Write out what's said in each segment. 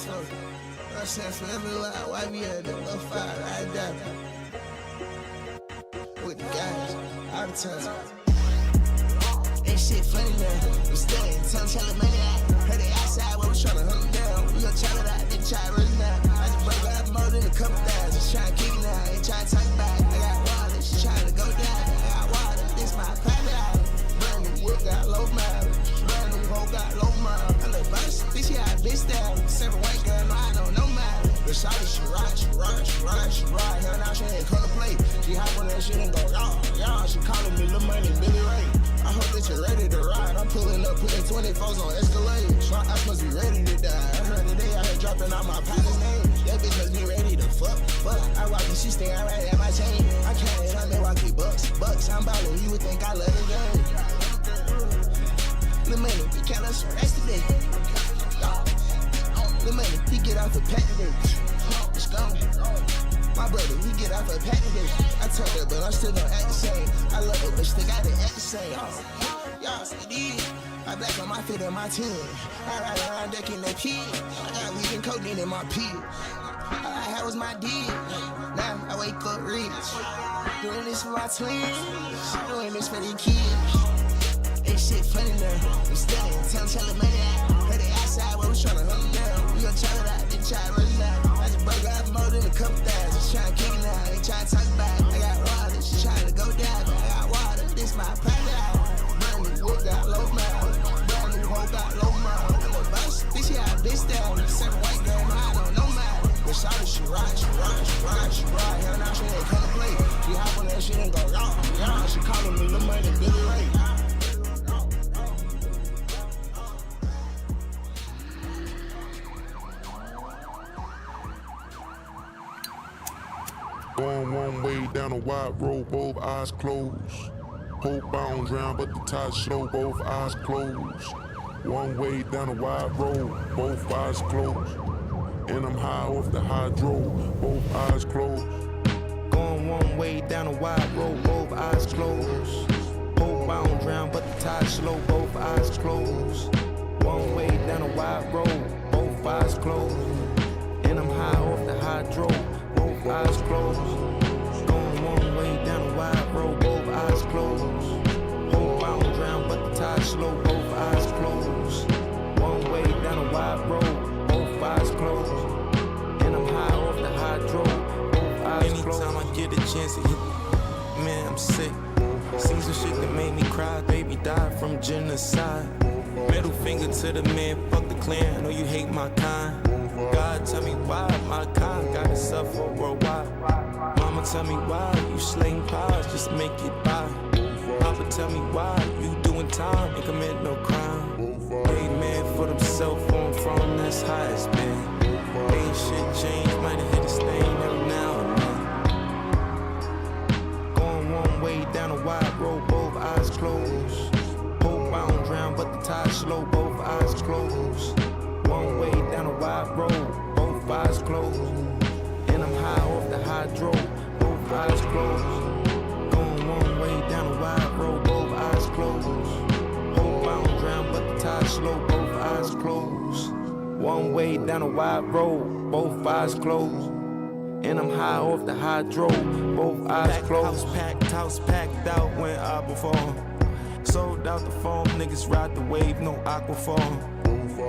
So, I said forever like why we had the little fire right down with the guys all the time. Ain't shit funny now. We studying, tell the money out. Heard it outside where we tryna hunt them down. We gon' try it out, then try to run it down. I just break out more than a couple thousand. Just tryna kick it now, ain't tryna talk about it. I got water, she tryna go down. I got water, this my private island. Brand new whip got low mileage. Brand new hoe got low mileage. I look bust, bitch, yeah, I bitch down. 7 white girl, no, I don't know mileage. But shawty, she ride. Hell, now she ain't come to play. She hop on that shit and go, y'all. She calling me Lil Money, Billy Ray. I hope that you're ready to ride. I'm pulling up, putting 24s on Escalade. My eyes must be ready to die. I heard today I had dropping out my partner's name. That bitch must be ready to fuck. I walk and she stay right at my chain. I can't hit, I make walkie bucks. I'm ballin', you would think I love the game. Lil Money, he count us rest today. Lil Money, he get off the pack today. It's gone. My brother, he get off a pack today. I told her, but I'm still gonna act the same. I love her, but still gotta act the same. Y'all see these? I black on my feet and my team. I ride around decking that pig. I got weed and codeine in my pig. All I had was my deed. Now I wake up rich. Doing this for my twins. Doing this for the kids. Ain't shit funny now. We studying, tell the money out. Heard it outside where we tryna hunt them down. We gon' try it out, then try to run it down. I just broke out more than a couple thousand. Just tryna kick it now, ain't tryna talk about it. I got water, she tryna go down. I got water, this my private island. Brand new whip got low mileage. Brand new hoe got low mileage. I'm a boss, bitch, yeah, I bitch down. 7 white girl, no, I don't know mileage. But shawty, she ride. Hell, now she ain't come to play. She hop on that shit and go, y'all. She calling me Lil Money, Billy Ray. Going one way down a wide road, both eyes closed. Hope I don't drown, but the tide's slow, both eyes closed. One way down a wide road, both eyes closed. And I'm high off the hydro, both eyes closed. Going one way down a wide road, both eyes closed. Hope I don't drown, but the tide's slow, both eyes closed. One way down a wide road, both eyes closed. And I'm high off the hydro, both eyes closed. Going one way down a wide road, both eyes closed. Hope I don't drown, but the tide's slow, both eyes closed. One way down a wide road, both eyes closed. And I'm high off the hydro, both eyes closed. Anytime I get a chance to hit, man, I'm sick. Seen some shit that made me cry, baby died from genocide. Middle finger to the man, fuck the clan, I know you hate my kind. God tell me why my kind gotta suffer worldwide. Mama tell me why you slaying pies just to make it by. Papa tell me why you doing time and commit no crime. Hey man for themself on from that's high as been. Ain't shit changed, might have hit a stain every now and then. Going one way down a wide road, both eyes closed. Hope I don't drown, but the tide's slow, both eyes closed. One way down a wide road, both eyes closed. And I'm high off the hydro, both eyes closed. Going one way down a wide road, both eyes closed. Hope I don't drown, but the tide's slow, both eyes closed. One way down a wide road, both eyes closed. And I'm high off the hydro, both eyes closed. House packed out, went out before. Sold out the phone, niggas ride the wave, no aquaform.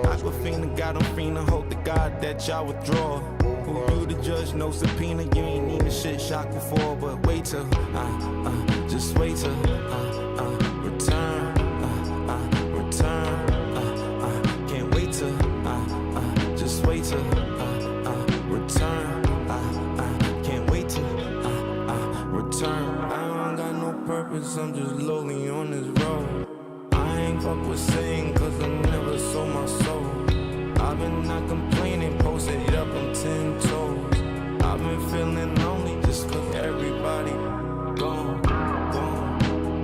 Aquafina got them fiendin', hope to God that y'all withdraw. Who you the judge, no subpoena, you ain't even shit shocked before. But wait till, just wait till, return, can't wait till, just wait till, return, can't wait till, return. I don't got no purpose, I'm just lonely on this road. I ain't fuck with saying cause I never sold my soul. I've been not complaining, posted it up on 10 toes. I've been feeling lonely just cause everybody gone, gone, gone,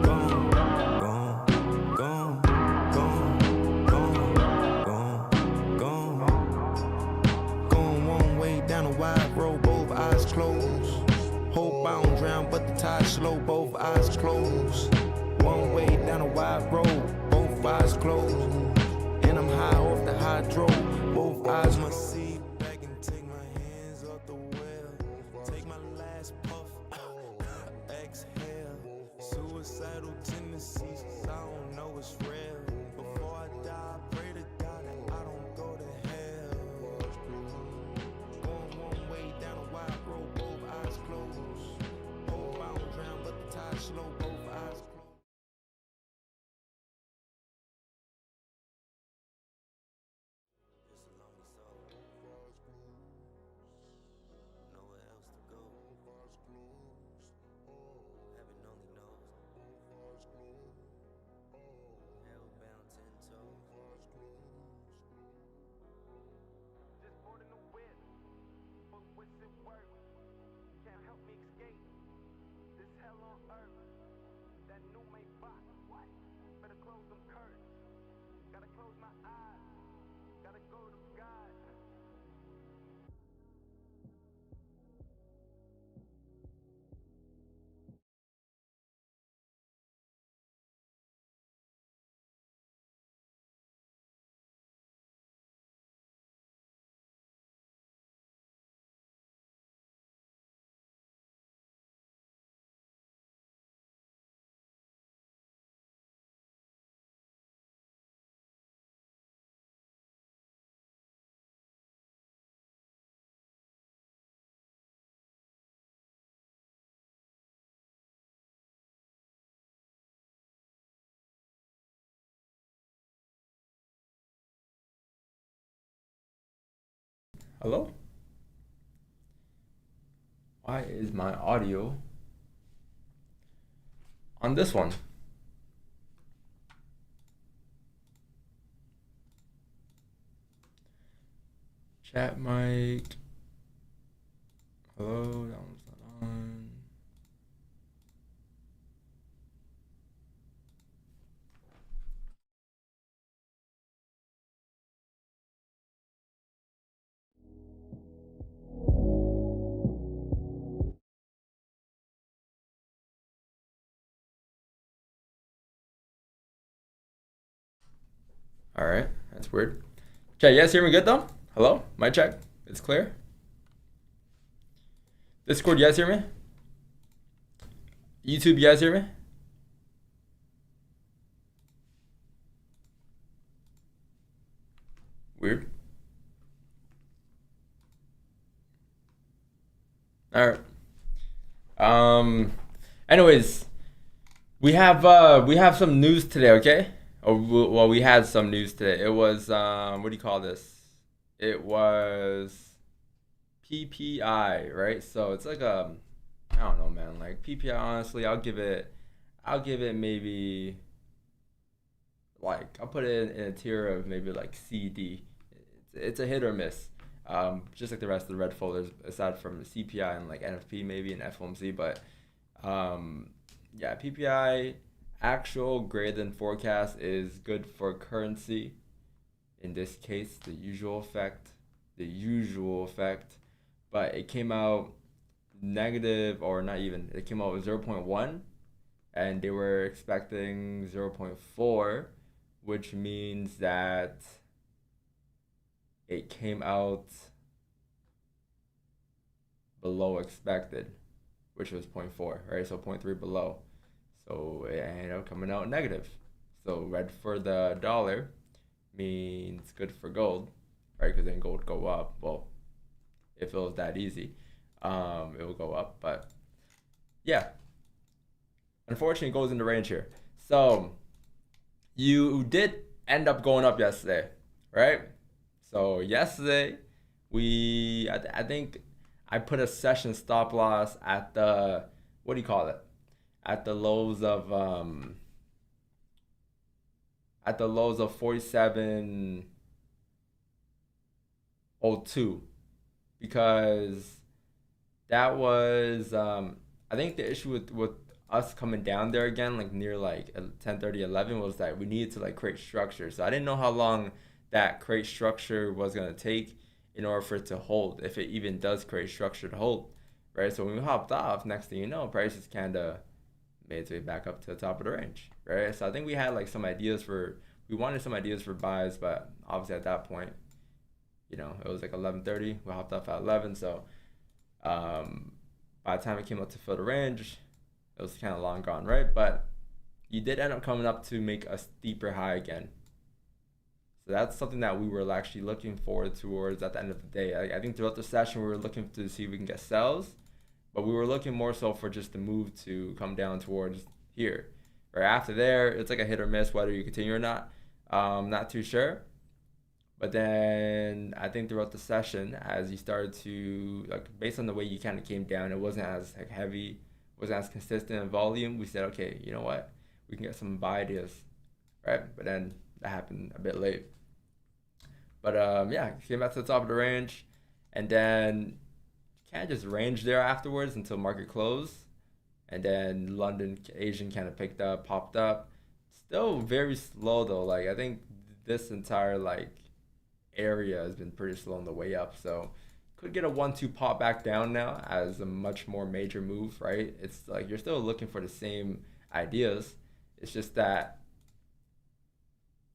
gone, gone, gone, gone, gone, gone. Going one way down a wide road, both eyes closed. Hope I don't drown, but the tide's slow, both eyes closed. One way down a wide road, both eyes closed. And I'm high off the hydro, both eyes must see. Hello? Why is my audio on this one? Chat mic. Hello, that one's not on. All right, that's weird. Chat, you guys hear me good though? Hello? My check. It's clear. Discord, you guys hear me? YouTube, you guys hear me? Weird. All right. Anyways, we have some news today, okay? Well, we had some news today. It was what do you call this? It was PPI, right? So it's like I don't know, man. Like PPI, honestly, I'll give it maybe, like, I'll put it in a tier of maybe like CD. It's a hit or miss. Just like the rest of the red folders, aside from the CPI and like NFP maybe and FOMC, but yeah, PPI actual greater than forecast is good for currency. In this case, the usual effect, but it came out negative, or not even. It came out with 0.1, and they were expecting 0.4, which means that it came out below expected, which was 0.4, right? So 0.3 below. So it ended up coming out negative. So red for the dollar means good for gold, right? Because then gold go up. Well, if it was that easy, it will go up. But yeah, unfortunately, it goes in the range here. So you did end up going up yesterday, right? So yesterday, I think I put a session stop loss at the, what do you call it? At the lows of 47.02, because that was I think the issue with us coming down there again, like near like 10:30, 11, was that we needed to like create structure. So I didn't know how long that create structure was gonna take in order for it to hold, if it even does create structure to hold, right? So when we hopped off, next thing you know, prices kind of made its way back up to the top of the range, right? So I think we had like we wanted some ideas for buys, but obviously at that point, you know, it was like 11:30. We hopped off at 11, so by the time it came up to fill the range, it was kind of long gone, right? But you did end up coming up to make a steeper high again. So that's something that we were actually looking forward towards at the end of the day. I think throughout the session, we were looking to see if we can get sells, but we were looking more so for just the move to come down towards here. Right after there, it's like a hit or miss whether you continue or not. Not too sure. But then I think throughout the session, as you started to, like, based on the way you kind of came down, it wasn't as like heavy, wasn't as consistent in volume. We said, okay, you know what? We can get some buy ideas, right? But then that happened a bit late. But yeah, came back to the top of the range, and then kind of just range there afterwards until market close. and then London Asian kind of picked up, popped up. Still very slow though. Like I think this entire like area has been pretty slow on the way up. So could get a 1-2 pop back down now as a much more major move, right? It's like you're still looking for the same ideas. It's just that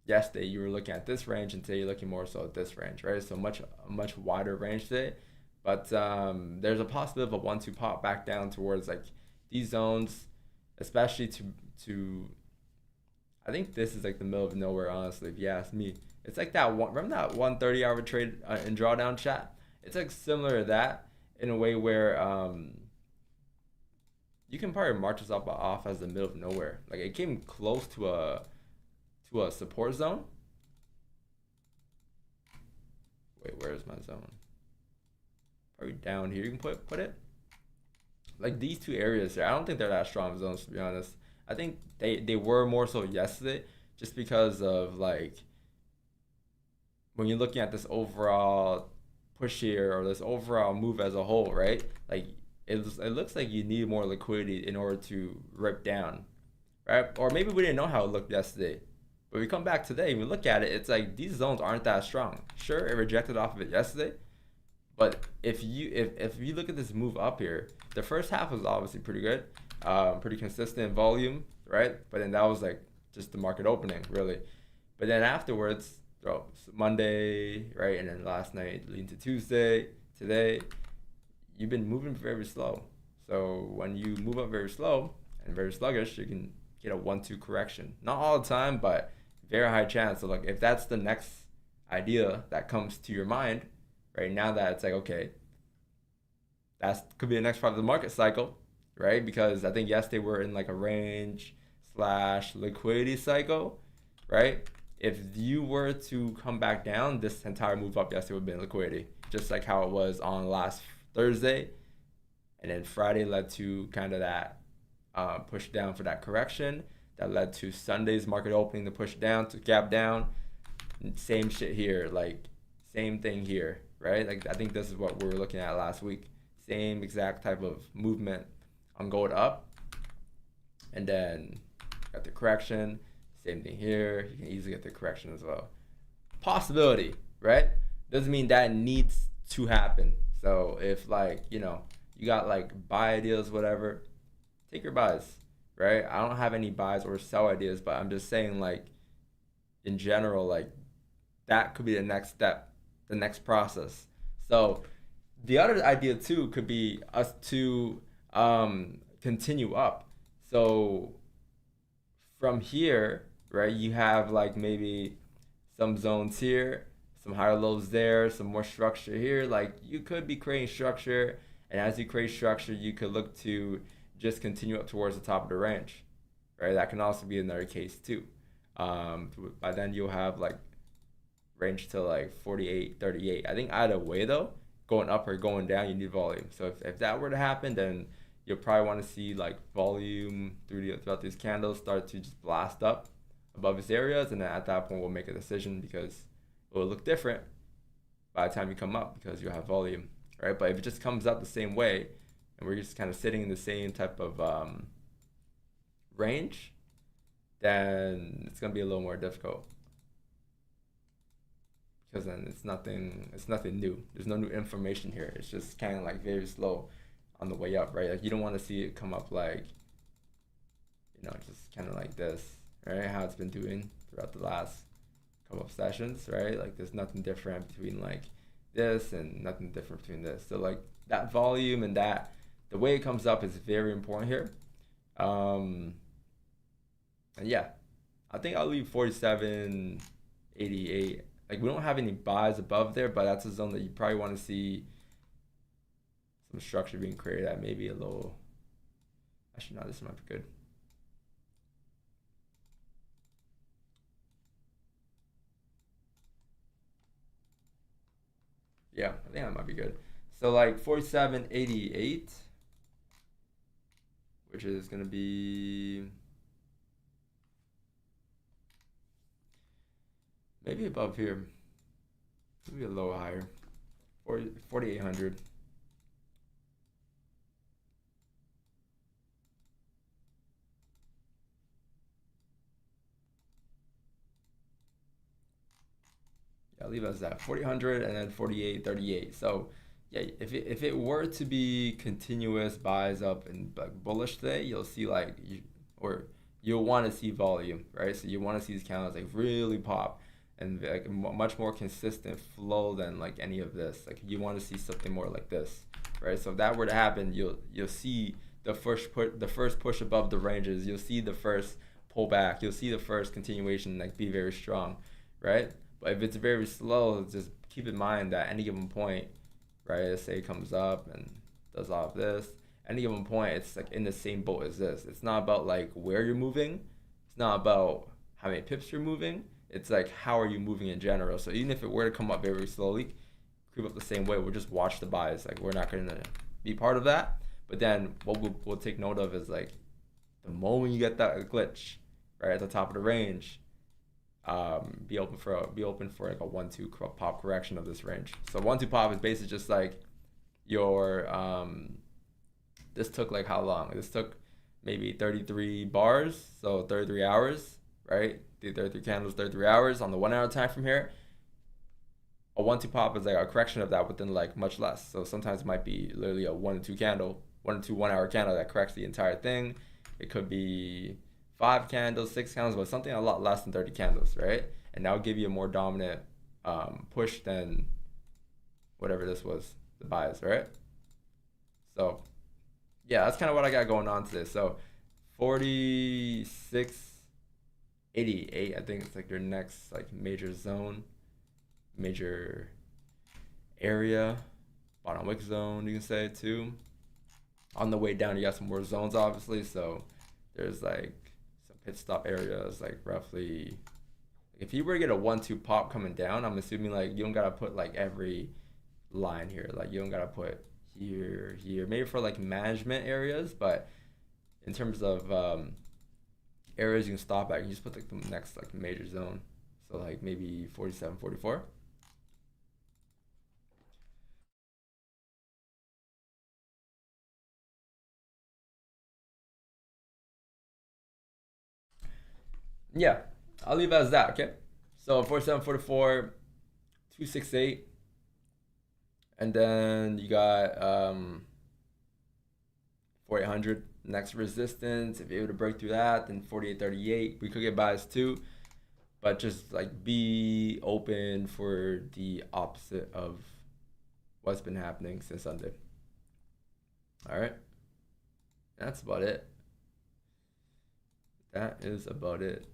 yesterday you were looking at this range and today you're looking more so at this range, right? So a much wider range today. But there's a possibility of a 1-2 pop back down towards like these zones, especially to I think this is like the middle of nowhere, honestly, if you ask me. It's like that one, remember that 130-hour trade in drawdown chat? It's like similar to that in a way where you can probably march this up off as the middle of nowhere. Like it came close to a support zone. Wait, where's my zone? Probably down here. You can put it. Like these two areas here, I don't think they're that strong zones, to be honest. I think they were more so yesterday, just because of like when you're looking at this overall push here or this overall move as a whole, right? Like it looks like you need more liquidity in order to rip down, right? Or maybe we didn't know how it looked yesterday, but we come back today and we look at it, it's like these zones aren't that strong. Sure, it rejected off of it yesterday, but if you look at this move up here, the first half was obviously pretty good, pretty consistent volume, right? But then that was like just the market opening, really. But then afterwards, Monday, right, and then last night leading to Tuesday, today, you've been moving very slow. So when you move up very slow and very sluggish, you can get a 1-2 correction. Not all the time, but very high chance. So like if that's the next idea that comes to your mind, right now that it's like, okay, that could be the next part of the market cycle, right? Because I think yesterday we're in like a range / liquidity cycle, right? If you were to come back down, this entire move up yesterday would have been liquidity, just like how it was on last Thursday. And then Friday led to kind of that push down for that correction. That led to Sunday's market opening to push down, to gap down. Same shit here, like same thing here, right? Like I think this is what we were looking at last week. Same exact type of movement on gold up. And then got the correction. Same thing here. You can easily get the correction as well. Possibility, right? Doesn't mean that needs to happen. So if like, you know, you got like buy ideas, whatever, take your buys, right? I don't have any buys or sell ideas, but I'm just saying like in general, like that could be the next step, the next process. So the other idea too could be us to continue up. So from here, right, you have like maybe some zones here, some higher lows there, some more structure here. Like you could be creating structure, and as you create structure, you could look to just continue up towards the top of the range, right? That can also be another case too. By then you'll have like range to like 48, 38. I think either way though, going up or going down, you need volume. So if that were to happen, then you'll probably want to see like volume throughout these candles start to just blast up above its areas, and then at that point we'll make a decision because it will look different by the time you come up because you'll have volume, right? But if it just comes up the same way and we're just kind of sitting in the same type of range, then it's gonna be a little more difficult because then it's nothing new. There's no new information here. It's just kind of like very slow on the way up, right? Like you don't want to see it come up like, you know, just kind of like this, right? How it's been doing throughout the last couple of sessions, right? Like there's nothing different between like this and nothing different between this. So like that volume and that the way it comes up is very important here. And yeah, I think I'll leave 47.88. Like we don't have any buys above there, but that's a zone that you probably want to see some structure being created at. Maybe a little, actually no, this might be good. Yeah, I think that might be good. So like 47.88, which is gonna be maybe above here, maybe a little higher, 4,800. I'll leave it as that 4,800 and then 4,838. So yeah, if it were to be continuous buys up and like bullish today, you'll see like you'll want to see volume, right? So you want to see these candles like really pop and like much more consistent flow than like any of this. Like you want to see something more like this, right? So if that were to happen, you'll see the first push above the ranges. You'll see the first pullback. You'll see the first continuation like be very strong, right? But if it's very slow, just keep in mind that any given point, right? Let's say it comes up and does all of this. Any given point, it's like in the same boat as this. It's not about like where you're moving. It's not about how many pips you're moving. It's like how are you moving in general. So even if it were to come up very slowly, creep up the same way, we'll just watch the buys. Like we're not gonna be part of that. But then what we'll take note of is like the moment you get that glitch right at the top of the range, be open for like a 1-2 pop correction of this range. So 1-2 pop is basically just like your this took like how long? This took maybe 33 bars, so 33 hours, right? The 33 candles, 33 hours on the 1 hour time from here. A 1-2 pop is like a correction of that within like much less. So sometimes it might be literally a 1-2 candle, 1-2 1 hour candle that corrects the entire thing. It could be 5 candles, 6 candles, but something a lot less than 30 candles, right? And that'll give you a more dominant push than whatever this was, the buys, right? So yeah, that's kind of what I got going on today. So 46.88, I think it's like your next like major zone, major area, bottom wick zone, you can say too. On the way down, you got some more zones, obviously. So there's like some pit stop areas, like roughly. If you were to get a 1-2 pop coming down, I'm assuming like you don't gotta put like every line here. Like you don't gotta put here, maybe for like management areas, but in terms of areas you can stop at, you can just put like the next like major zone. So like maybe 47, 44. Yeah, I'll leave it as that, okay? So 47, 44, 268. And then you got 4,800 next resistance. If you're able to break through that, then 48.38. We could get buys too, but just like be open for the opposite of what's been happening since Sunday. All right, that's about it. That is about it.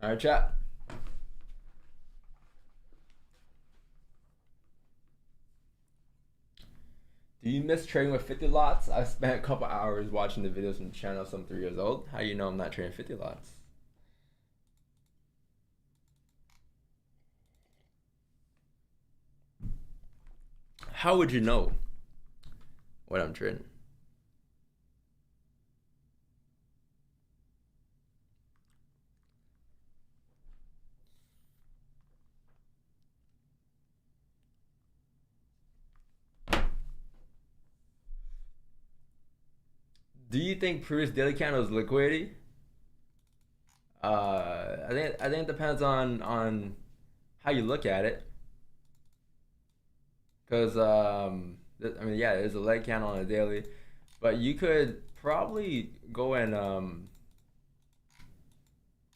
All right, chat. Do you miss trading with 50 lots? I spent a couple hours watching the videos from the channel, so I'm 3 years old. How do you know I'm not trading 50 lots? How would you know what I'm trading? Do you think previous daily candle is liquidity? I think it depends on how you look at it. Cause I mean, yeah, there's a leg candle on a daily, but you could probably go and oh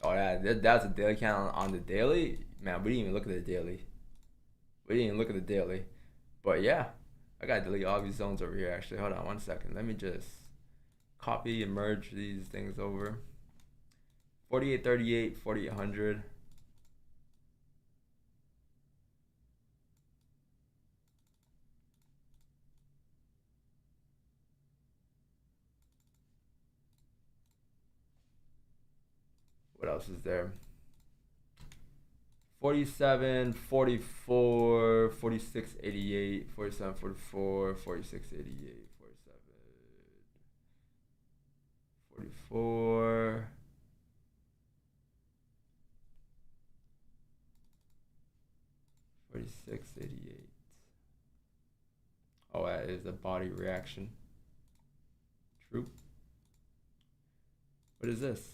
yeah, that's a daily candle on the daily. Man, we didn't even look at the daily. But yeah, I gotta delete all these zones over here. Actually, hold on 1 second. Let me just copy and merge these things over. 48.38, 4800. What else is there? 47, 44, 46, 88, 47, 44, 46, 88, 47, 44, 46, 88. Oh, that is a body reaction. True. What is this?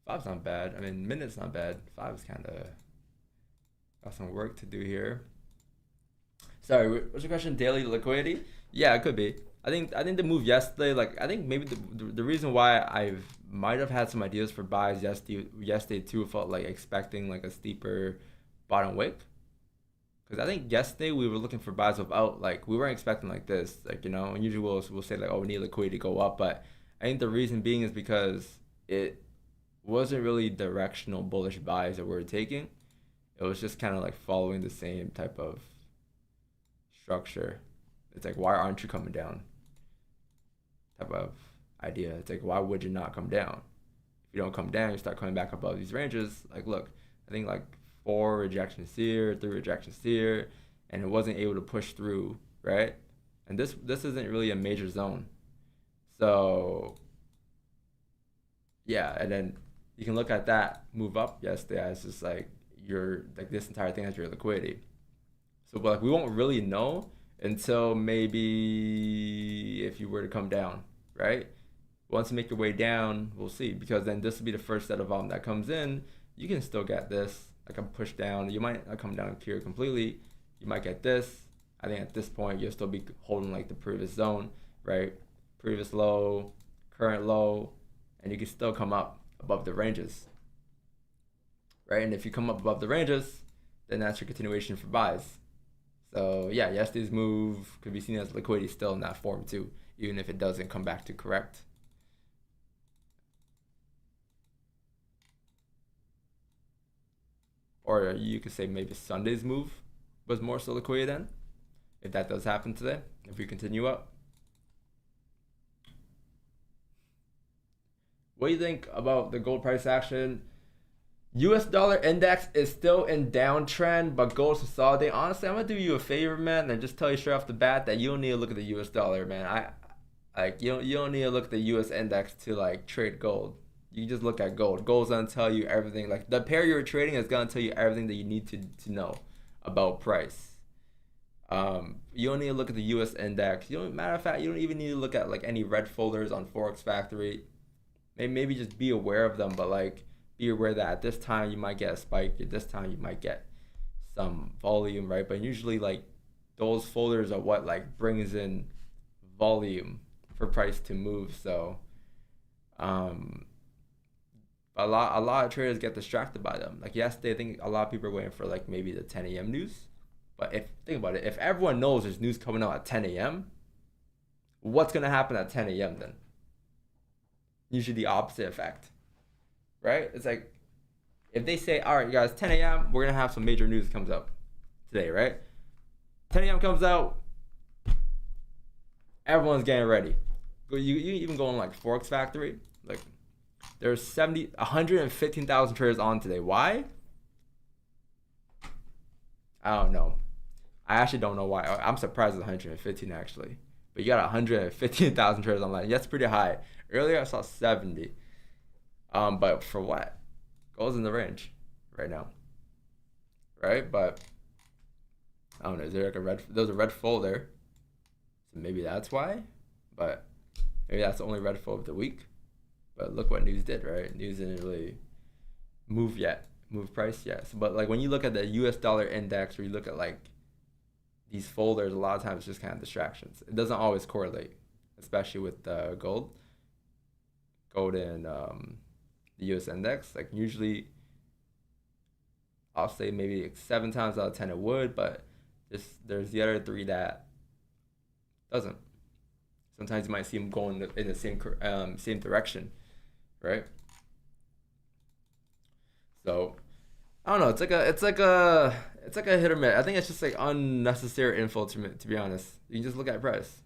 5's not bad. I mean, minutes not bad. 5 is kind of got some work to do here. Sorry, what's your question? Daily liquidity? Yeah, it could be. I think the move yesterday, like I think maybe the reason why I might have had some ideas for buys yesterday too, felt like expecting like a steeper bottom wick. Because I think yesterday we were looking for buys without, like, we weren't expecting like this, like, you know, and usually we'll say like, oh, we need liquidity to go up, but I think the reason being is because it wasn't really directional bullish buys that we were taking. It was just kind of like following the same type of structure. It's like, why aren't you coming down? Type of idea. It's like, why would you not come down? If you don't come down, you start coming back above these ranges. Like, look, I think like 4 rejections here, 3 rejections here, and it wasn't able to push through, right? And this isn't really a major zone. So yeah, and then you can look at that move up yesterday as just like your, like this entire thing has your liquidity. So but like we won't really know until maybe if you were to come down, right? Once you make your way down, we'll see, because then this will be the first set of volume that comes in. You can still get this, like a push down. You might not come down here completely. You might get this. I think at this point you'll still be holding like the previous zone, right? Previous low, current low, and you can still come up above the ranges, right? And if you come up above the ranges, then that's your continuation for buys. So yeah, yesterday's move could be seen as liquidity still in that form too, even if it doesn't come back to correct. Or you could say maybe Sunday's move was more so liquidity then, if that does happen today, if we continue up. What do you think about the gold price action? US dollar index is still in downtrend, but gold's consolidating. Honestly, I'm gonna do you a favor, man, and just tell you straight off the bat that you don't need to look at the US dollar, man. You don't need to look at the US index to like trade gold. You just look at gold. Gold's gonna tell you everything. Like the pair you're trading is gonna tell you everything that you need to know about price. You don't need to look at the US index. Matter of fact, you don't even need to look at like any red folders on Forex Factory. Maybe just be aware of them, but like be aware that at this time you might get a spike, at this time you might get some volume, right? But usually like those folders are what like brings in volume for price to move. So a lot of traders get distracted by them. Like yesterday, I think a lot of people are waiting for like maybe the 10 a.m. news. But think about it, if everyone knows there's news coming out at 10 a.m., what's gonna happen at 10 a.m. then? Usually the opposite effect, right? It's like if they say, all right, guys, 10 a.m., we're gonna have some major news comes up today, right? 10 a.m. comes out, everyone's getting ready. You even go on like Forex Factory, like there's 115,000 traders on today. Why? I don't know. I actually don't know why. I'm surprised it's 115 actually. But you got 115,000 traders online. That's pretty high. Earlier I saw 70. But for what? Gold's in the range right now. Right? But I don't know. Is there like there's a red folder. So maybe that's why. But maybe that's the only red fold of the week. But look what news did, right? News didn't really move price yet. So, but like when you look at the US dollar index, or you look at like these folders, a lot of times it's just kind of distractions. It doesn't always correlate, especially with gold and the US index. Like usually I'll say maybe like 7 times out of 10 it would, but there's the other 3 that doesn't. Sometimes you might see them going in the same direction, right? So I don't know. It's like a hit or miss. I think it's just like unnecessary info to be honest. You can just look at price.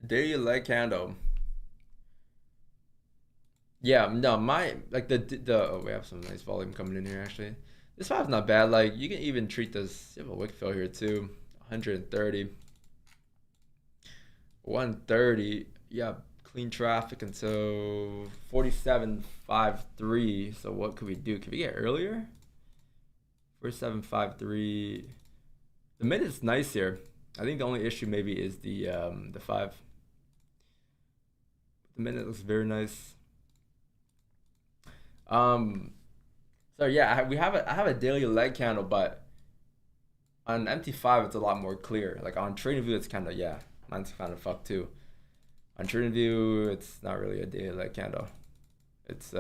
Daily leg candle. Yeah, no, my like the oh, we have some nice volume coming in here actually. This five's not bad. Like you can even treat this. You have a wick fill here too. 130. 130. Yeah, clean traffic until 47.53. So what could we do? Could we get earlier? 47.53. The minute's nice here. I think the only issue maybe is the 5. The minute looks very nice. So yeah, I have a daily leg candle, but on MT5 it's a lot more clear. Like on TradingView it's kind of, yeah, mine's kind of fucked too. On TradingView it's not really a daily leg candle. It's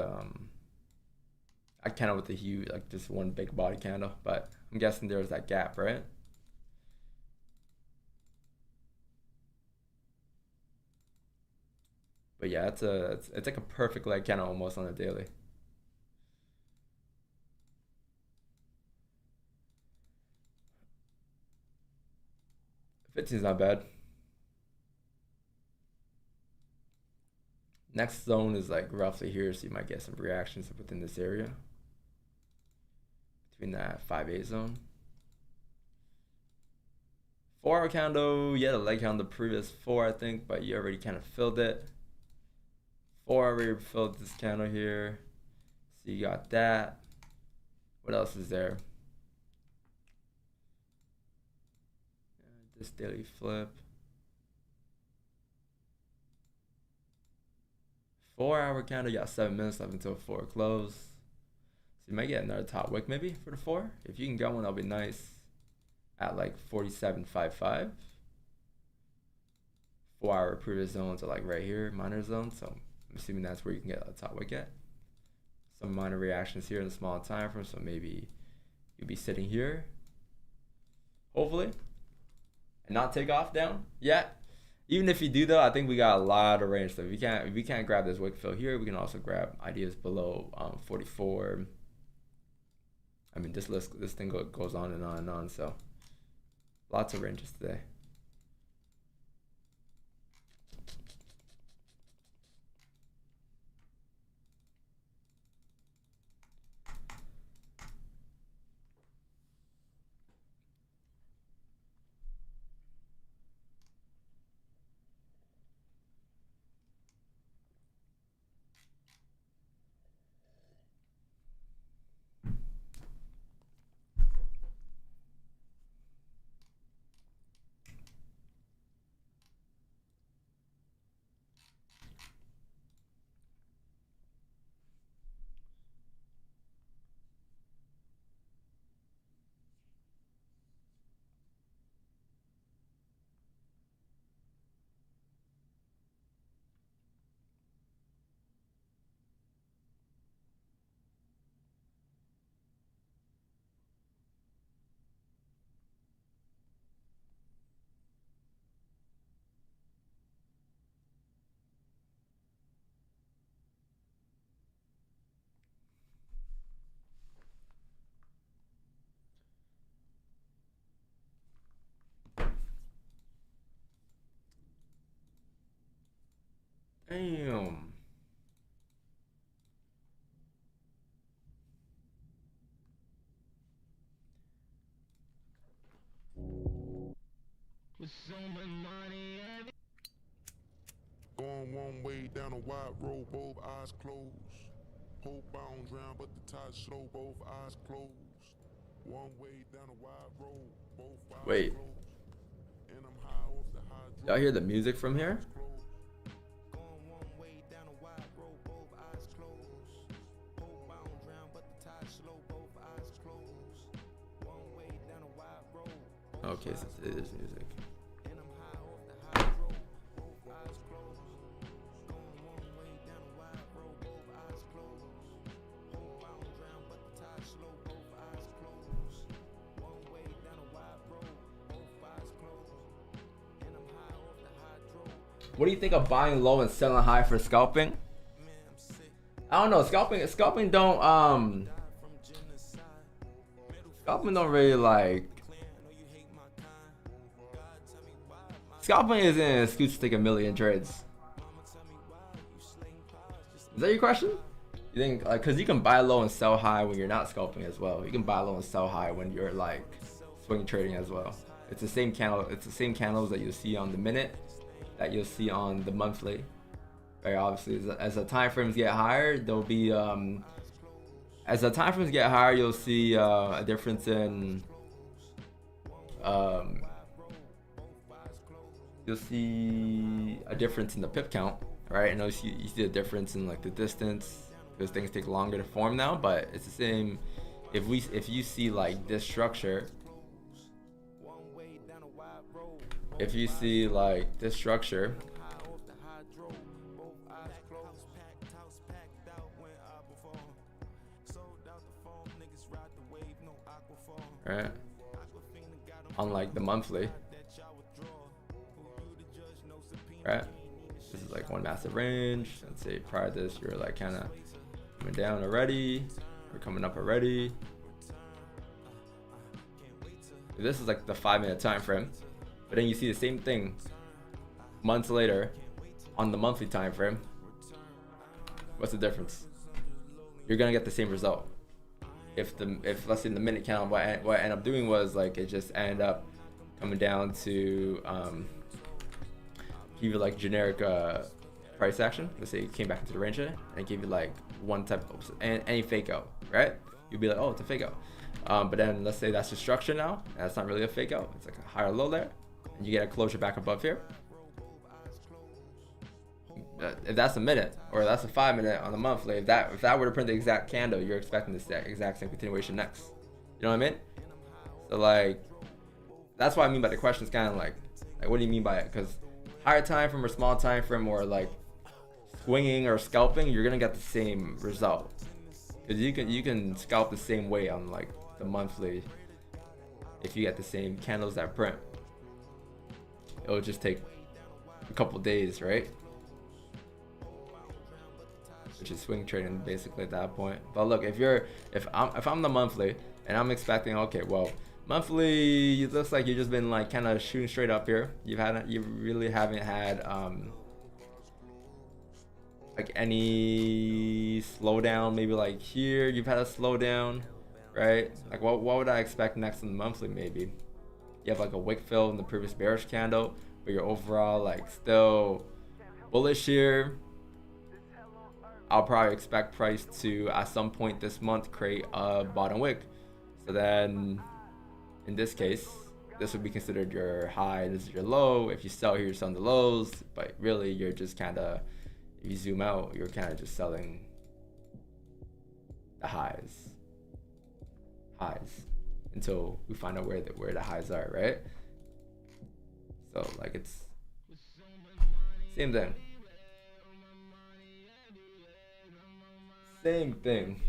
I candle with the huge, like just one big body candle, but I'm guessing there was that gap, right? But yeah, it's like a perfect leg candle almost on a daily. 15 is not bad. Next zone is like roughly here, so you might get some reactions within this area. Between that 5-8 zone. 4-hour candle, yeah, the leg candle the previous 4, I think, but you already kind of filled it. 4-hour filled this candle here. So you got that. What else is there? This daily flip. 4-hour candle, you got 7 minutes left until 4 close. So you might get another top wick maybe for the 4. If you can get one, that'll be nice. At like 47.55. 4-hour previous zones are like right here, minor zone. So I'm assuming that's where you can get a top wick at. Some minor reactions here in the small time frame. So maybe you'll be sitting here, hopefully, and not take off down yet. Even if you do though, I think we got a lot of range. So if we can't grab this wick fill here, we can also grab ideas below 44. I mean, this thing goes on and on and on. So lots of ranges today. Damn. Going one way down a wide road, both eyes closed. Hope I don't drown, but the tide slow, both eyes closed. One way down a wide road, both eyes Wait. closed. And I'm high off the hydro. Y'all hear the music from here? Going one way down a wide road, both eyes closed. Hope I don't drown, but the tide slow, both eyes closed. One way down a wide road. Okay, so it is music. And I'm high off the high road, both eyes closed. Going one way down a wide road, both eyes closed. Hope I don't drown, but the tide slow, both eyes closed. One way down a wide road, both eyes closed. And I'm high off the hydro. What do you think of buying low and selling high for scalping? Man, I'm sick. I don't know. Scalping don't From genocide. scalping don't really like. Clear, I know you hate my kind. God, tell me why my Scalping isn't an excuse to take a million trades. Is that your question? You think like, cause you can buy low and sell high when you're not scalping as well. You can buy low and sell high when you're like swing trading as well. It's the same candle. It's the same candles that you'll see on the minute, that you'll see on the monthly. Very obviously, as the time frames get higher, there'll be as the time frames get higher, you'll see a difference in you'll see a difference in the pip count, right? And you see a difference in like the distance, because things take longer to form now. But it's the same. If you see like this structure, if you see like this structure, right, on like the monthly, right, this is like one massive range. Let's say prior to this, you're like kind of coming down already, or coming up already. This is like the 5-minute time frame, but then you see the same thing months later on the monthly time frame. What's the difference? You're gonna get the same result. If let's say in the minute count, what I ended up doing was like it just ended up coming down to give you like generic price action. Let's say it came back into the range and it gave you like one type of any fake out, right? You'd be like, oh, it's a fake out. But then let's say that's the structure now, and that's not really a fake out. It's like a higher low there, and you get a closure back above here. If that's a minute, or that's a 5-minute on the monthly, if that were to print the exact candle, you're expecting this exact same continuation next. You know what I mean? So like, that's what I mean by the question is kind of like what do you mean by it? Because higher time frame or small time frame or like swinging or scalping, you're gonna get the same result. Because you can scalp the same way on like the monthly if you get the same candles that print. It'll just take a couple days, right? Which is swing trading basically at that point. But look, if I'm the monthly and I'm expecting, okay, well, monthly, it looks like you've just been like kind of shooting straight up here. You really haven't had like any slowdown. Maybe like here you've had a slowdown, right? Like what would I expect next in the monthly? Maybe you have like a wick fill in the previous bearish candle, but you're overall like still bullish here. I'll probably expect price to at some point this month create a bottom wick. So then in this case, this would be considered your high, this is your low. If you sell here, you're selling the lows, but really you're just kind of, if you zoom out, you're kind of just selling the highs until we find out where the highs are, right? So like it's same thing. Same thing.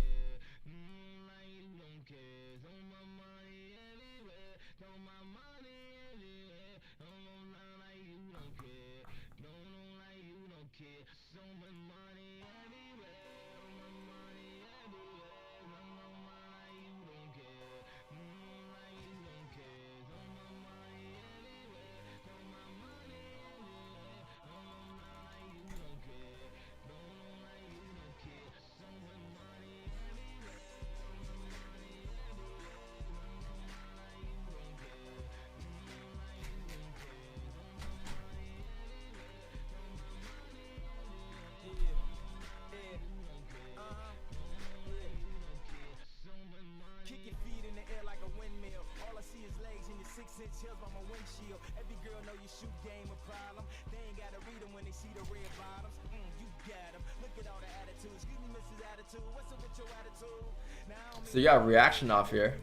Hills by my windshield. Every girl know you shoot game a problem. They ain't gotta read them when they see the red bottoms. You got them. Look at all the attitudes. Give me Mrs. Attitude. What's up with your attitude? Now so you got a reaction off here.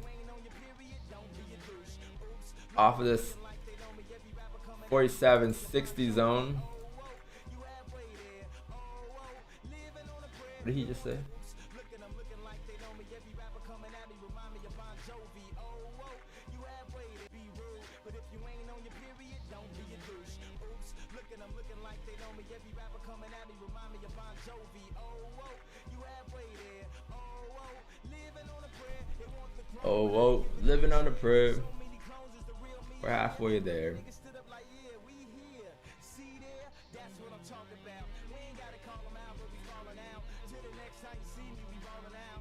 Off of this 47.60 zone. What did he just say? Oh, whoa, living on a prayer. We're halfway there. That's what I'm talking about. We ain't gotta call them out, but we falling out. Till the next time you see me, we rolling out.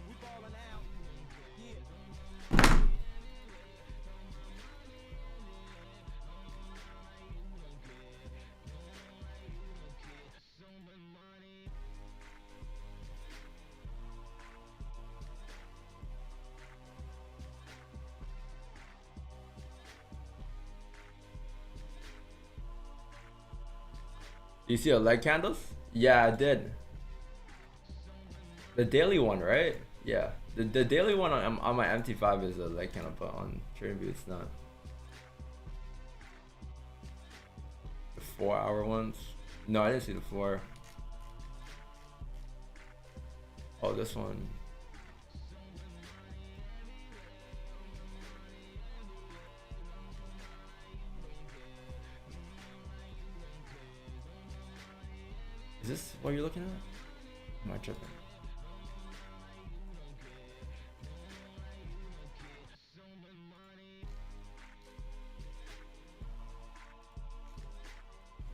We falling out. Yeah. You see a leg candles? Yeah, I did. The daily one, right? Yeah. The daily one on my MT5 is a leg candle, but on TradingView it's not. The 4-hour ones? No, I didn't see the 4. Oh, this one. Is this what you're looking at? Am I tripping?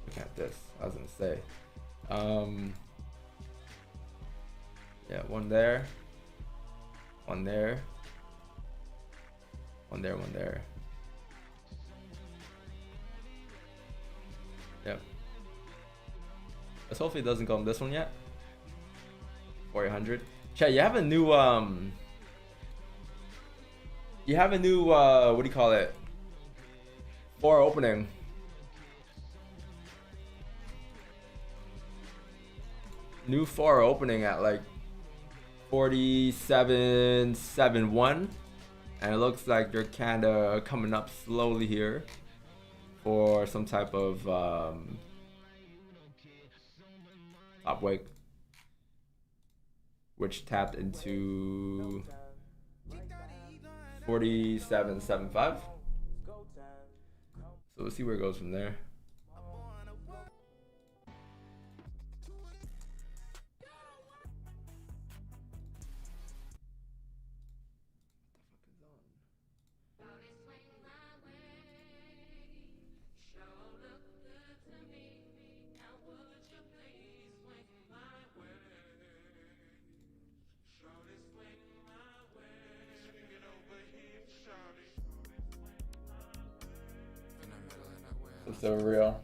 Look at this. I was gonna say. Yeah, one there. One there. One there, one there. Yep. Let's hopefully it doesn't go on this one yet. 400. Chat, you have a new what do you call it? 4 opening. New 4 opening at like 47.71, and it looks like they're kind of coming up slowly here for some type of top wake, which tapped into 47.75. So we'll see where it goes from there. It's so real.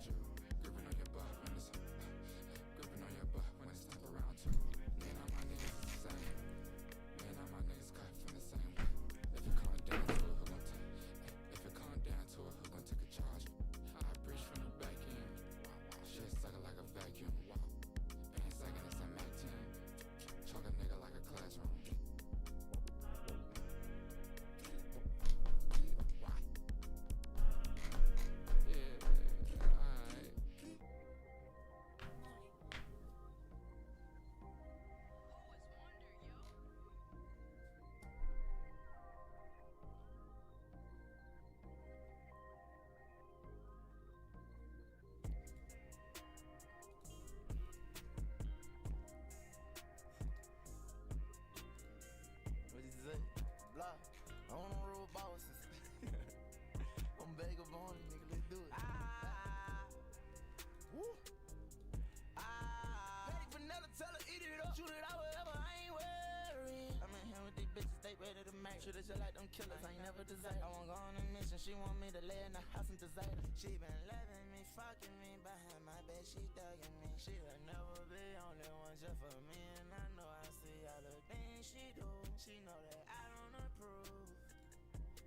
Treat her just like them killers, I ain't never desire. I won't go on a mission, she want me to lay in the house and desire. She been loving me, fucking me, behind my back, she thugging me. She will never be only one just for me, and I know I see all the things she do. She know that I don't approve.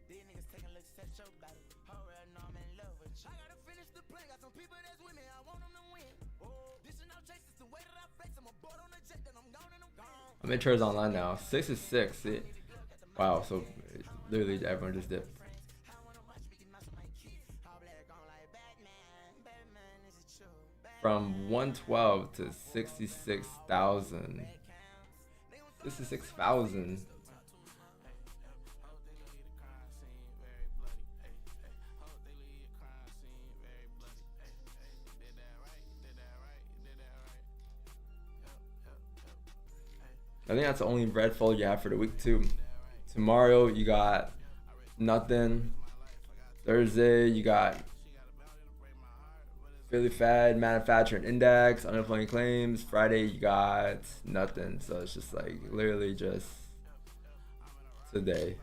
These niggas taking looks at your body. Whole real know I'm in love with you. I gotta finish the play, got some people that's with me, I want them to win. Oh, this is no chase, it's the way that I flex. I'm aboard on the jet, then I'm gone and I'm gone. I'm in Chur's online now. 6 is 6. Wow, so literally everyone just dipped. From 112 to 66,000. 66,000. I think that's the only red fold you have for the week too. Tomorrow you got nothing. Thursday you got Philly Fed, manufacturing index, unemployment claims. Friday you got nothing, so it's just like literally just today.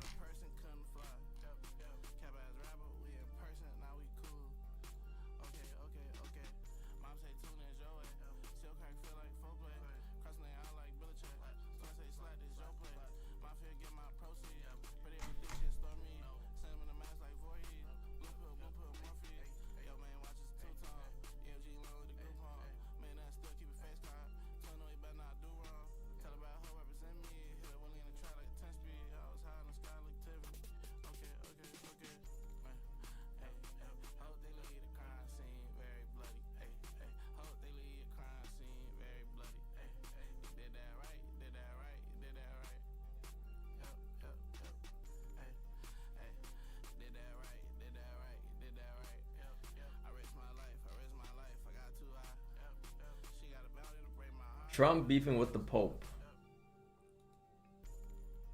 Trump beefing with the Pope.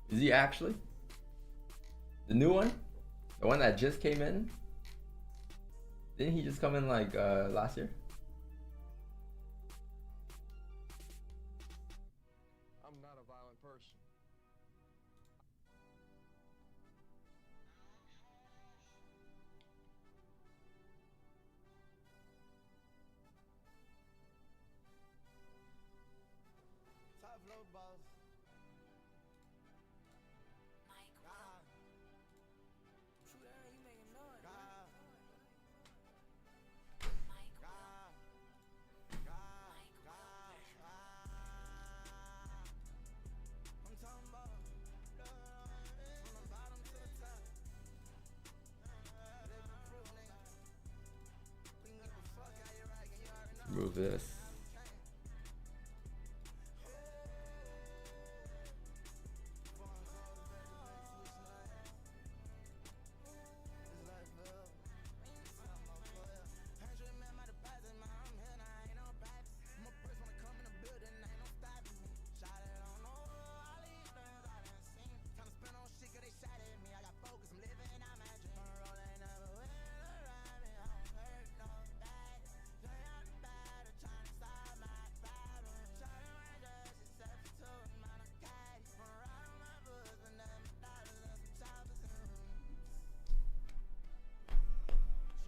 Is he actually? The new one? The one that just came in? Didn't he just come in like last year? I'm not a violent person. Top flow boss. True that, you making noise. I'm talking about from the bottom to the top. Living proof, nigga. We can give a fuck how you rockin', you already know. Move this.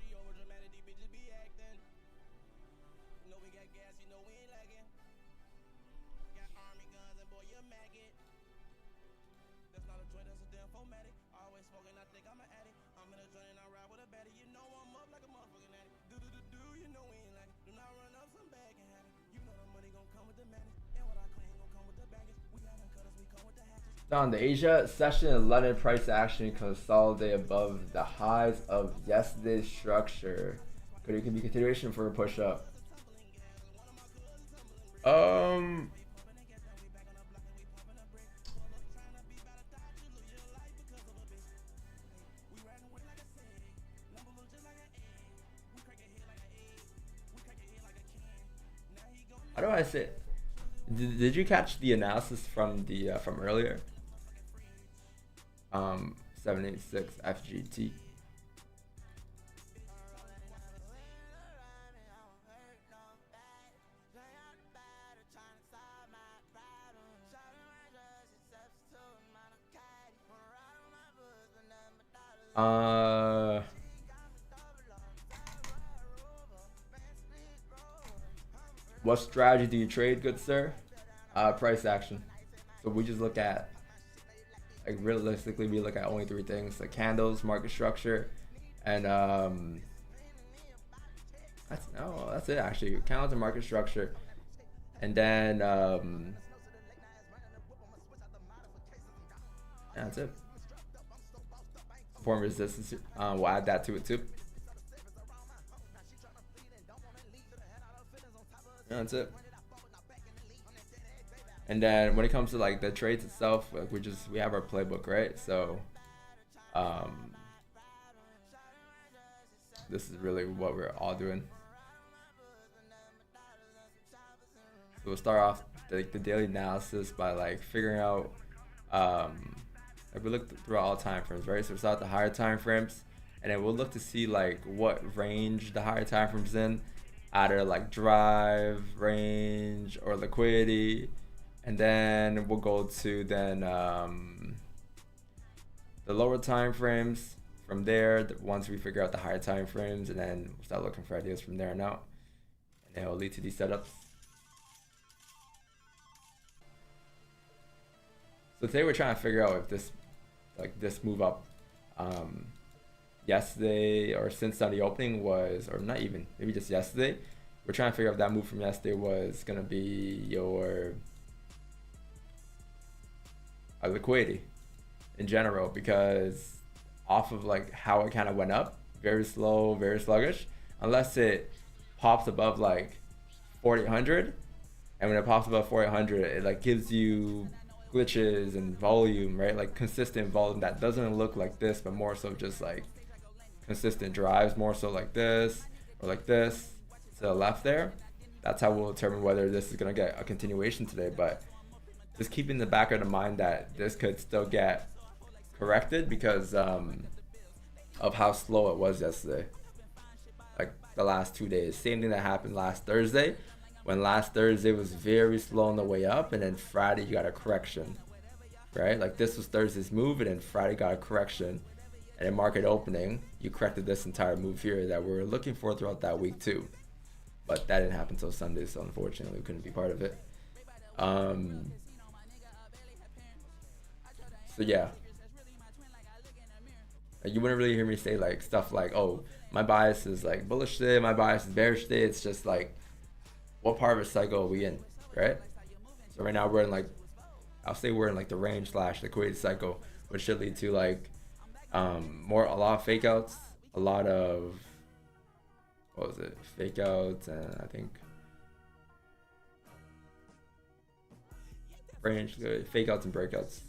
She over dramatic, these bitches be acting. Know we got gas, you know we ain't lagging. Got army guns and boy, you're maggot. That's not a joint, that's a damn formatic. Always smoking, I think I'm an addict. I'm in a joint and I ride with a baddie. You know I'm up like a motherfucking addict. Do, you know we ain't lagging. Do not run up some bag and have it. You know the money gon' come with the madness. And what I claim gon' come with the baggage. We haven't cut us, we come with the hatches. On the Asia session in London, price action consolidate above the highs of yesterday's structure. Could it be continuation for a push up? How do I say it? Did you catch the analysis from the from earlier? 786 FGT. What strategy do you trade, good sir? Price action. So we just look at, like, realistically, we look at only three things: like candles, market structure, and that's it actually. Candles and market structure, and then that's it. Support and resistance. We'll add that to it too. Yeah, that's it. And then when it comes to like the trades itself, like we have our playbook, right? So this is really what we're all doing. So we'll start off the daily analysis by like figuring out like we look through all time frames, right? So we'll start with the higher time frames, and then we'll look to see like what range the higher time frames in, either like drive, range, or liquidity, and then we'll go to then the lower time frames. From there, once we figure out the higher time frames, and then we'll start looking for ideas from there on out, and then it'll lead to these setups. So today we're trying to figure out if this move up yesterday or since Sunday opening was, or not even, maybe just yesterday. We're trying to figure out if that move from yesterday was gonna be your liquidity in general, because off of like how it kind of went up, very slow, very sluggish, unless it pops above like 4800, and when it pops above 4800, it like gives you glitches and volume, right? Like consistent volume that doesn't look like this, but more so just like consistent drives, more so like this or like this to the left there. That's how we'll determine whether this is gonna get a continuation today. But just keep in the back of the mind that this could still get corrected because of how slow it was yesterday, like the last 2 days. Same thing that happened last Thursday, when last Thursday was very slow on the way up, and then Friday you got a correction, right? Like this was Thursday's move, and then Friday got a correction, and in market opening you corrected this entire move here that we were looking for throughout that week too. But that didn't happen until Sunday, so unfortunately we couldn't be part of it. So yeah, you wouldn't really hear me say like stuff like, oh, my bias is like bullish today, my bias is bearish today. It's just like, what part of a cycle are we in, right? So right now we're in like, I'll say we're in like the range / liquidity cycle, which should lead to like a lot of fake outs, a lot of, what was it, fake outs, and I think range, fake outs and breakouts.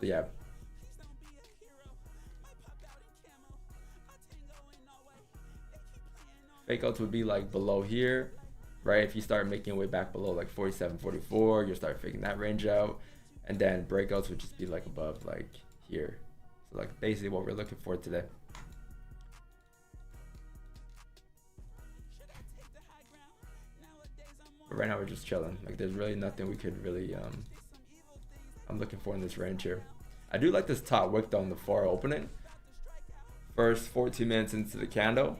So yeah, fake outs would be like below here, right? If you start making your way back below like 47, 44, you'll start faking that range out. And then breakouts would just be like above like here. So like basically what we're looking for today. But right now we're just chilling. Like there's really nothing we could really, I'm looking for in this range here. I do like this top wick though on the 4 opening. First 14 minutes into the candle.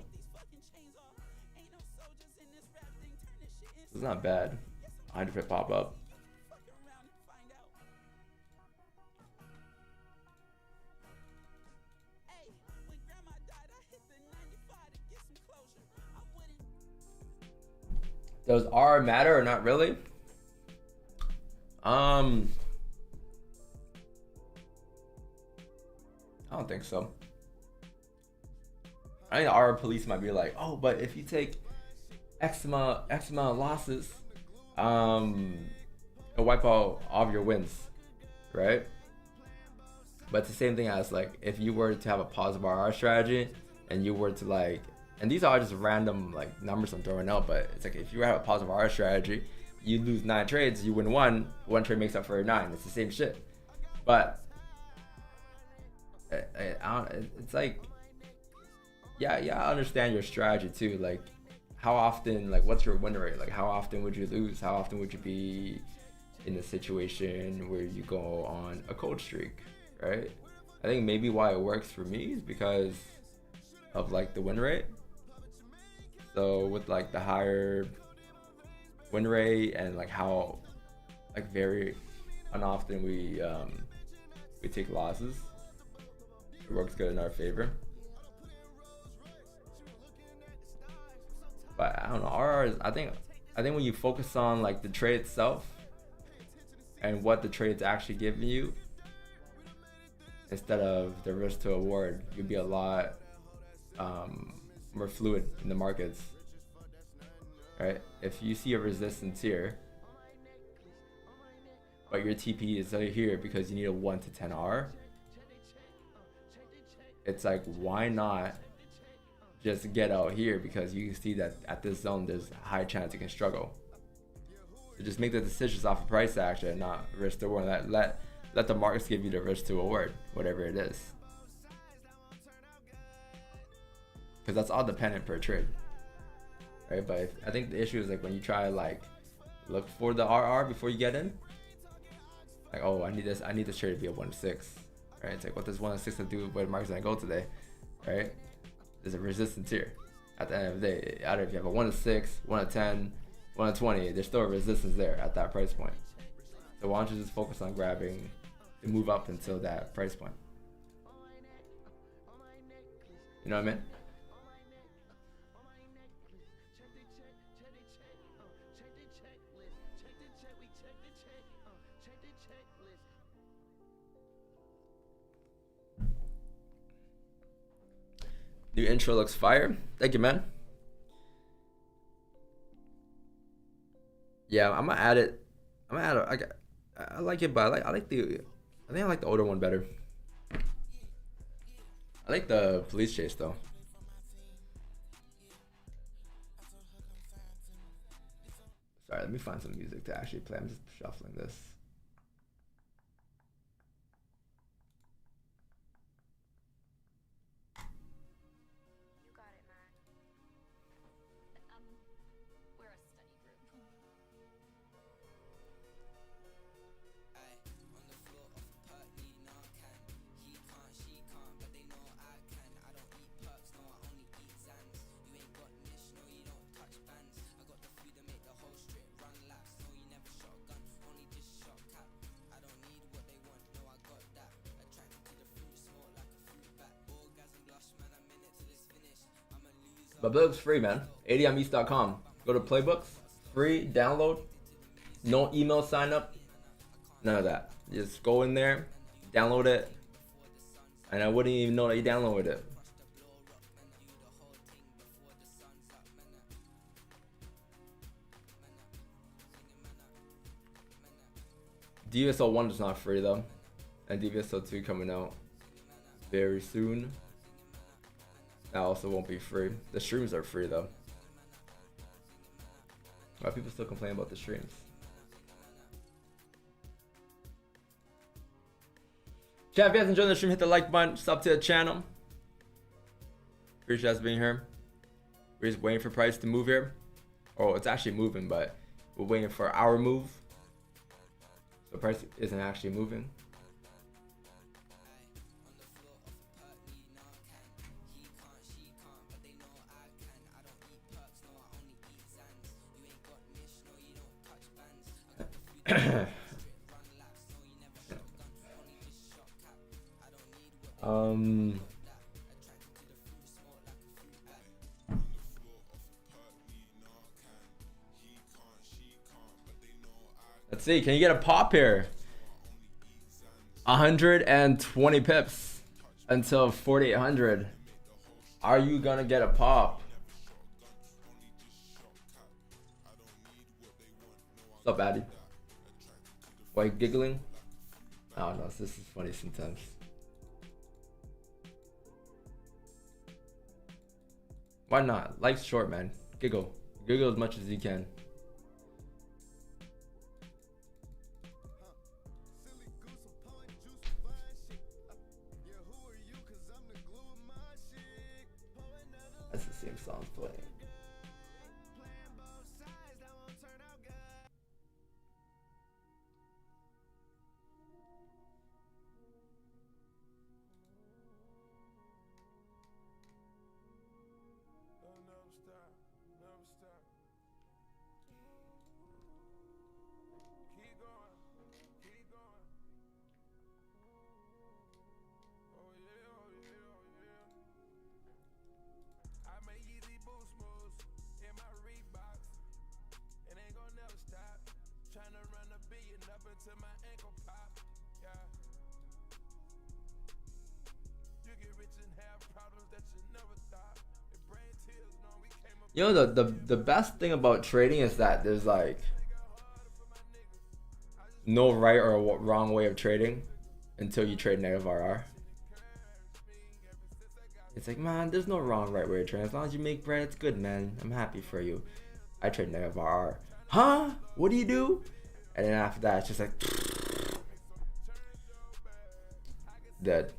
It's not bad. 100 pip pop up. Does R matter or not really? I don't think so. I think our police might be like, oh, but if you take X amount of losses, it'll wipe out all of your wins, right? But it's the same thing as like if you were to have a positive RR strategy and you were to like, and these are just random like numbers I'm throwing out, but it's like if you have a positive RR strategy, you lose 9 trades, you win one trade makes up for 9. It's the same shit. But it's like, yeah, I understand your strategy too. Like, how often, like, what's your win rate? Like, how often would you lose? How often would you be in a situation where you go on a cold streak, right? I think maybe why it works for me is because of like the win rate. So with like the higher win rate and like how like very unoften we take losses, it works good in our favor. But I don't know, RR, I think when you focus on like the trade itself and what the trade's actually giving you instead of the risk to reward, you'll be a lot more fluid in the markets, right? If you see a resistance here, but your TP is here because you need a 1 to 10 R, it's like, why not just get out here, because you can see that at this zone there's a high chance you can struggle. So just make the decisions off of price action and not risk to reward. Let the markets give you the risk to reward, whatever it is, because that's all dependent per trade. right? But I think the issue is like when you try to like look for the RR before you get in, like, oh, I need this trade to be a 1-6, right? It's like, what does 1-6 to do with where the market's gonna go today, right? There's a resistance here. At the end of the day, either if you have a 1-6, 1-10, 1-20, there's still a resistance there at that price point. So why don't you just focus on grabbing and move up until that price point? You know what I mean? New intro looks fire. Thank you, man. Yeah, I'm gonna add it. I'm gonna add it. I like it, but I think I like the older one better. I like the police chase though. Sorry, let me find some music to actually play. I'm just shuffling this. But Playbook's free, man. 80ameast.com. Go to Playbooks. Free. Download. No email sign up. None of that. Just go in there. Download it. And I wouldn't even know that you downloaded it. DVSO 1 is not free though. And DVSO 2 coming out very soon. That also won't be free. The streams are free though. Why people still complain about the streams? Chat, if you guys enjoyed the stream, hit the like button, sub to the channel. Appreciate you guys being here. We're just waiting for price to move here. Oh, it's actually moving, but we're waiting for our move. So price isn't actually moving. Let's see, can you get a pop here? 120 pips until 4,800. Are you gonna get a pop? What's up, Addy? Why you giggling? Oh no, this is funny sometimes. Why not? Life's short, man. Giggle. Giggle as much as you can. That's the same song playing. You know, the best thing about trading is that there's like no right or wrong way of trading until you trade negative RR. It's like, man, there's no wrong right way of trading. As long as you make bread, it's good, man. I'm happy for you. I trade negative RR. Huh? What do you do? And then after that, it's just like dead.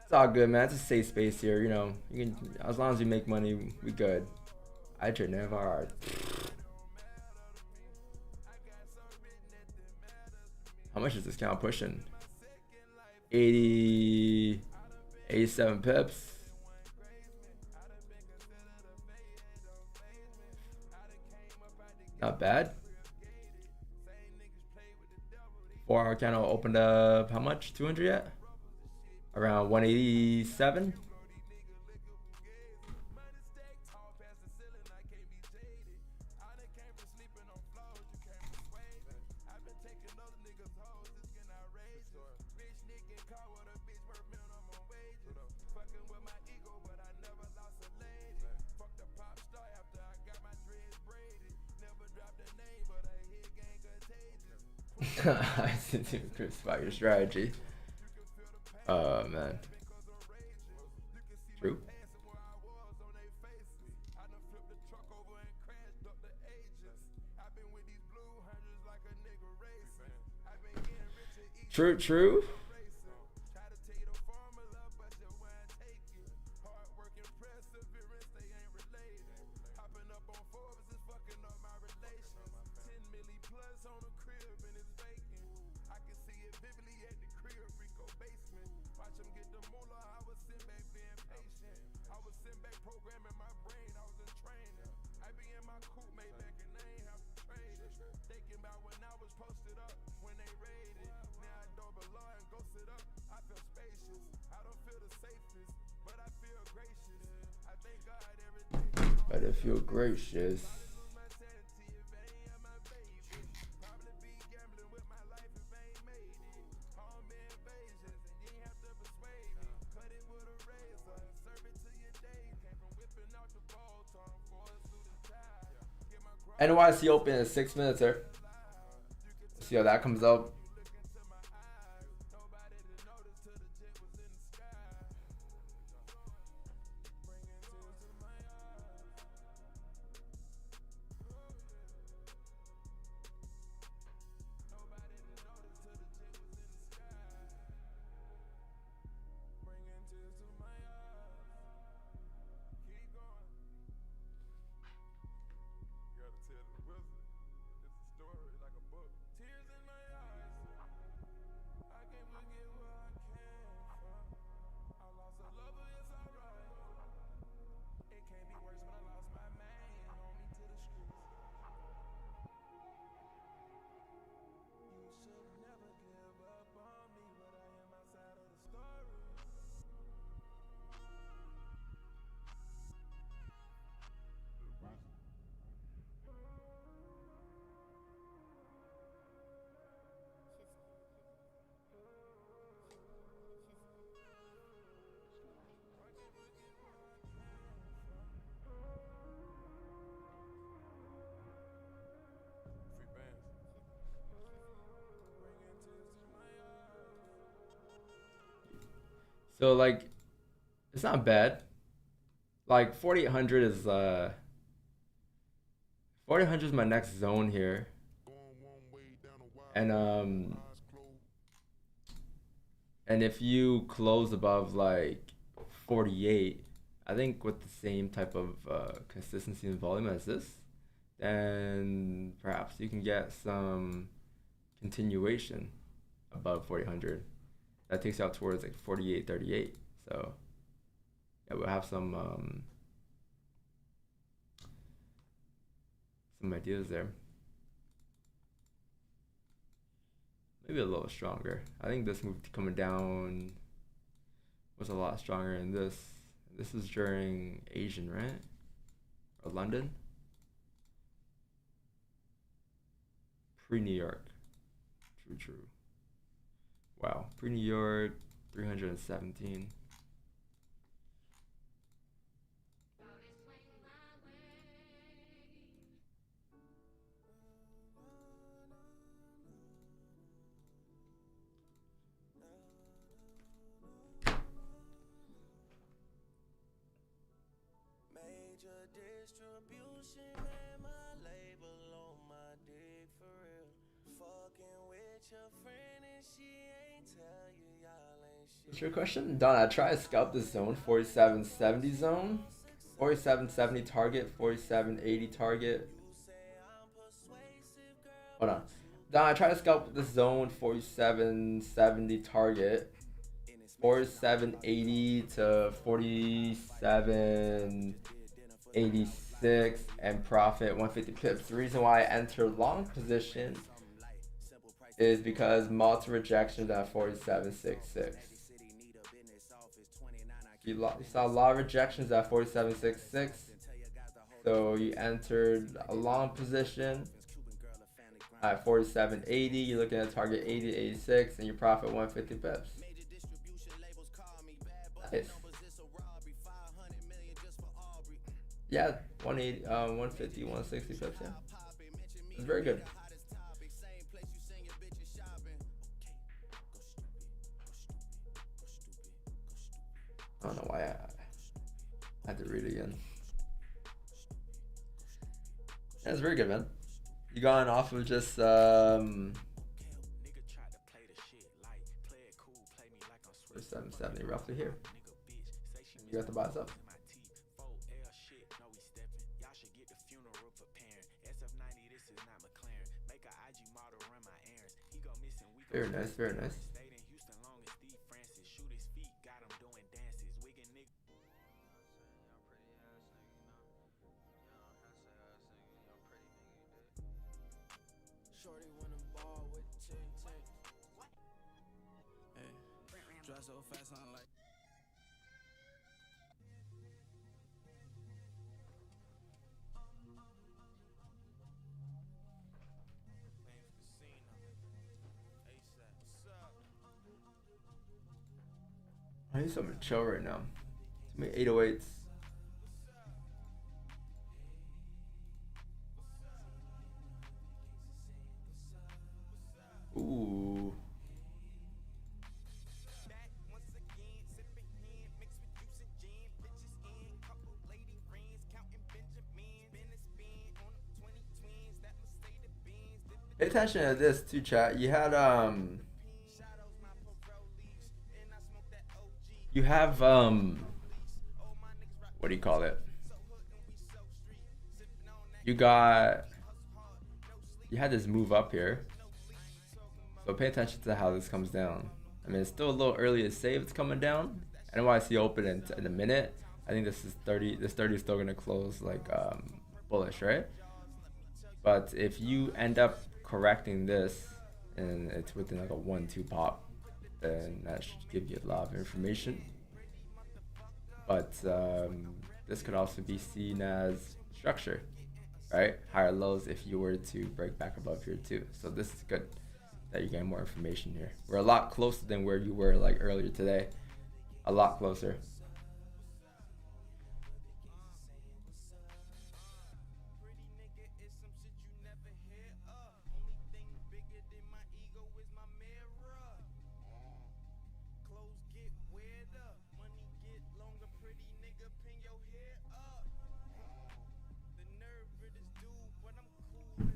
It's all good, man. It's a safe space here. You know, you can, as long as you make money, we good. I trade never hard. How much is this count pushing? 80, 87 pips. Not bad. 4-hour candle opened up how much? 200 yet? Around 187. I didn't even crucify your strategy. Oh man. True. True. But I feel gracious. NYC open in 6 minutes here. See how that comes out. So like, it's not bad. Like 4800 is 4800 is my next zone here, and if you close above like 48, I think with the same type of consistency and volume as this, then perhaps you can get some continuation above 4800. That takes you out towards like 48.38. So yeah, we'll have some ideas there. Maybe a little stronger. I think this move coming down was a lot stronger than this. This is during Asian, right? Or London? Pre-New York. True. Wow, pre-New York, 317. Major distribution, man, my label on my dick for real. Fucking with your friend and What's your question? Don, I try to scalp this zone, 4770 zone. 4770 target, 4780 target. Hold on. Don, I try to scalp this zone, 4770 target. 4780 to 4786 and profit 150 pips. The reason why I enter long position is because multiple rejections at 4766. You saw a lot of rejections at 4766, so you entered a long position at 4780. You're looking at target 80 to 86, and your profit 150 pips. Nice. Yeah, 180, 150, 160 pips. Yeah, it's very good. I don't know why I had to read it again. That's very good, man. You gone off of just 770 roughly here. You got the buys up. Very nice, very nice. Shorty wanna ball with tick tick. Hey, drive so fast, I'm like. I need something to chill right now. Too many 808s. Ooh. Pay attention to this too, chat. You had you have what do you call it? You had this move up here. So pay attention to how this comes down. I mean, it's still a little early to say if it's coming down. NYC open in a minute. I think this is 30. This 30 is still gonna close like bullish, right? But if you end up correcting this and it's within like a 1-2 pop, then that should give you a lot of information. But this could also be seen as structure, right? Higher lows if you were to break back above here too. So this is good that you're getting more information here. We're a lot closer than where you were like earlier today. A lot closer.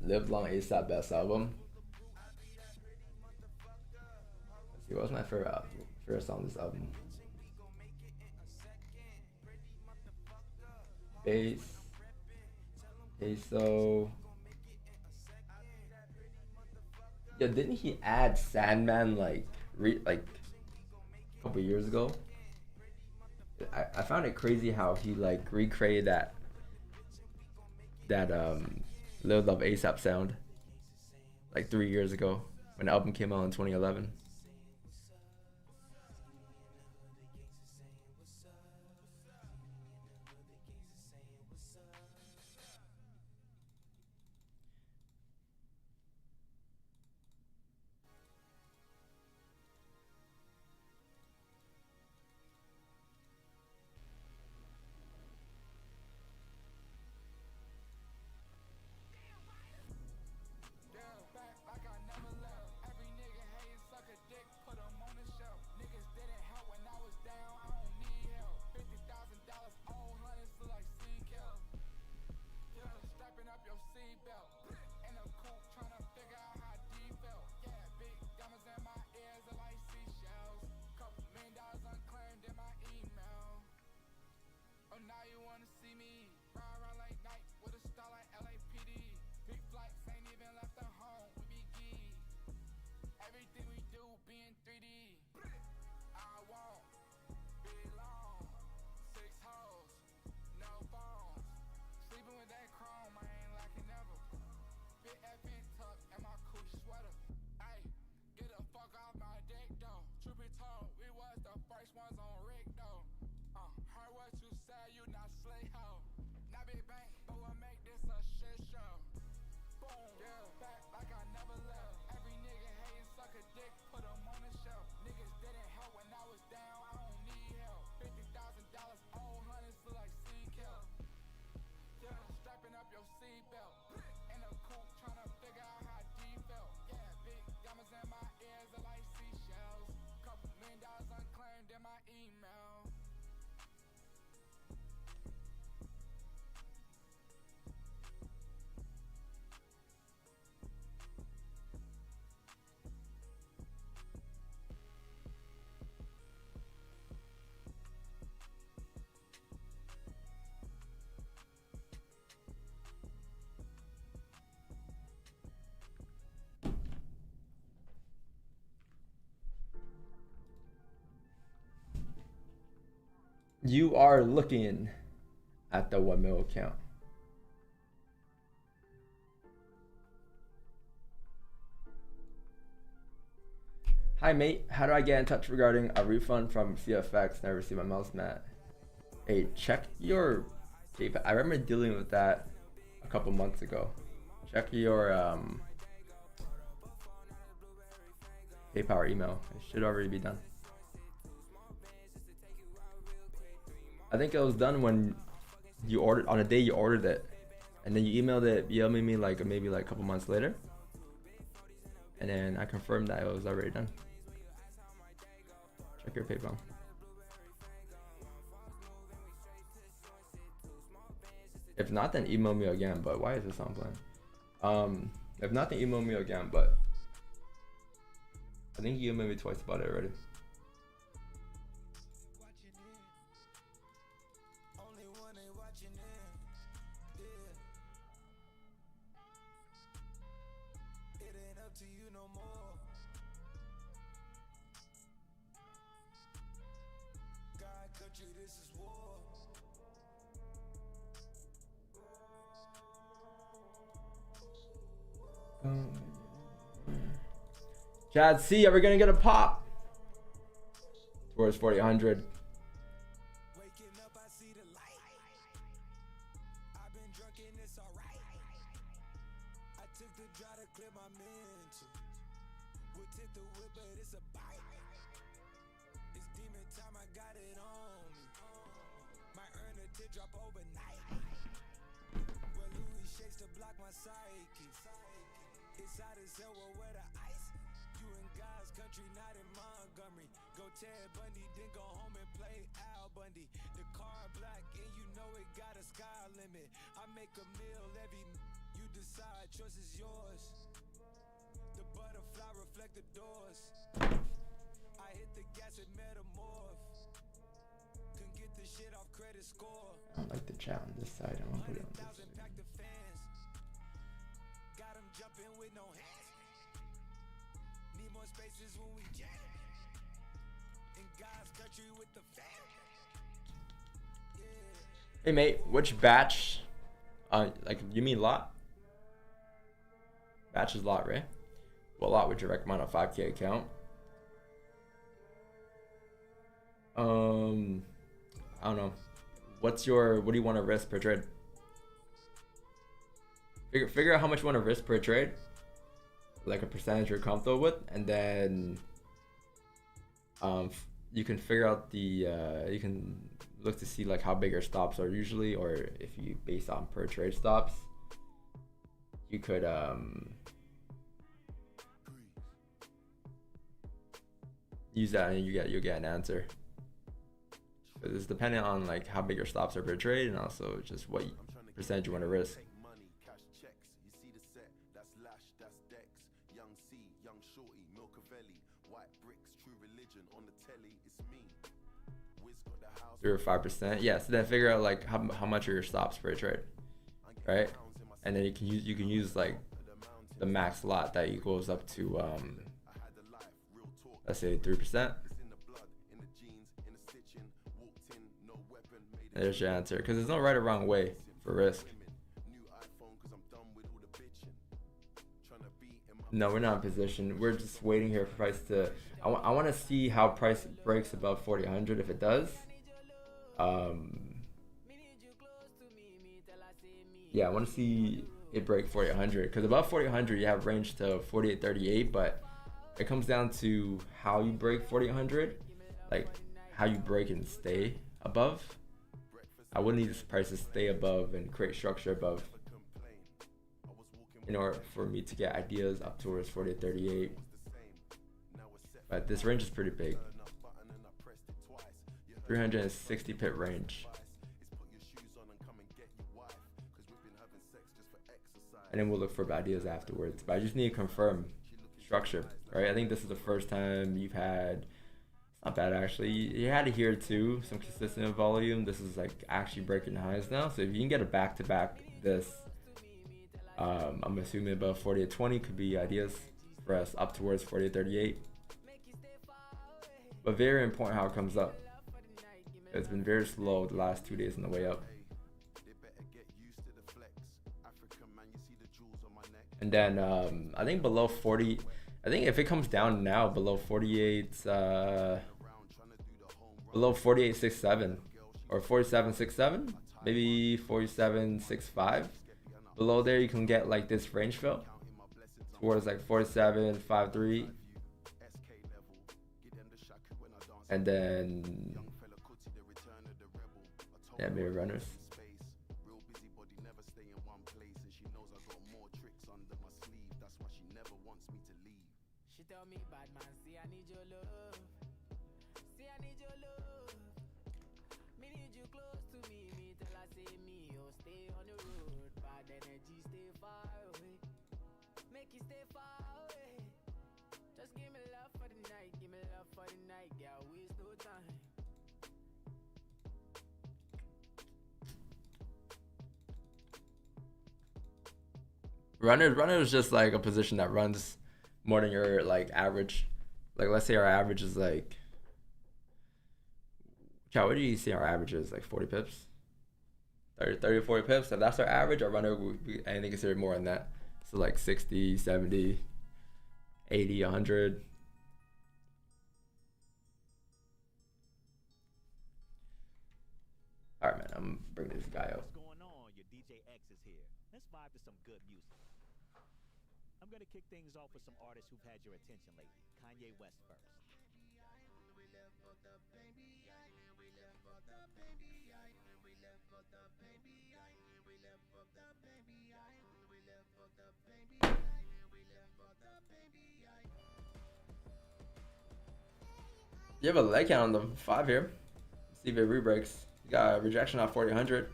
Live Long ASAP best album. Let's see, what was my favorite song on this album? Bass, Peso. Yeah, didn't he add Sandman like a couple years ago? I found it crazy how he like recreated that Live Love ASAP sound like 3 years ago when the album came out in 2011. big bank, but we'll make this a shit show. Boom, yeah, back like I never left. Every nigga hating, suck a dick, put 'em on the shelf. Niggas didn't help when I was down, I don't need help. $50,000, all hundreds look like sea kelp. Yeah, strapping up your seatbelt. In a coupe, tryna figure out how deep felt. Yeah, big diamonds in my ears are like seashells. Couple $1 million unclaimed in my email. You are looking at the 1 mil account. Hi mate, how do I get in touch regarding a refund from CFX? Never see my mouse mat. Hey, check your PayPal. I remember dealing with that a couple months ago. Check your PayPal or email. It should already be done. I think it was done when you ordered, on the day you ordered it, and then you emailed me like maybe like a couple months later, and then I confirmed that it was already done. Check your PayPal. If not, then email me again. But why is this on plan? If not, then email me again. But I think you emailed me twice about it already. Chad C, are we gonna get a pop towards 4,800? Waking up, I see the light. I've been drunk and it's alright. I took the draw to clear my mental. We'll tip the whip, but it's a bite. It's demon time, I got it on me. Might earn a teardrop overnight. Well, Louis shakes to block my psyche. It's hot as hell, well, where the ice? You in God's country, not in Montgomery. Go Ted Bundy, then go home and play Al Bundy. The car black and you know it got a sky limit. I make a meal every you decide, choice is yours. The butterfly reflect the doors. I hit the gas and metamorph. Couldn't get the shit off credit score. I don't like the chat on this side. I'm gonna put it on this side. Pack the fans. Got them jumping with no hands. Need more spaces when we jam. In God's country with the fam. Yeah. Hey mate, which batch? Like you mean lot? Batch is lot, right? What lot would you recommend on a 5K account? I don't know. What do you want to risk per trade? Figure out how much you want to risk per trade, like a percentage you're comfortable with, and then you can figure out the you can look to see like how big your stops are usually, or if you base on per trade stops, you could use that and you'll get an answer. But it's dependent on like how big your stops are per trade, and also just what percentage you want to risk. Or 5%, yeah. So then figure out like how much are your stops per trade, right? And then you can use like the max lot that equals up to let's say 3%. There's your answer, because there's no right or wrong way for risk. No, we're not in position. We're just waiting here for price to. I want to see how price breaks above 4,800. If it does, Yeah, I want to see it break 4800 because above 4800 you have range to 4838, but it comes down to how you break 4800, like how you break and stay above. I would need this price to stay above and create structure above in order for me to get ideas up towards 4838. But this range is pretty big. 360 pip range. And then we'll look for ideas afterwards. But I just need to confirm structure, right? I think this is the first time you've had, it's not bad actually. You had it here too, some consistent volume. This is like actually breaking highs now. So if you can get a back-to-back this, I'm assuming above 4820 could be ideas for us up towards 4838. But very important how it comes up. It's been very slow the last 2 days on the way up. And then I think below 40, I think if it comes down now below 48, below 48.67 or 47.67, maybe 47.65. Below there you can get like this range fill towards like 47.53. And then yeah, mirror runners. Runner is just like a position that runs more than your like average. Like let's say our average is like, what do you see our average is? Like 40 pips? 30 to 40 pips. If that's our average, our runner would be anything considered more than that. So like 60, 70, 80, 100. All right, man, I'm bringing this guy up. What's going on? Your DJ X is here. Let's vibe to some good music. I'm gonna kick things off with some artists who've had your attention lately. Kanye West first. You have a leg count on the 5 here. See if it re-breaks. You got a rejection off 4,800.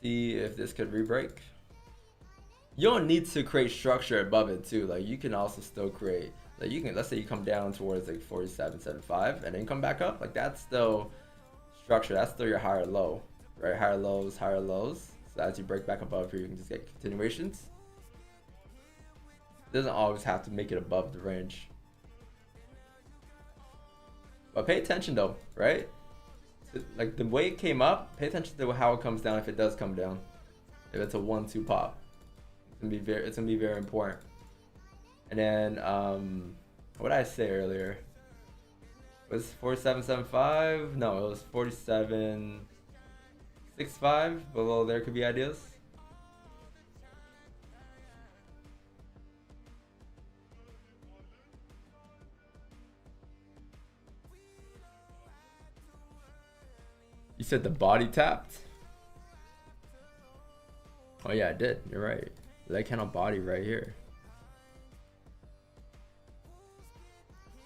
See if this could re-break. You don't need to create structure above it too. Like you can also still create, like you can, let's say you come down towards like 47.75 and then come back up. Like that's still structure. That's still your higher low, right? Higher lows, higher lows. So as you break back above here, you can just get continuations. It doesn't always have to make it above the range. But pay attention though, right? Like the way it came up, pay attention to how it comes down if it does come down. If it's a 1-2 pop. It's gonna be very important. And then what did I say earlier? Was 47.75? No, it was 47.65. Below there could be ideas. You said the body tapped? Oh yeah, I did. You're right. Leg count on body right here.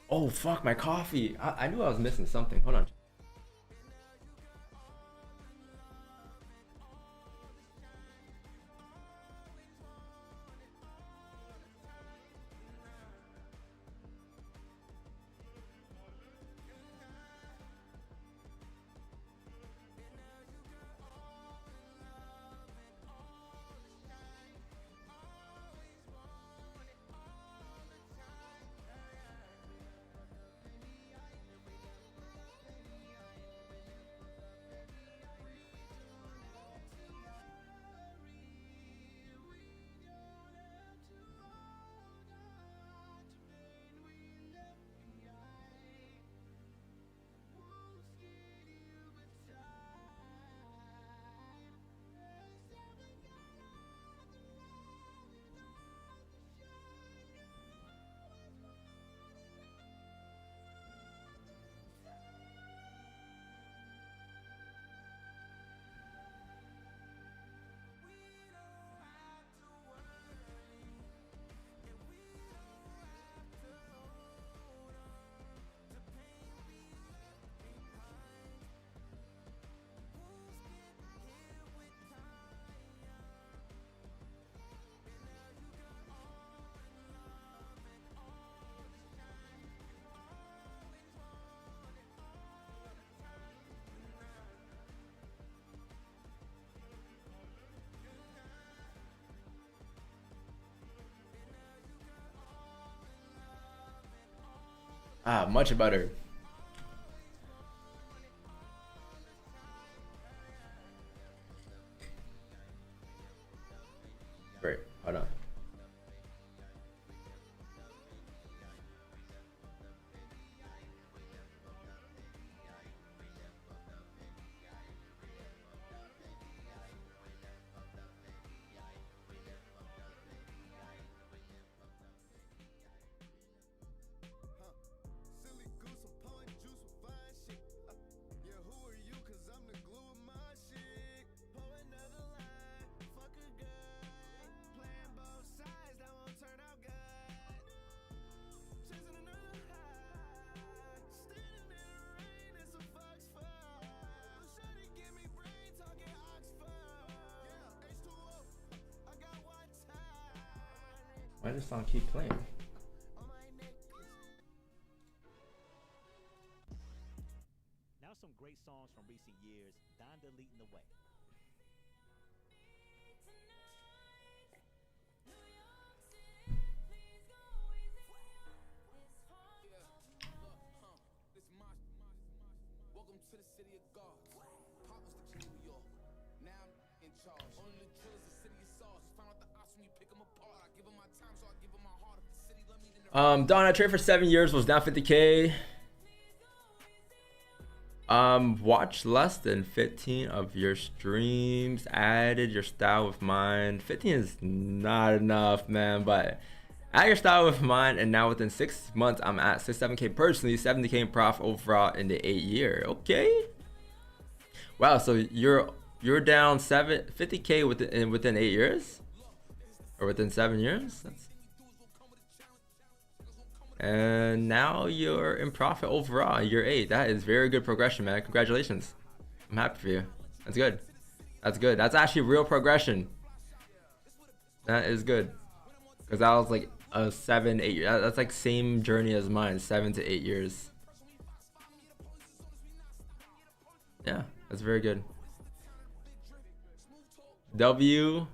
Oh fuck, my coffee. I knew I was missing something. Hold on. Ah, much better. Great. Hold on. Silly goose, I'm pouring juice with fine shit. Yeah, who are you? Cause I'm the glue of my shit. Pour another line, fuck a guy. Playing both sides, that won't turn out good. Chasing another high. Standing in the rain, it's a fox fire. Shawty give me brain, talking Oxford. Yeah, H2O, I got one time. Why does this song keep playing? Now some great songs from recent years, Donda leading the way. Welcome to the city of God. Pop was the king of New York. Now I'm in charge. Only the drillers, the city of sauce. Found out the ops when you pick them apart. I give them my time, so I give them my heart. If the city let me, then Don, I traded for 7 years, was down 50K. Watch less than 15 of your streams, added your style with mine. 15 is not enough, man, but add your style with mine, and now within 6 months, I'm at 67K personally, 70K in profit overall in the 8 year. Okay. Wow, so you're down 50K within 8 years? Or within 7 years? And now you're in profit overall, year 8. That is very good progression, man. Congratulations. I'm happy for you. That's good. That's good. That's actually real progression. That is good. Because that was like a 7, 8 years. That's like same journey as mine, 7 to 8 years. Yeah, that's very good. W.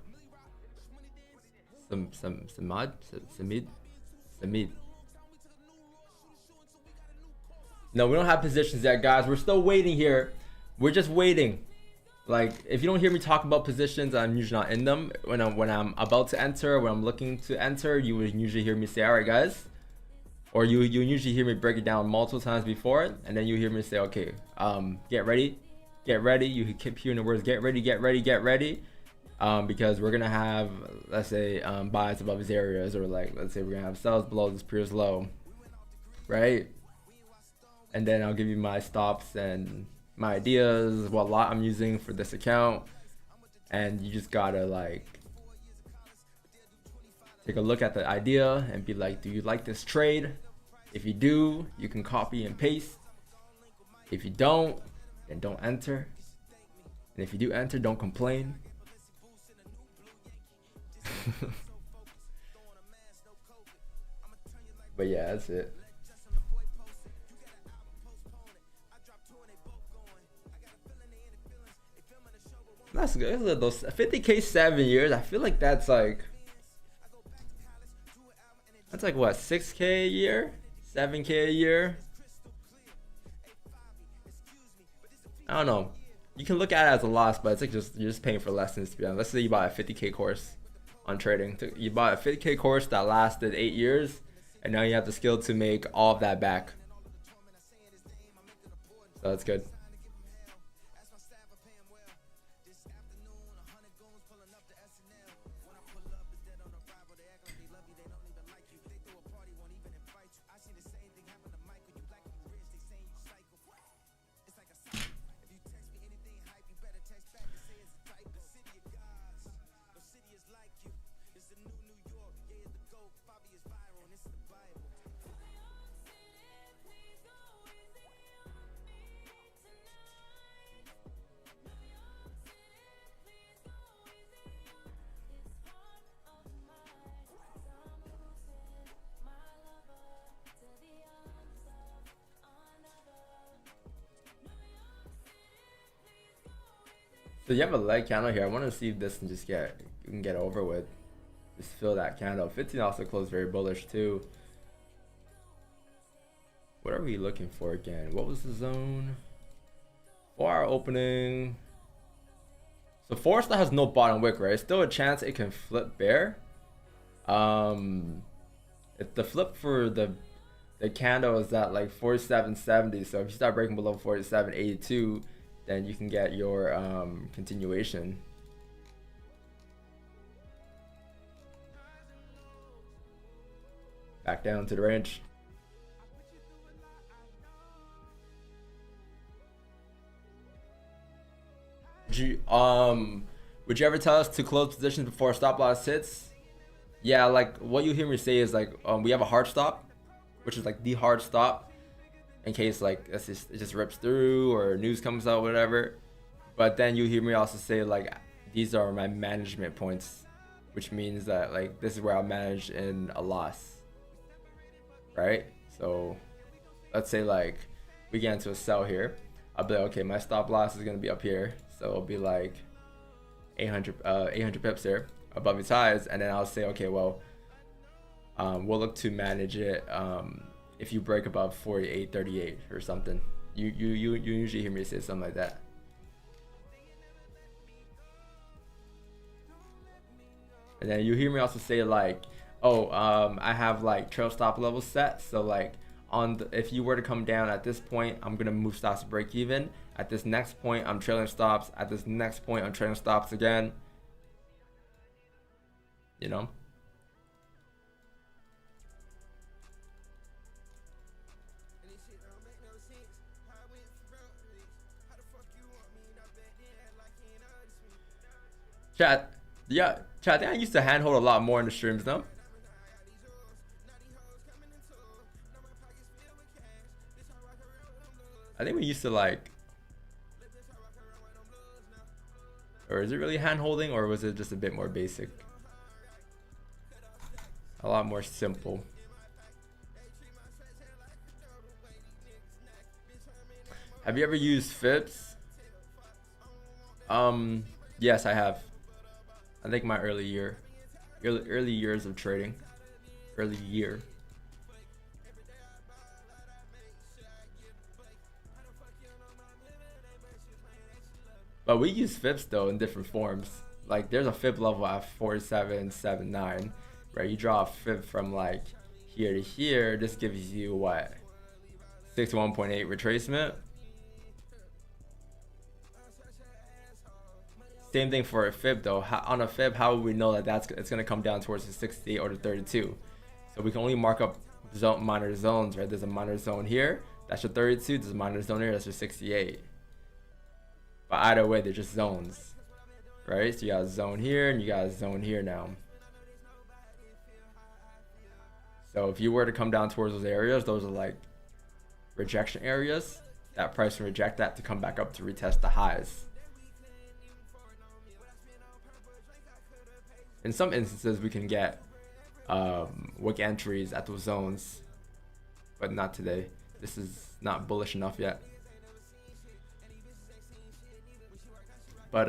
Samid. No, we don't have positions yet, guys. We're still waiting here. We're just waiting. Like, if you don't hear me talk about positions, I'm usually not in them. When I'm about to enter, when I'm looking to enter, you would usually hear me say, "All right, guys," or you usually hear me break it down multiple times before it, and then you hear me say, "Okay, get ready, get ready." You keep hearing the words "get ready, get ready, get ready," because we're gonna have, let's say, buys above these areas, or like, let's say we're gonna have sells below this previous low, right? And then I'll give you my stops and my ideas, what lot I'm using for this account. And you just gotta like take a look at the idea and be like, do you like this trade? If you do, you can copy and paste. If you don't, then don't enter. And if you do enter, don't complain. But yeah, that's it. That's good. Those 50K 7 years. I feel like that's like what, 6K a year, 7K a year. I don't know. You can look at it as a loss, but it's like you're just paying for lessons, to be honest. Let's say you buy a 50K course on trading. You bought a 50K course that lasted 8 years, and now you have the skill to make all of that back. So that's good. So you have a leg candle here. I want to see if this can just you can get over with. Just fill that candle. 15 also closed very bullish too. What are we looking for again? What was the zone? 4-hour opening. So Forex still has no bottom wick, right? Still a chance it can flip bear. If the flip for the candle is at like 47.70, so if you start breaking below 47.82, then you can get your continuation. Back down to the range. Would you ever tell us to close positions before stop loss hits? Yeah, like what you hear me say is like we have a hard stop, which is like the hard stop in case like it just rips through or news comes out, whatever. But then you hear me also say like these are my management points, which means that like this is where I'll manage in a loss, right? So let's say like we get into a sell here. I'll be like, okay, my stop loss is gonna be up here, so it'll be like 800 pips here above its highs, and then I'll say, okay, well, we'll look to manage it if you break above 48.38 or something. You usually hear me say something like that. And then you hear me also say like, oh, I have like trail stop levels set, so like if you were to come down at this point, I'm gonna move stops to break even. At this next point, I'm trailing stops. At this next point, I'm trailing stops again. You know? Chat, yeah, chat, I think I used to handhold a lot more in the streams, though. I think we used to like, or is it really hand holding, or was it just a bit more basic? A lot more simple. Have you ever used fibs? Yes, I have. I think my early years of trading, early year. But we use fibs though in different forms. Like there's a fib level at 4779, right? You draw a fib from like here to here. This gives you what? 61.8 retracement. Same thing for a fib though. On a fib, how would we know that it's gonna come down towards the 68 or the 32? So we can only mark up minor zones, right? There's a minor zone here. That's your 32. There's a minor zone here. That's your 68. But either way, they're just zones, right? So you got a zone here and you got a zone here now. So if you were to come down towards those areas, those are like rejection areas. That price will reject that to come back up to retest the highs. In some instances, we can get wick entries at those zones, but not today. This is not bullish enough yet. But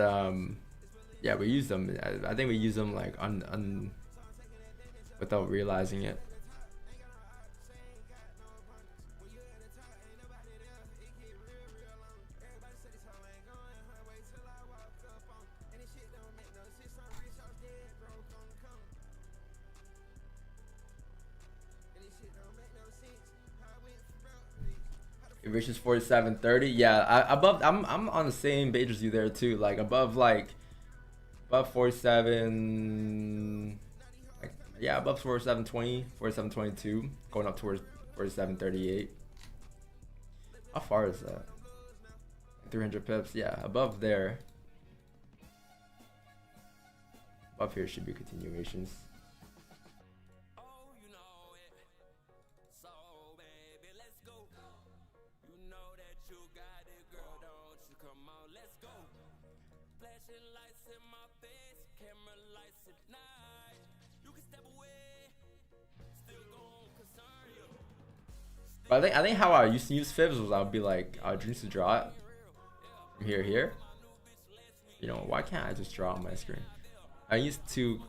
yeah, we use them. I think we use them like without realizing it. It reaches 47.30. Yeah, above. I'm on the same page as you there too. Like above 47. Like, yeah, above 47.20, 47.22, going up towards 47.38. How far is that? 300 pips. Yeah, above there. Above here should be continuations. But I think how I used to use fibs was I'd be like, I would used to draw it from here to here. You know, why can't I just draw on my screen? I used to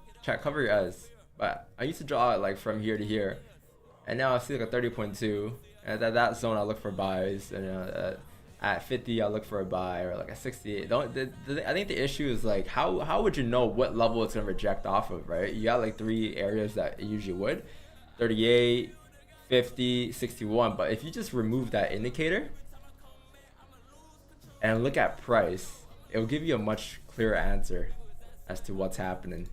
cover your eyes, but I used to draw it like from here to here, And now I see like a 30.2, and at that zone I look for buys, and at 50 I look for a buy, or like a 68. I think the issue is like how would you know what level it's gonna reject off of, right? You got like 3 areas that it usually would: 38, 50, 61. But if you just remove that indicator and look at price, it will give you a much clearer answer as to what's happening.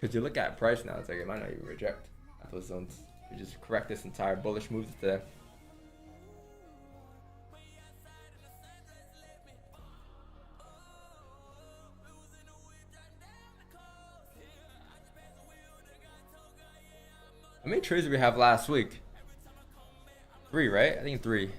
Because you look at price now, it's like it might not even reject at those zones. You just correct this entire bullish move today. How many trades did we have last week? 3, right? I think 3.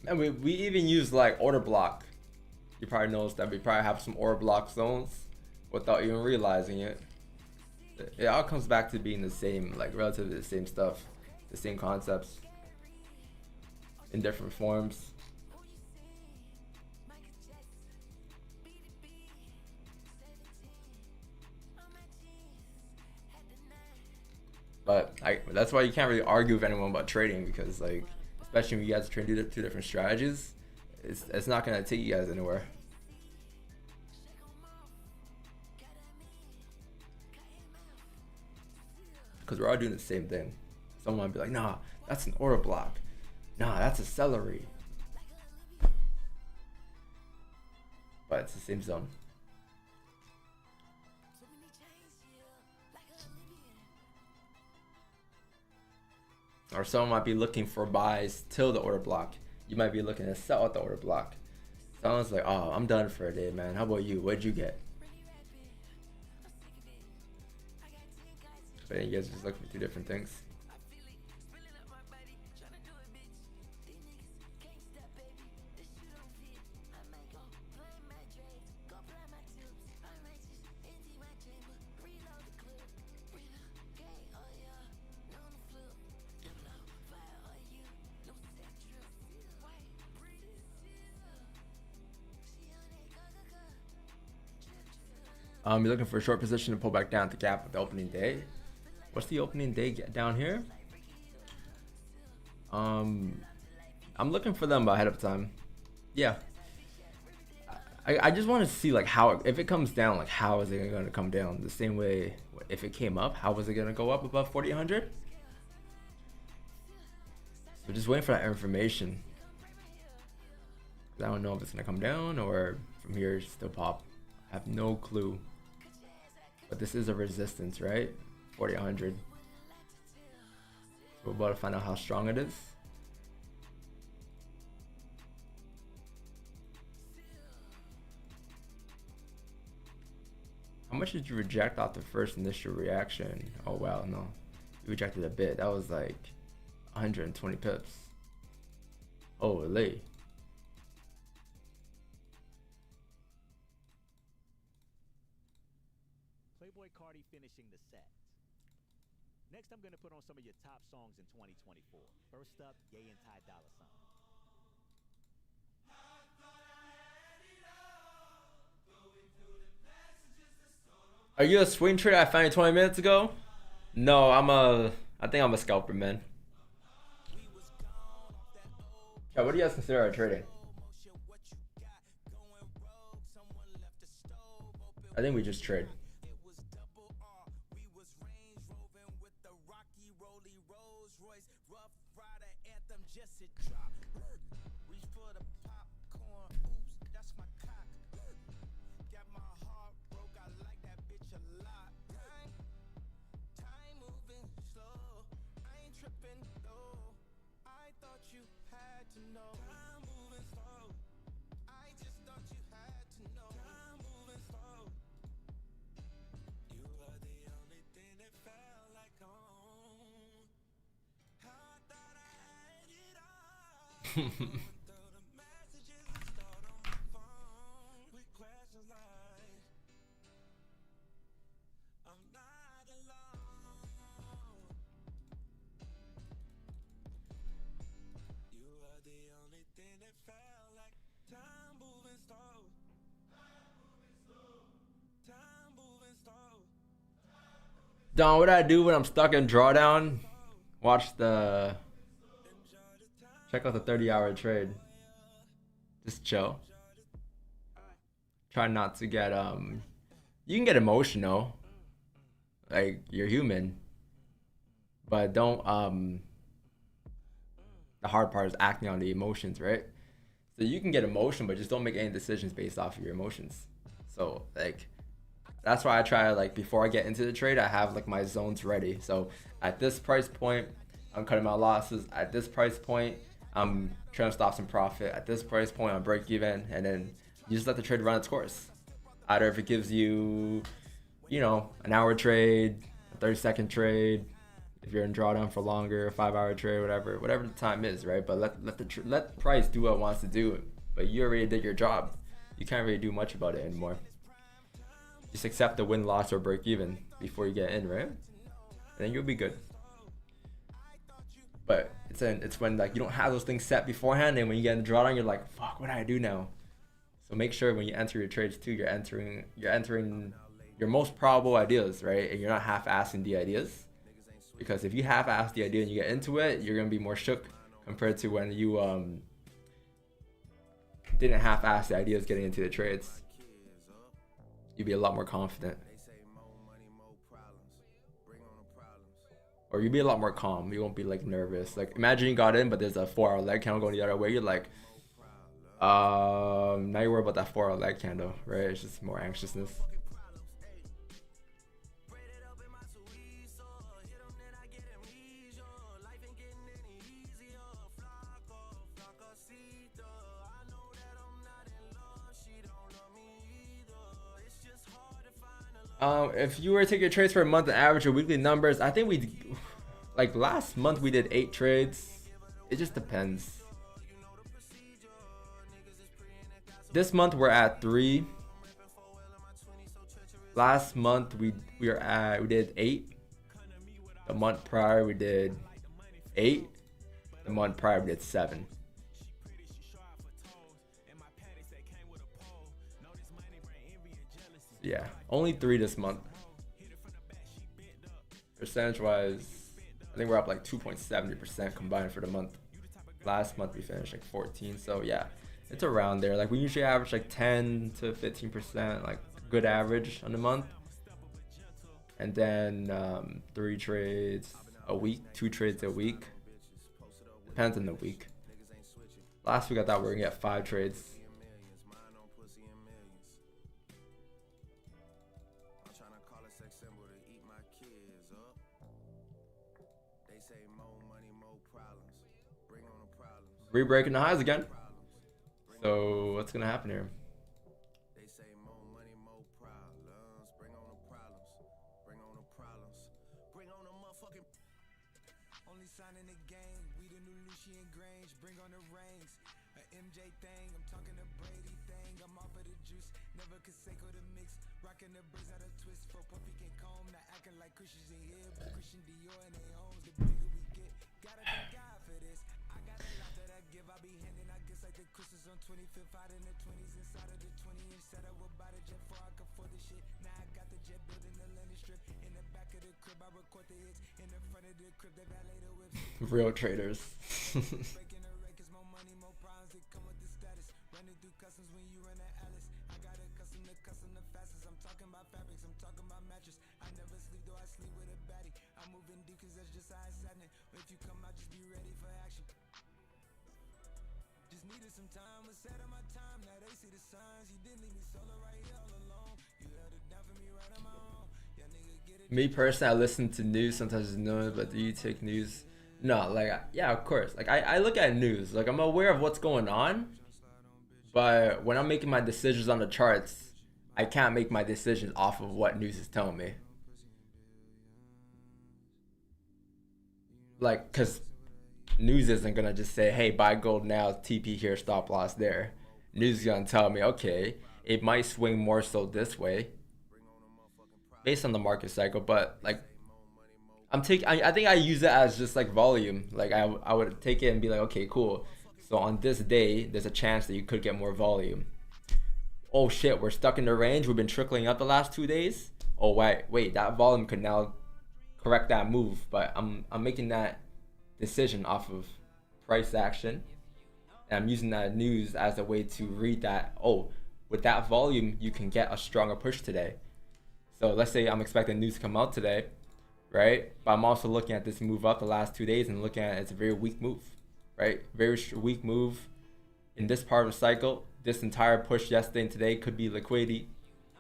And we even use like order block. You probably noticed that we probably have some order block zones without even realizing it. It all comes back to being the same, like relatively the same stuff, the same concepts in different forms. But that's why you can't really argue with anyone about trading, because like, especially when you guys are trying to do 2 different strategies, it's not gonna take you guys anywhere. Because we're all doing the same thing. Someone might be like, nah, that's an order block. Nah, that's a celery. But it's the same zone. Or someone might be looking for buys till the order block. You might be looking to sell at the order block. Someone's like, oh, I'm done for a day, man. How about you? What'd you get? But you guys are just looking for 2 different things. You're looking for a short position to pull back down to gap with the opening day. What's the opening day down here? I'm looking for them ahead of time. Yeah. I just want to see like how, if it comes down, like how is it going to come down? The same way if it came up, how was it going to go up above 4,800? So just waiting for that information. I don't know if it's going to come down or from here still pop. I have no clue. But this is a resistance, right? 4,800. We're about to find out how strong it is. How much did you reject off the first initial reaction? Oh wow, no. You rejected a bit. That was like 120 pips. Holy. Cardi finishing the set. Next, I'm going to put on some of your top songs in 2024. First up, Ye and Ty Dolla $ign. Are you a swing trader I found you 20 minutes ago? No, I think I'm a scalper, man. Yeah, what do you guys consider our trading? I think we just trade. Rolls Royce, Rough Rider anthem, just it drop. Reach for the popcorn, oops, that's my cock. Got my heart broke, I like that bitch a lot. Time moving slow, I ain't tripping though. I thought you had to know. Time moving slow, I just thought you had to know. Time moving slow. You are the only thing that felt like home. How I thought I had it all. Through the messages I stored on my phone with questions like, I'm not alone. You are the only thing that felt like time moving slow. Time moving slow. Don, what I do when I'm stuck in drawdown? Check out the 30-hour trade. Just chill. Try not to get you can get emotional. Like, you're human. But don't the hard part is acting on the emotions, right? So you can get emotion, but just don't make any decisions based off of your emotions. So like, that's why I try, like, before I get into the trade, I have like my zones ready. So at this price point, I'm cutting my losses. At this price point, I'm trying to stop some profit. At this price point, I'm break even, and then you just let the trade run its course. Either if it gives you, you know, an hour trade, a 30-second trade, if you're in drawdown for longer, a 5-hour trade, whatever the time is, right? But let price do what it wants to do. But you already did your job. You can't really do much about it anymore. Just accept the win, loss, or break even before you get in, right? And then you'll be good. But it's when, like, you don't have those things set beforehand, and when you get in the drawdown, you're like, fuck, what do I do now? So make sure when you enter your trades too, you're entering your most probable ideas, right? And you're not half-assing the ideas. Because if you half-ass the idea and you get into it, you're gonna be more shook compared to when you didn't half-ass the ideas getting into the trades. You'd be a lot more confident. Or you'd be a lot more calm. You won't be like nervous. Like, imagine you got in, but there's a 4-hour leg candle going the other way. You're like, now you worry about that 4-hour leg candle, right? It's just more anxiousness. If you were to take your trades for a month and average your weekly numbers, I think like last month we did 8 trades. It just depends. This month we're at 3. Last month we did 8. The month prior we did 8. The month prior we did 7. Yeah, only 3 this month. Percentage wise, I think we're up like 2.70% combined for the month. Last month we finished like 14, so yeah, it's around there. Like, we usually average like 10 to 15%, like good average on the month. And then 3 trades a week, 2 trades a week. Depends on the week. Last week I thought we were gonna get 5 trades. Re-breaking the highs again. So what's gonna happen here? They say more money, more problems. Bring on the problems. Bring on the problems. Bring on the motherfucking. Only sign in the game. We the new Lucian Grange. Bring on the rings. A MJ thing. I'm talking a Brady thing. I'm off of the juice. Never could Seiko the mix. Rocking the braids out of twist. For puffy can comb. Not acting like Christians in here. But Christian Dior and they homes. The bigger we get. Gotta thank God for this. I got a lot that I give. I be handing. I guess like the Christmas on 25th. Out in the 20s. Inside of the 20-inch. Said I would buy the jet before I could afford the shit. Now I got the jet building the landing strip. In the back of the crib. I record the hits. In the front of the crib. They valet the whips. Real traders. Breaking the records. More money, more problems. It come with the status. Running through customs when you run the Alice. I got a custom the fastest. I'm talking about fabrics. I'm talking about mattress. I never sleep though I sleep with a baddie. I'm moving deep cause that's just how it's happening. But if you come out, just be ready for action. Just needed some time, was set on my time. Now they see the signs. You didn't leave me solo right here all alone. You held it down for me right on my own. Yeah, nigga, get it. Me personally, I listen to news sometimes, but do you take news? No, like, yeah, of course. Like, I look at news. Like, I'm aware of what's going on. But when I'm making my decisions on the charts, I can't make my decisions off of what news is telling me. Like, because news isn't going to just say, hey, buy gold now, TP here, stop loss there. News is going to tell me, okay, it might swing more so this way based on the market cycle. But, like, I think I use it as just like volume. Like I would take it and be like, okay, cool. So on this day, there's a chance that you could get more volume. Oh shit, we're stuck in the range. We've been trickling up the last 2 days. Oh wait, that volume could now correct that move. But I'm making that decision off of price action, and I'm using that news as a way to read that. Oh, with that volume, you can get a stronger push today. So let's say I'm expecting news to come out today. Right, but I'm also looking at this move up the last 2 days and looking at it's a very weak move, right? Very weak move in this part of the cycle. This entire push yesterday and today could be liquidity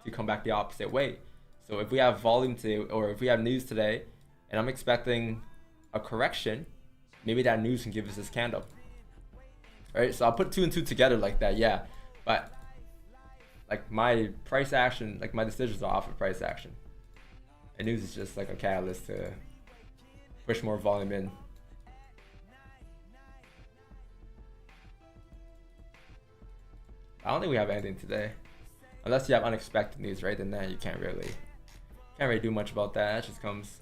to come back the opposite way. So if we have volume today, or if we have news today, and I'm expecting a correction, maybe that news can give us this candle. Right, so I'll put 2 and 2 together like that, yeah. But like my price action, like my decisions are off of price action. And news is just like a catalyst to push more volume in. I don't think we have anything today, unless you have unexpected news, right? Then that you can't really do much about that. That just comes.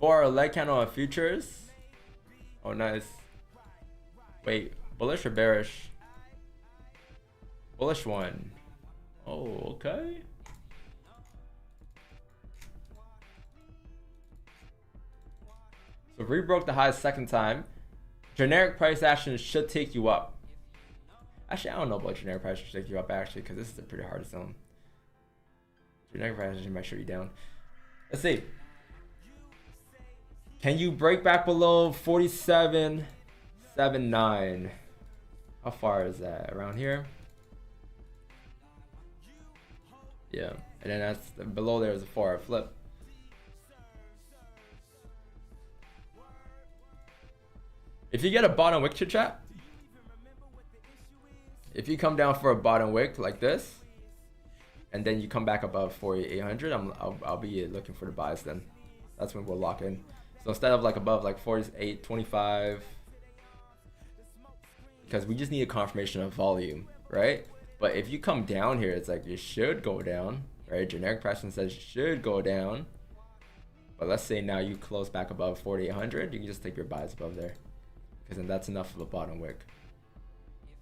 For a leg candle on futures. Oh, nice. Wait, bullish or bearish? Bullish one. Oh, okay. So if we broke the high second time, generic price action should take you up. Actually, I don't know about generic price should take you up actually, because this is a pretty hard zone. Generic price action might shoot you down. Let's see. Can you break back below 47.79? How far is that? Around here? Yeah, and then that's below there is a 4-hour flip. If you get a bottom wick to chat, if you come down for a bottom wick like this, and then you come back above 4800, I'll be looking for the buys then. That's when we'll lock in. So instead of like above like 48.25, because we just need a confirmation of volume, right? But if you come down here, it's like you should go down, right? Generic pricing says you should go down. But let's say now you close back above 4800, you can just take your buys above there, because then that's enough of a bottom wick.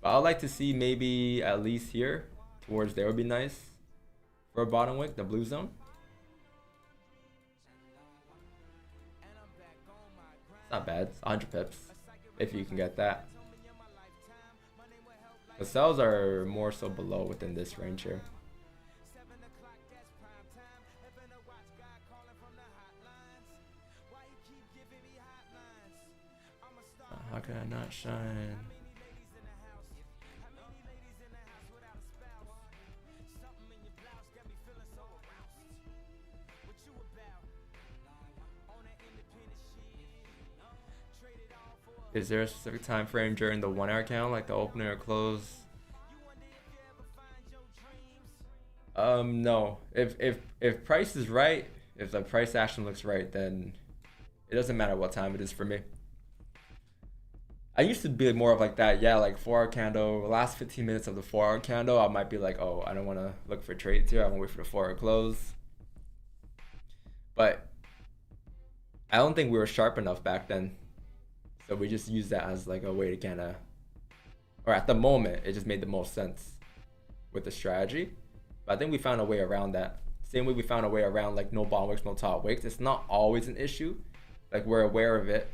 But I'd like to see maybe at least here towards there would be nice for a bottom wick, the blue zone. It's not bad. It's 100 pips if you can get that. The sells are more so below within this range here. How can I not shine? Is there a specific time frame during the 1 hour count, like the opening or close? No. If price is right, if the price action looks right, then it doesn't matter what time it is for me. I used to be more of like that, yeah, like 4 hour candle, last 15 minutes of the 4 hour candle, I might be like, oh, I don't want to look for trades here, I want to wait for the 4 hour close. But I don't think we were sharp enough back then. So we just use that as like a way to kind of, or at the moment, it just made the most sense with the strategy. But I think we found a way around that. Same way we found a way around like no bottom wicks, no top wicks. It's not always an issue. Like we're aware of it.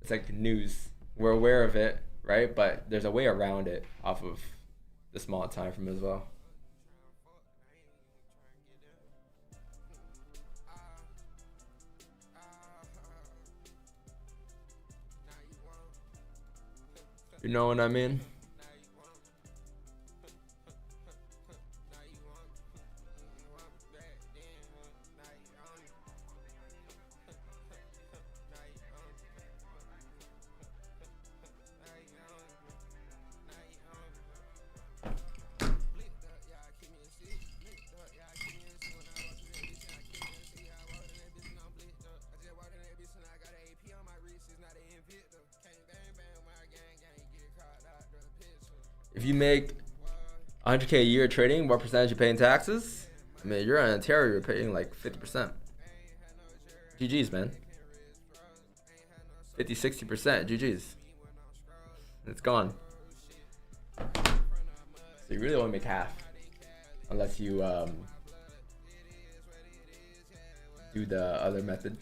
It's like news. We're aware of it, right? But there's a way around it off of the small time frame as well. You know what I mean? If you make 100K a year trading, what percentage you pay in taxes? I mean, you're in Ontario, you're paying like 50%. GG's, man. 50, 60%. GG's. It's gone. So you really only make half. Unless you do the other method.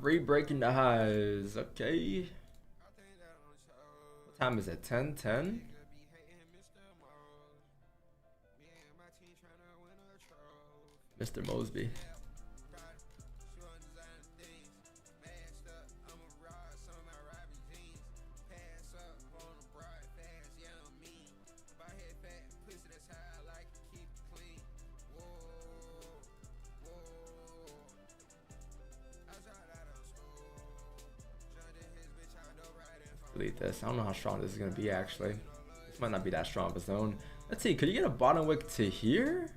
Re-breaking the highs. Okay. What time is it? 10:10. Mr. Mosby. Delete this. I don't know how strong this is gonna be actually. This might not be that strong of a zone. Let's see, could you get a bottom wick to here?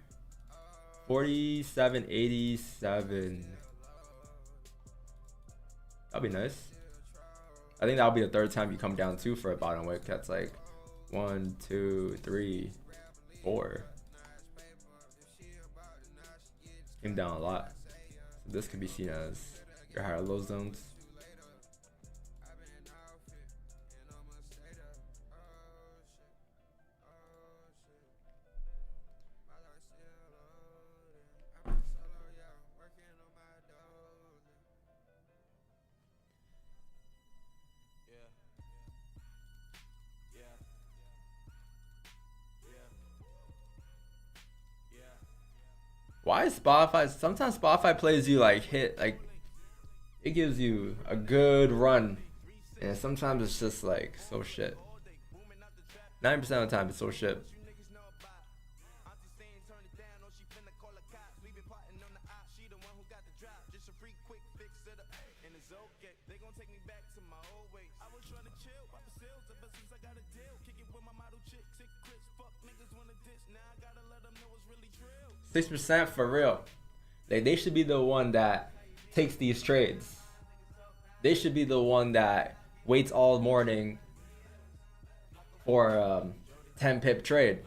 47.87. That'd be nice. I think that'll be the third time you come down too for a bottom wick. That's like 1, 2, 3, 4. Came down a lot. So this could be seen as your higher low zones. Why is Spotify? Sometimes Spotify plays you like hit, like it gives you a good run, and sometimes it's just like so shit. 90% of the time it's so shit. Six 6% for real. Like they should be the one that takes these trades. They should be the one that waits all morning for 10 pip trade.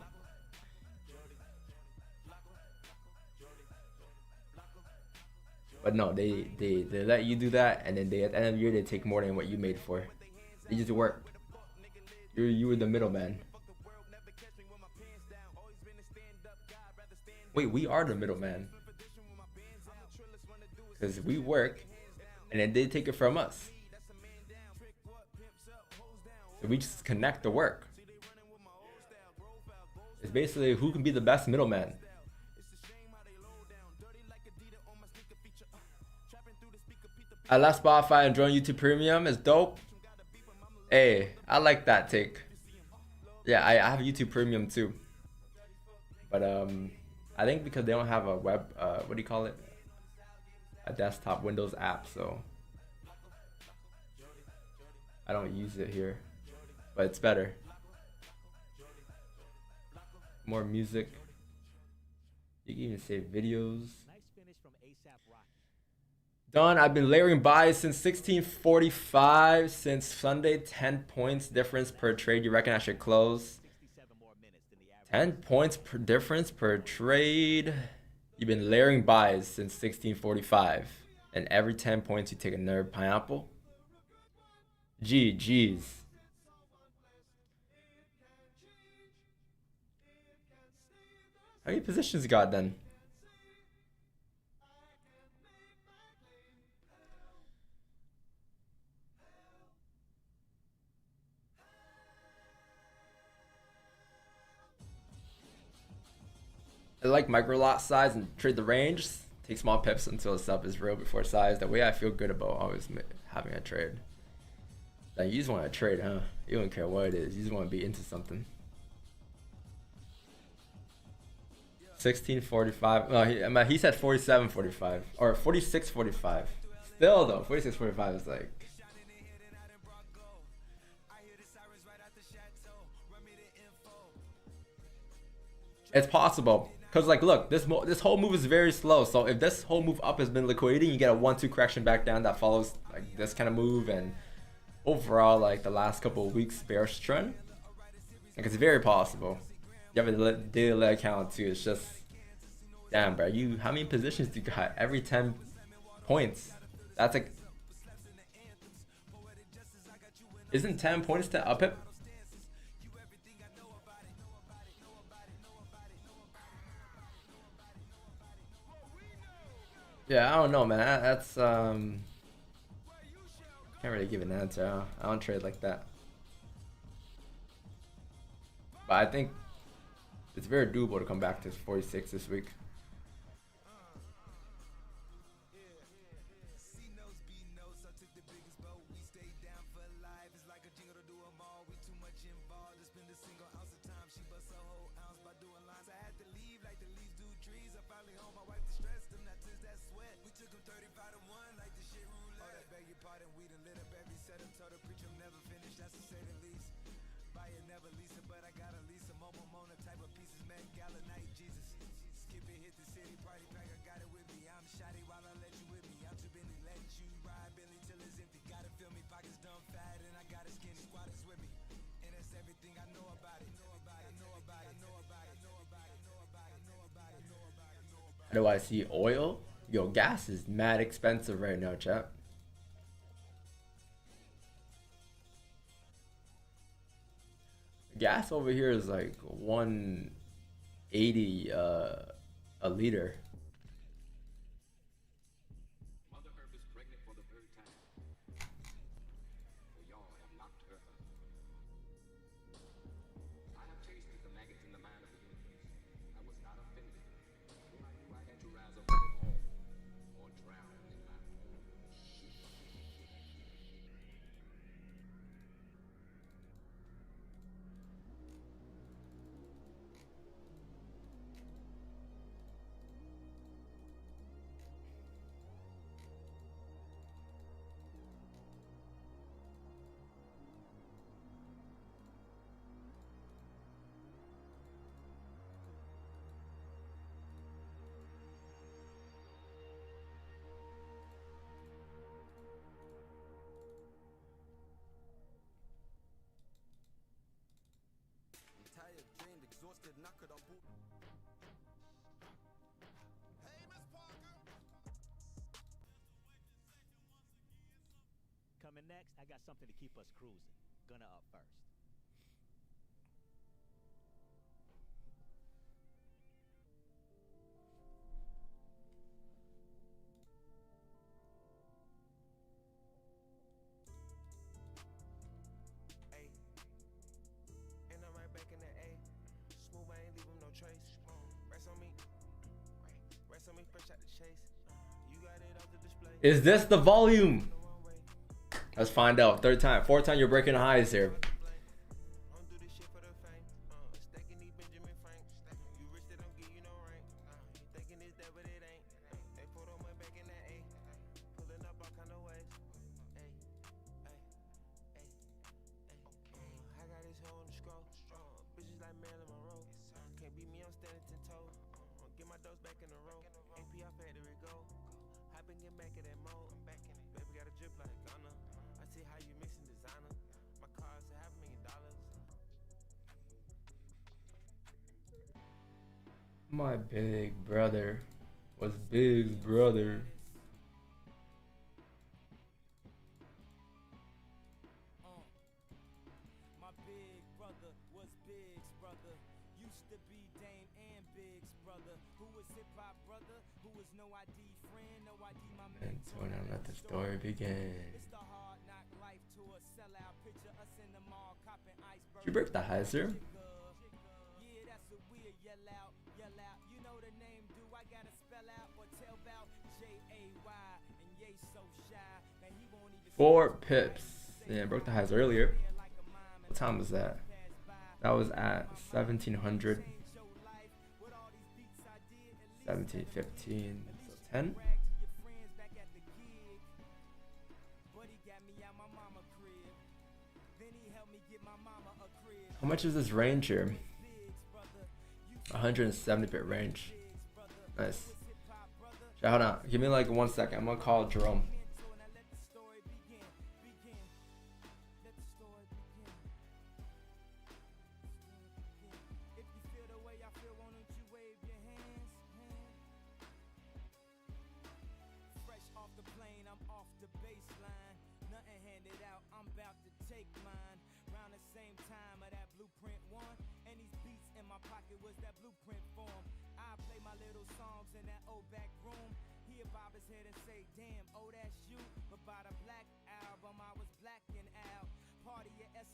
But no, they let you do that, and then at the end of the year they take more than what you made for. They just work. You were the middleman. Wait, we are the middleman. Because we work, and then they take it from us. So we just connect the work. It's basically who can be the best middleman. I left Spotify and joined YouTube Premium. It's dope. Hey, I like that take. Yeah, I have YouTube Premium too. But I think because they don't have a web, what do you call it? A desktop Windows app, so I don't use it here. But it's better. More music. You can even save videos. Done. I've been layering buys since 1645. Since Sunday, 10 points difference per trade. You reckon I should close? 10 points per difference per trade. You've been layering buys since 1645. And every 10 points you take another pineapple. GG's. How many positions you got then? I like micro lot size and trade the range. Take small pips until the sub is real before size. That way I feel good about always having a trade. Like you just want to trade, huh? You don't care what it is. You just want to be into something. 1645. No, he said 4745 or 4645. Still though, 4645 is like. It's possible. Cause like look, this whole move is very slow. So if this whole move up has been liquidating, you get a 1-2 correction back down that follows like this kind of move, and overall like the last couple of weeks bearish trend. Like it's very possible. You have a daily account too. It's just damn, bro. How many positions do you got? Every 10 points. That's like, isn't 10 points to up it? Yeah, I don't know, man. That's can't really give an answer. I don't trade like that. But I think it's very doable to come back to 46 this week. How do I see oil? Yo, gas is mad expensive right now, chat. Gas over here is like 180 a liter. Coming next, I got something to keep us cruising. Gonna up first. And I'm right back in the A. Smooth, I ain't leave him no trace. Rest on me. Rest on me, fresh out the chase. You got it off the display. Is this the volume? Let's find out. Third time, fourth time you're breaking highs here. My big brother was Big's brother. My big brother was Big's brother. Used to be Dame and Big's And so now let the story begin. Did you break the hyzer? Four pips. Yeah, I broke the highs earlier. What time was that? That was at 1700. 1715. So 10. How much is this range here? 170 bit range. Nice. So hold on. Give me like 1 second. I'm gonna call Jerome.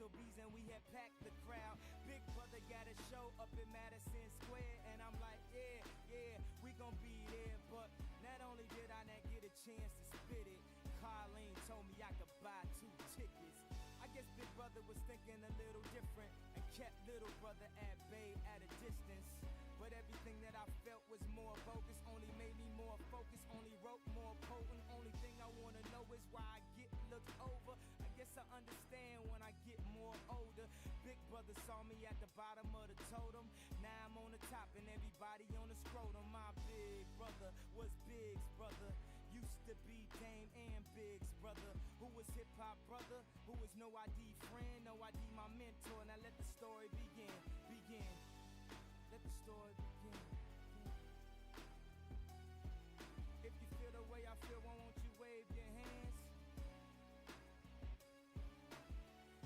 SOBs and we had packed the crowd. Big brother got a show up in Madison Square, and I'm like, yeah, we gon' be there. But not only did I not get a chance to spit it, Colleen told me I could buy 2 tickets. I guess big brother was thinking a little different and kept little brother at bay at a distance. But everything that I felt was more bogus, only made me more focused, only wrote more potent. Only thing I wanna know is why I get looked over. I guess I understand when I get more older. Big brother saw me at the bottom of the totem. Now I'm on the top and everybody on the scrotum. My big brother was Big's brother. Used to be Dame and Big's brother. Who was hip hop brother? Who was no ID friend? No ID my mentor. Now let the story begin. Let the story begin. If you feel the way I feel, why won't you wave your hands?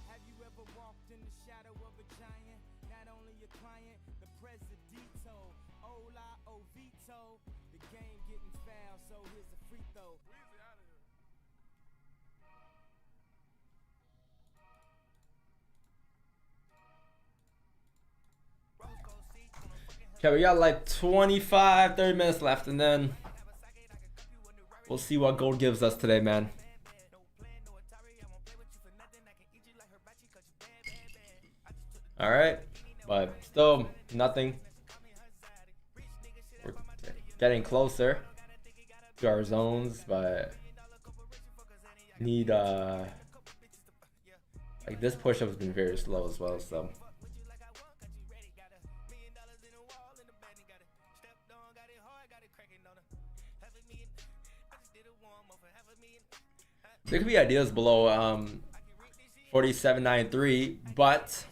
Have you ever walked in the shadow of a giant? Not only your client, the presidito. Ola Ovito. The game getting foul, so here's a free throw. Okay, we got like 25, 30 minutes left, and then we'll see what gold gives us today, man. All right, but still nothing. We're getting closer to our zones, but need like this push up has been very slow as well, so. There could be ideas below 47.93, but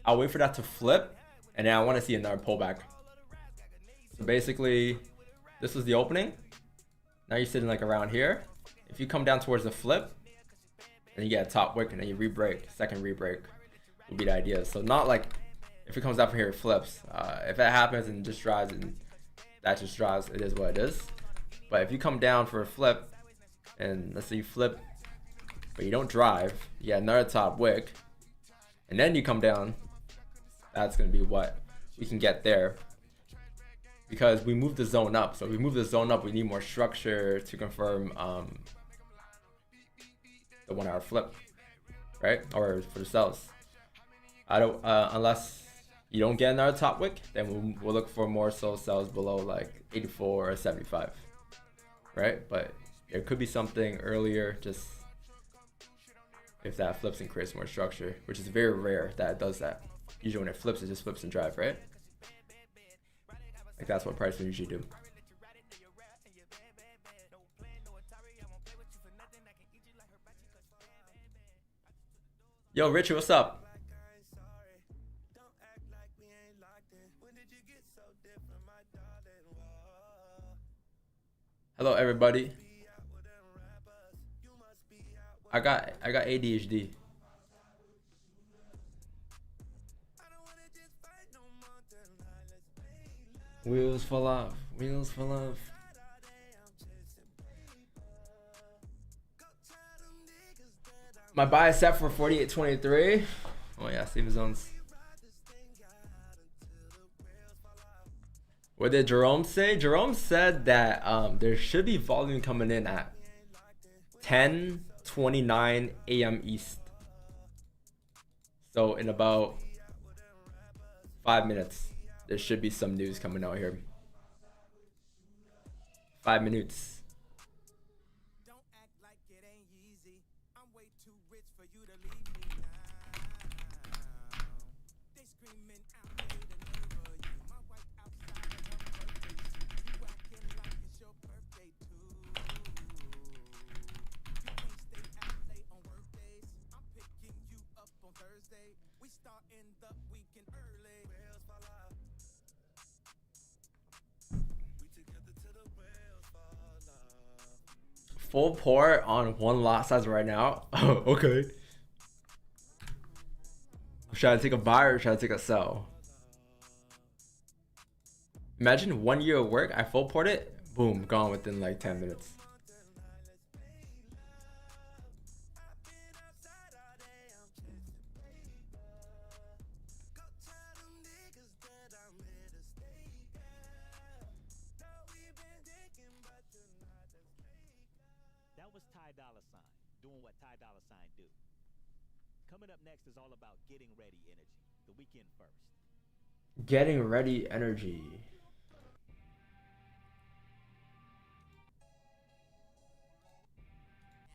I'll wait for that to flip, and then I want to see another pullback. So basically, this was the opening. Now you're sitting like around here. If you come down towards the flip, then you get a top wick, and then you re-break. Second re-break would be the idea. So not like if it comes up from here, it flips. If that happens and just drives, and that just drives, it is what it is. But if you come down for a flip, and let's say you flip, but you don't drive, you get another top wick, and then you come down, that's going to be what we can get there. Because we moved the zone up. So if we move the zone up, we need more structure to confirm the 1 hour flip, right? Or for the sells. I don't unless you don't get another top wick, then we'll look for more sells below like 84 or 75, right? But there could be something earlier, just if that flips and creates more structure, which is very rare that it does that. Usually when it flips, it just flips and drive, right? Like that's what price will usually do. Yo, Richard, what's up? Hello, everybody. I got ADHD. Wheels fall off. Wheels fall off. My buy is set for 48.23. Oh yeah, same zones. What did Jerome say? Jerome said that there should be volume coming in at 10:29 a.m. East. So in about 5 minutes, there should be some news coming out here. 5 minutes. Don't act like it ain't easy. I'm way too rich for you to leave me now. They screaming out there the nerve of you. My wife outside of her birthday suit. You acting like it's your birthday too. You can't stay out late on work days. I'm picking you up on Thursday. We starting the weekend early. Wheels fall off. We together till the wheels fall off. Full pour on one lot size right now. Oh, okay. Should I take a buy or should I take a sell? Imagine 1 year of work, I full poured it, boom, gone within like 10 minutes. That was Ty Dolla Sign, doing what Ty Dolla Sign do. Coming up next is all about getting ready energy. The weekend first. Getting ready energy.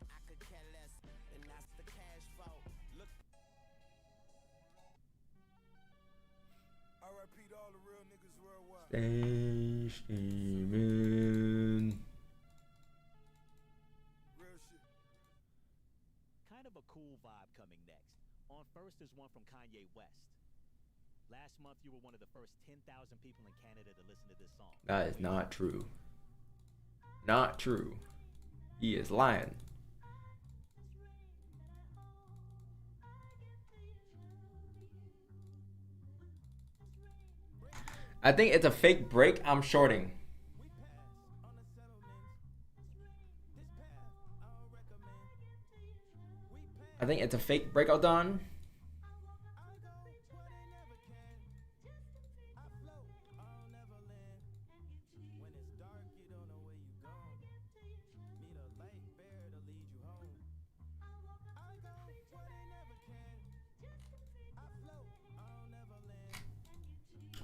I could care less, and that's the cash flow. Look. I repeat all the real niggas worldwide. Stay streaming. Real shit. Kind of a cool vibe coming next. On first is one from Kanye West. Last month, you were one of the first 10,000 people in Canada to listen to this song. That is not true. Not true. He is lying. I think it's a fake break. I'm shorting. I think it's a fake breakout done.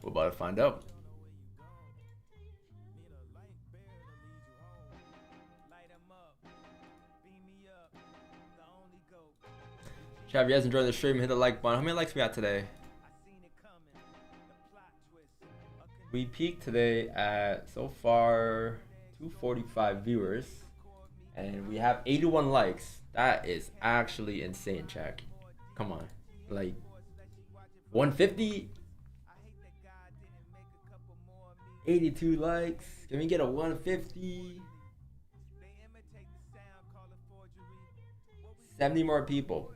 We're about to find out. Chat, if you guys enjoyed the stream, hit the like button. How many likes we got today? We peaked today at, so far, 245 viewers. And we have 81 likes. That is actually insane, chat. Come on. Like, 150? 82 likes. Can we get a 150? 70 more people.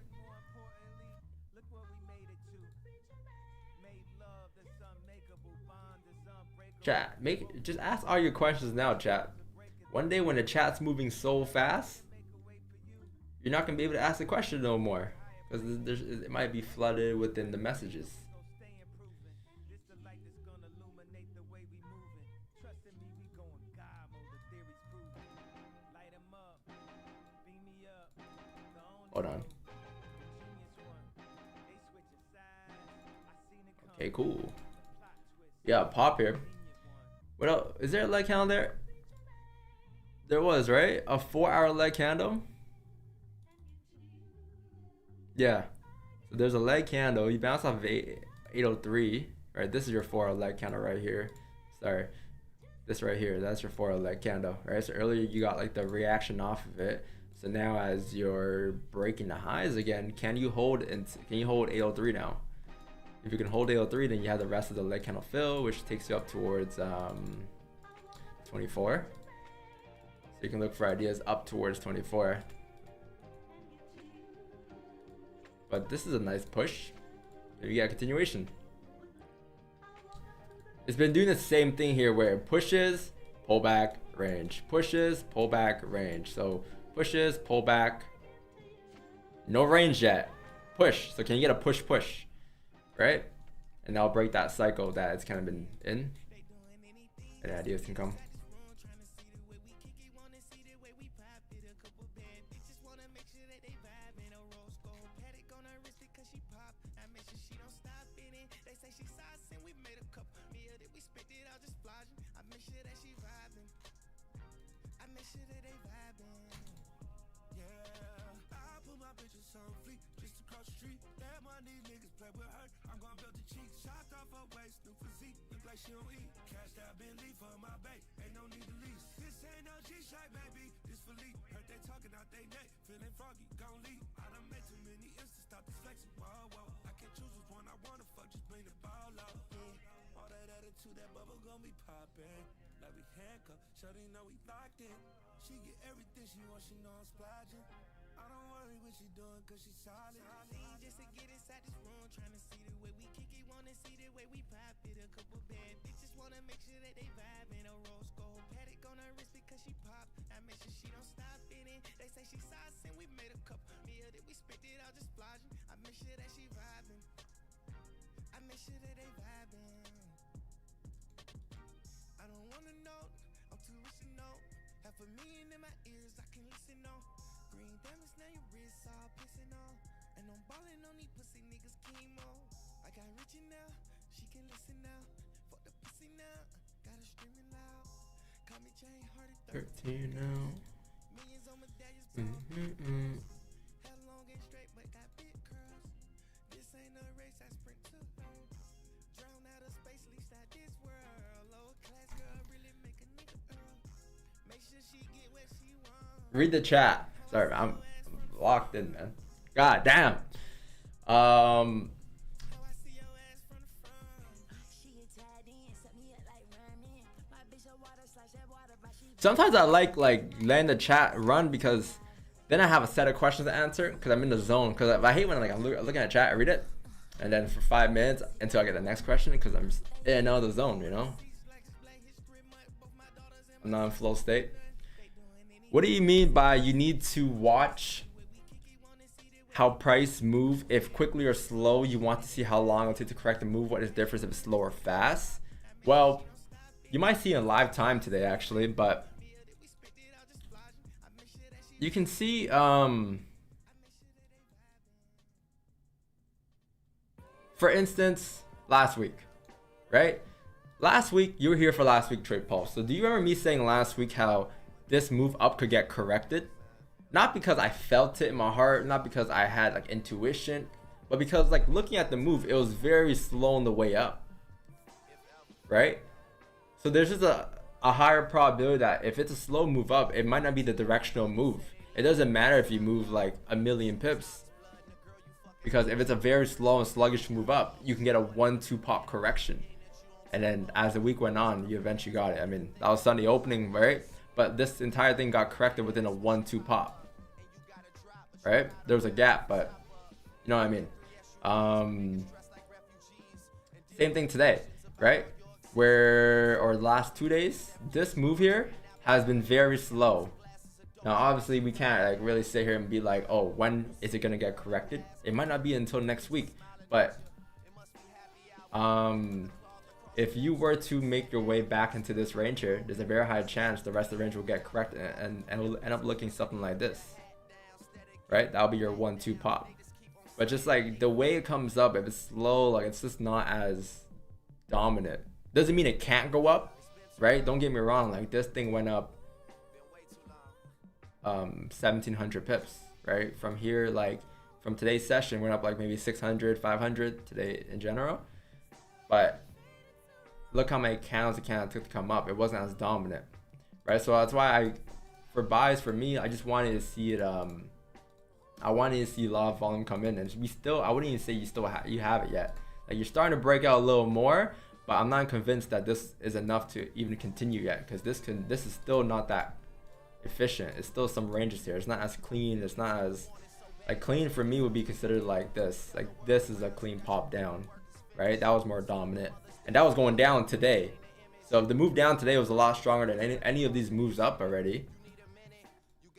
Chat, just ask all your questions now, chat. One day when the chat's moving so fast, you're not gonna be able to ask the question no more, because it might be flooded within the messages. Hold on. Okay, cool. Yeah, pop here. What else? Is there a leg candle there? There was, right? A 4-hour leg candle? Yeah. So there's a leg candle. You bounce off of 803. Right, this is your 4-hour leg candle right here. Sorry. This right here, that's your 4-hour leg candle. Right, so earlier you got like the reaction off of it. So now as you're breaking the highs again, can you hold 803 now? If you can hold 803, then you have the rest of the leg candle fill, which takes you up towards 24. So you can look for ideas up towards 24. But this is a nice push. Maybe you get a continuation. It's been doing the same thing here where it pushes, pull back, range, pushes, pull back, range. So pushes, pull back, no range yet, push. So can you get a push, right? And that'll break that cycle that it's kind of been in, and ideas can come. She don't eat. Cashed out Bentley for my bae. Ain't no need to lease. This ain't no G-shot, baby. This for leap. Heard they talking out they neck. Feeling froggy. Gon' leave. I done made too many instances. Stop this flexing. Whoa, whoa. I can't choose which one I wanna fuck. Just bring the ball up. All that attitude, that bubble gon' be poppin'. Like we handcuffed. Shorty know we locked in. She get everything she wants. She know I'm splodging. I don't worry what she doing cause she solid. Just to get inside this room, trying to see the way we kick it, wanna see the way we pop it. A couple bad bitches wanna make sure that they vibe in a rose gold paddock on her wrist because she pop. I make sure she don't stop in it. They say she sauce and we made a couple meal that we spent it out just splodging. I make sure that she vibing. I make sure that they vibing. I don't wanna know, I'm too rich to know. $500,000 in my ears, I can listen on. Green diamonds, now your wrists all pissing on. And I'm ballin' on these pussy niggas chemo. I got Richie now, she can listen now. Fuck the pussy now, got her screaming loud. Call me chain hearted 13 now. Millions on medallions, Hell long and straight, but got big curls. This ain't a race, I sprint to her. Drown out of space, least out this world. Low class girl, really make a nigga earl. Make sure she get what she wants. Read the chat. Sorry, I'm locked in, man. God damn. Sometimes I like letting the chat run because then I have a set of questions to answer because I'm in the zone. Because I hate when I'm looking at chat, I read it, and then for 5 minutes until I get the next question because I'm just in another zone, you know. I'm not in flow state. What do you mean by you need to watch how price move? If quickly or slow, you want to see how long it'll take to correct the move. What is the difference if it's slow or fast? Well, you might see in live time today actually, but you can see for instance, last week, right? Last week, you were here for last week trade pulse. So do you remember me saying last week how this move up could get corrected? Not because I felt it in my heart, not because I had like intuition, but because like looking at the move, it was very slow on the way up, right? So there's just a higher probability that if it's a slow move up, it might not be the directional move. It doesn't matter if you move like 1,000,000 pips, because if it's a very slow and sluggish move up, you can get a 1-2 pop correction. And then as the week went on, you eventually got it. I mean, that was Sunday opening, right? But this entire thing got corrected within a 1-2 pop, right? There was a gap, but you know what I mean. Same thing today, right? Or the last 2 days, this move here has been very slow. Now, obviously, we can't like really sit here and be like, oh, when is it gonna get corrected? It might not be until next week, but if you were to make your way back into this range here, there's a very high chance the rest of the range will get corrected and will end up looking something like this, right? That'll be your 1-2 pop. But just like the way it comes up, if it's slow, like it's just not as dominant. Doesn't mean it can't go up, right? Don't get me wrong, like this thing went up 1,700 pips, right? From here, like from today's session, went up like maybe 600, 500 today in general. But look how many candles it took to come up. It wasn't as dominant, right? So that's why for buys, for me, I just wanted to see it. I wanted to see a lot of volume come in, and I wouldn't even say you have it yet. Like you're starting to break out a little more, but I'm not convinced that this is enough to even continue yet, because this is still not that efficient. It's still some ranges here. It's not as clean. It's not as like clean for me would be considered like this. Like this is a clean pop down, right? That was more dominant. and that was going down today. So if the move down today was a lot stronger than any of these moves up already,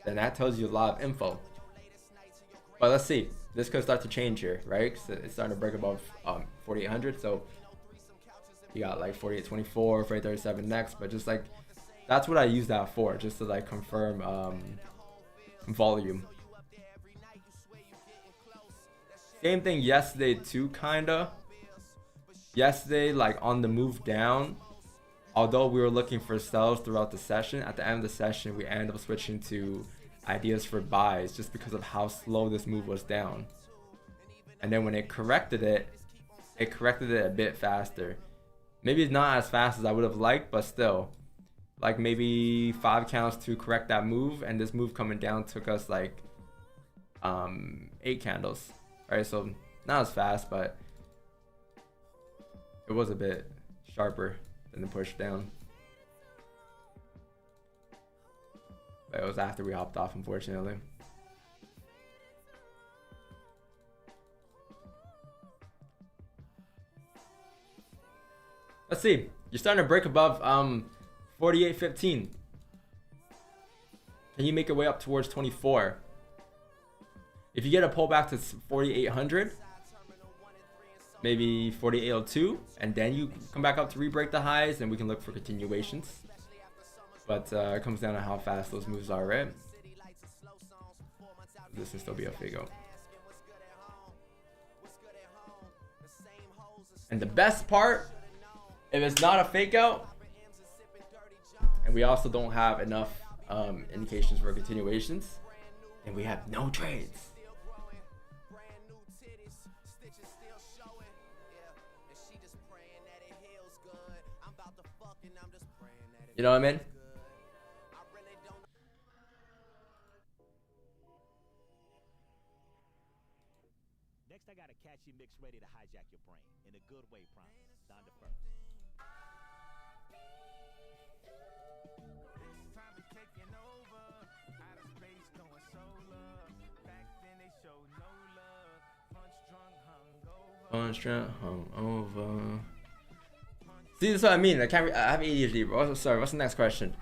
then that tells you a lot of info. But let's see, this could start to change here, right? So it's starting to break above 4,800. So you got like 48.24, 48.37 next, but just like that's what I use that for, just to like confirm volume. Same thing yesterday too, kinda. Yesterday, like on the move down, although we were looking for sells throughout the session, at the end of the session we ended up switching to ideas for buys just because of how slow this move was down. And then when it corrected it a bit faster. Maybe it's not as fast as I would have liked, but still, like maybe 5 counts to correct that move, and this move coming down took us like 8 candles. Alright, so not as fast, but it was a bit sharper than the push down. But it was after we hopped off, unfortunately. Let's see. You're starting to break above 48.15. Can you make your way up towards 24? If you get a pullback to 4,800, maybe 48.02, and then you come back up to re-break the highs, then we can look for continuations. But it comes down to how fast those moves are, right? This can still be a fake out. And the best part, if it's not a fake out, and we also don't have enough indications for continuations, then we have no trades. You know what I mean? Next, I got a catchy mix ready to hijack your brain in a good way, promise. Down to first. Punch drunk, hungover. See, that's what I mean. I have ADHD, bro. Sorry, what's the next question?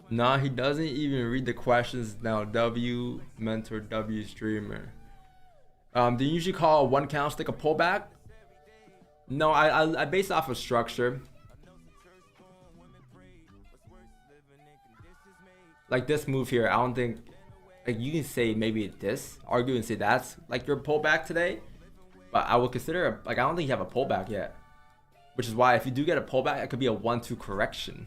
Nah, he doesn't even read the questions now. W mentor, W streamer. Do you usually call a 1 candlestick a pullback? No, I base it off of structure. Like this move here, I don't think, like you can say maybe this, argue and say that's like your pullback today, but I would consider like I don't think you have a pullback yet, which is why if you do get a pullback, it could be a 1-2 correction.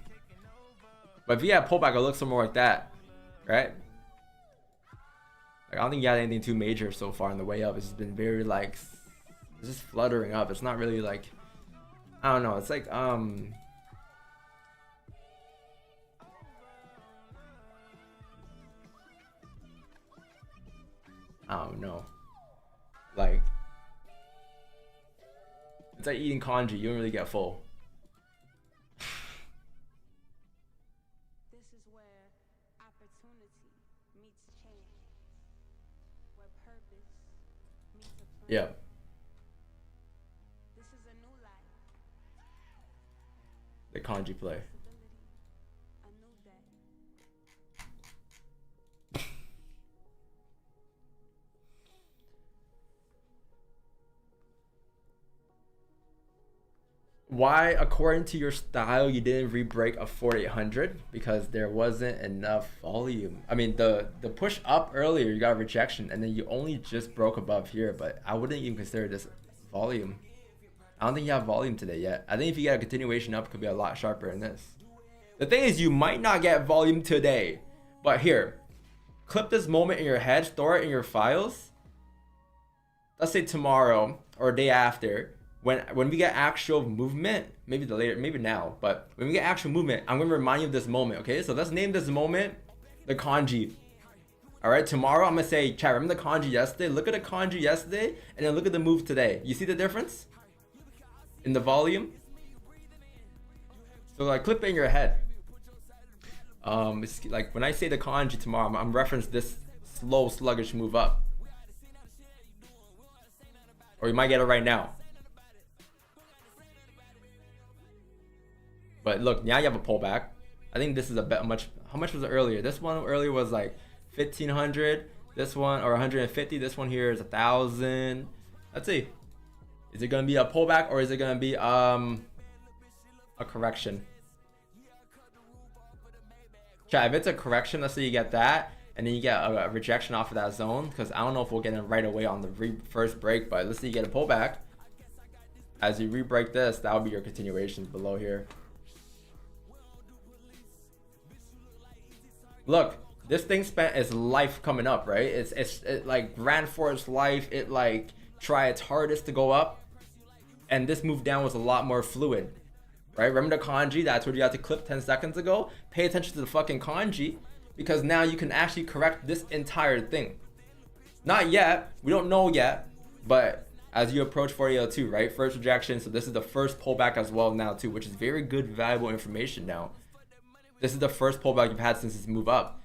But if you have a pullback, it looks somewhere like that, right? Like I don't think you had anything too major so far on the way up. It's just been very like, it's just fluttering up. It's not really like, I don't know. It's like I don't know. Like, it's like eating kanji. You don't really get full. This is where opportunity meets change, where purpose meets a plan. Yeah. This is a new life, The kanji play. a new day. Why, according to your style, you didn't re-break a 4800? Because there wasn't enough volume. I mean, the push up earlier, you got a rejection, and then you only just broke above here, but I wouldn't even consider this volume. I don't think you have volume today yet. I think if you get a continuation up, it could be a lot sharper than this. The thing is, you might not get volume today, but here, clip this moment in your head, store it in your files. Let's say tomorrow or day after, when we get actual movement, maybe now, but when we get actual movement, I'm gonna remind you of this moment, okay? So let's name this moment the kanji. All right, tomorrow I'm gonna say, chat, remember the kanji yesterday? Look at the kanji yesterday, and then look at the move today. You see the difference in the volume? So like, clip it in your head. It's like when I say the kanji tomorrow, I'm referencing this slow, sluggish move up. Or you might get it right now. But look, now you have a pullback. I think this is a bit much. How much was it earlier? This one earlier was like 1,500. This one, or 150. This one here is 1,000. Let's see. Is it gonna be a pullback or is it gonna be a correction? Chat, if it's a correction, let's say you get that, and then you get a rejection off of that zone, because I don't know if we'll get it right away on the first break, but let's say you get a pullback. As you re-break this, that will be your continuations below here. Look, this thing spent its life coming up, right? It like ran for its life. It like tried its hardest to go up, and this move down was a lot more fluid, right? Remember the kanji that I told you how to clip 10 seconds ago? Pay attention to the fucking kanji, because now you can actually correct this entire thing. Not yet, we don't know yet, but as you approach 4002, right? First rejection, so this is the first pullback as well now too, which is very good, valuable information now. This is the first pullback you've had since this move up.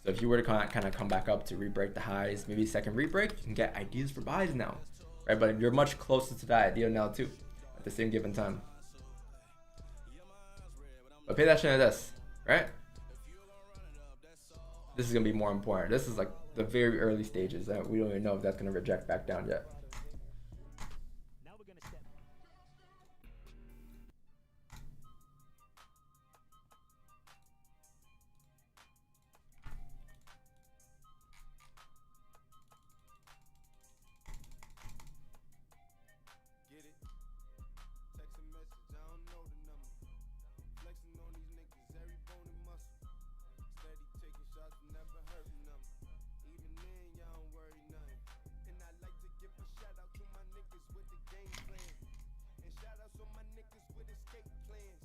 So if you were to kind of come back up to re-break the highs, maybe second re-break, you can get ideas for buys now, right? But you're much closer to that idea now too, at the same given time. But pay attention to this, right? This is gonna be more important. This is like the very early stages that we don't even know if that's gonna reject back down yet. Now we're gonna step. Get it? Text a message, I don't know the number. Flexing on these niggas, every bone and muscle. Steady taking shots, never hurting them. Even then, y'all don't worry nothing. And I like to give a shout out to my niggas with the game plan. And shout outs to my niggas with escape plans.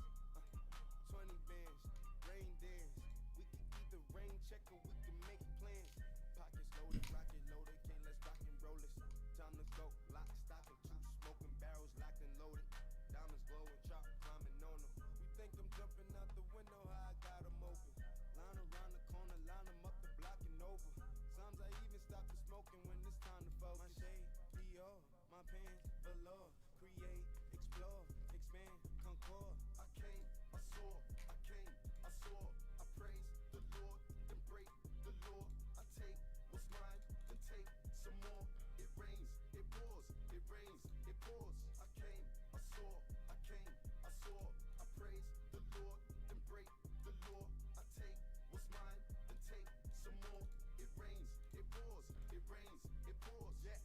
20 bands, rain dance. We can either rain check or we can make plans. Pockets loaded, rocket loaded, can't let's rock and roll this. Time to go, lock, stock, and two smoking barrels locked and loaded. Diamonds glowing, chop climbing on them. You think I'm jumping out the window? How I got them open. Line around the corner, line them up the block and over. Sometimes I even stop the smoking when it's time to focus. My shade, Dior, my pants, velour. Create, explore, expand, concord. I came, I saw, I came, I saw. I praise the Lord, then break the law. I take what's mine, then take some more. It rains, it pours, it rains, it pours. I came, I saw, I came, I saw. I praise the Lord, then break the law. I take what's mine, then take some more. It rains, it pours, it rains, it pours. Yeah,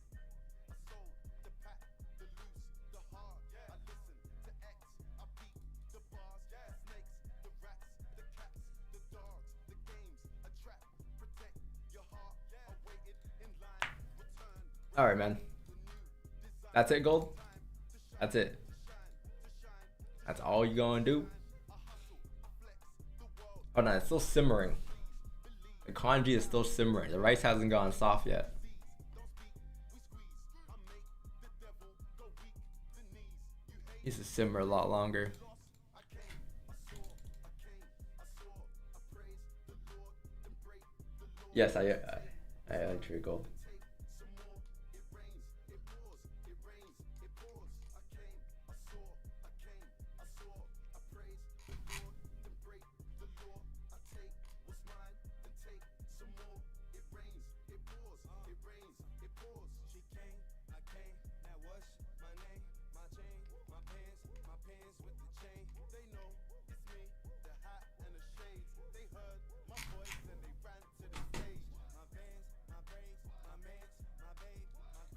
I sold the pack, the loose, the hard. I listen to X, I beat the bars. The snakes, the rats, the cats, the dogs, the games, a trap. Protect your heart. I waited in line, return. All right, man. That's it, Gold. That's it. That's all you gonna do. Oh no, it's still simmering. The kanji is still simmering. The rice hasn't gone soft yet. Needs to simmer a lot longer. Yes, I like true gold.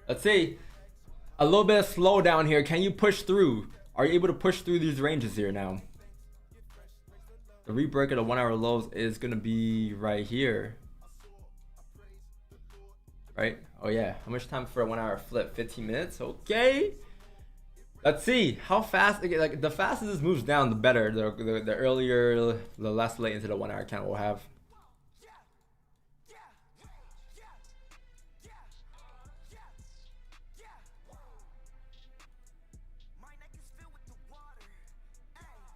Let's see. A little bit of slowdown here. Can you push through? Are you able to push through these ranges here now? The rebreak of the 1 hour lows is going to be right here. Right? Oh yeah. How much time for a 1 hour flip? 15 minutes? Okay. Let's see. How fast, like the faster this moves down, the better. The earlier, the less latency the 1 hour count will have.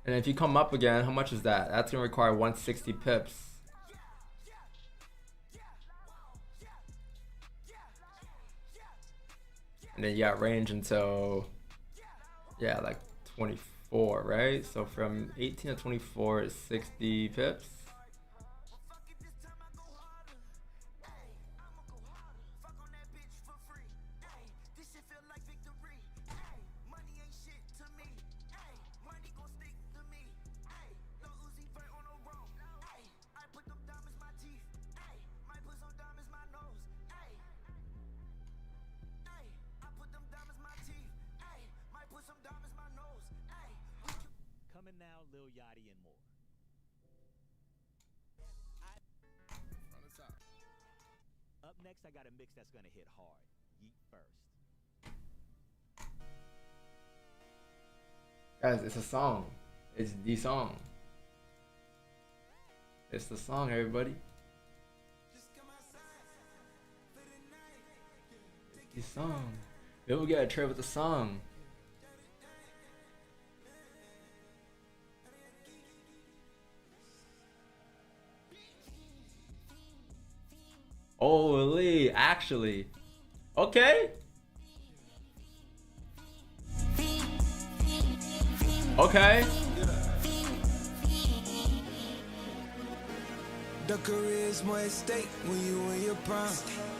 And if you come up again, how much is that? That's gonna require 160 pips. And then you got range until, yeah, like 24, right? So from 18 to 24 is 60 pips. Coming now, Lil Yachty and more. Up next, I got a mix that's gonna hit hard. Yeet first. Guys, it's a song. It's the song. It's the song, everybody. It's the song. Maybe we gotta try with the song. Holy, actually. Okay. Okay. The career's more at stake when you in your prime.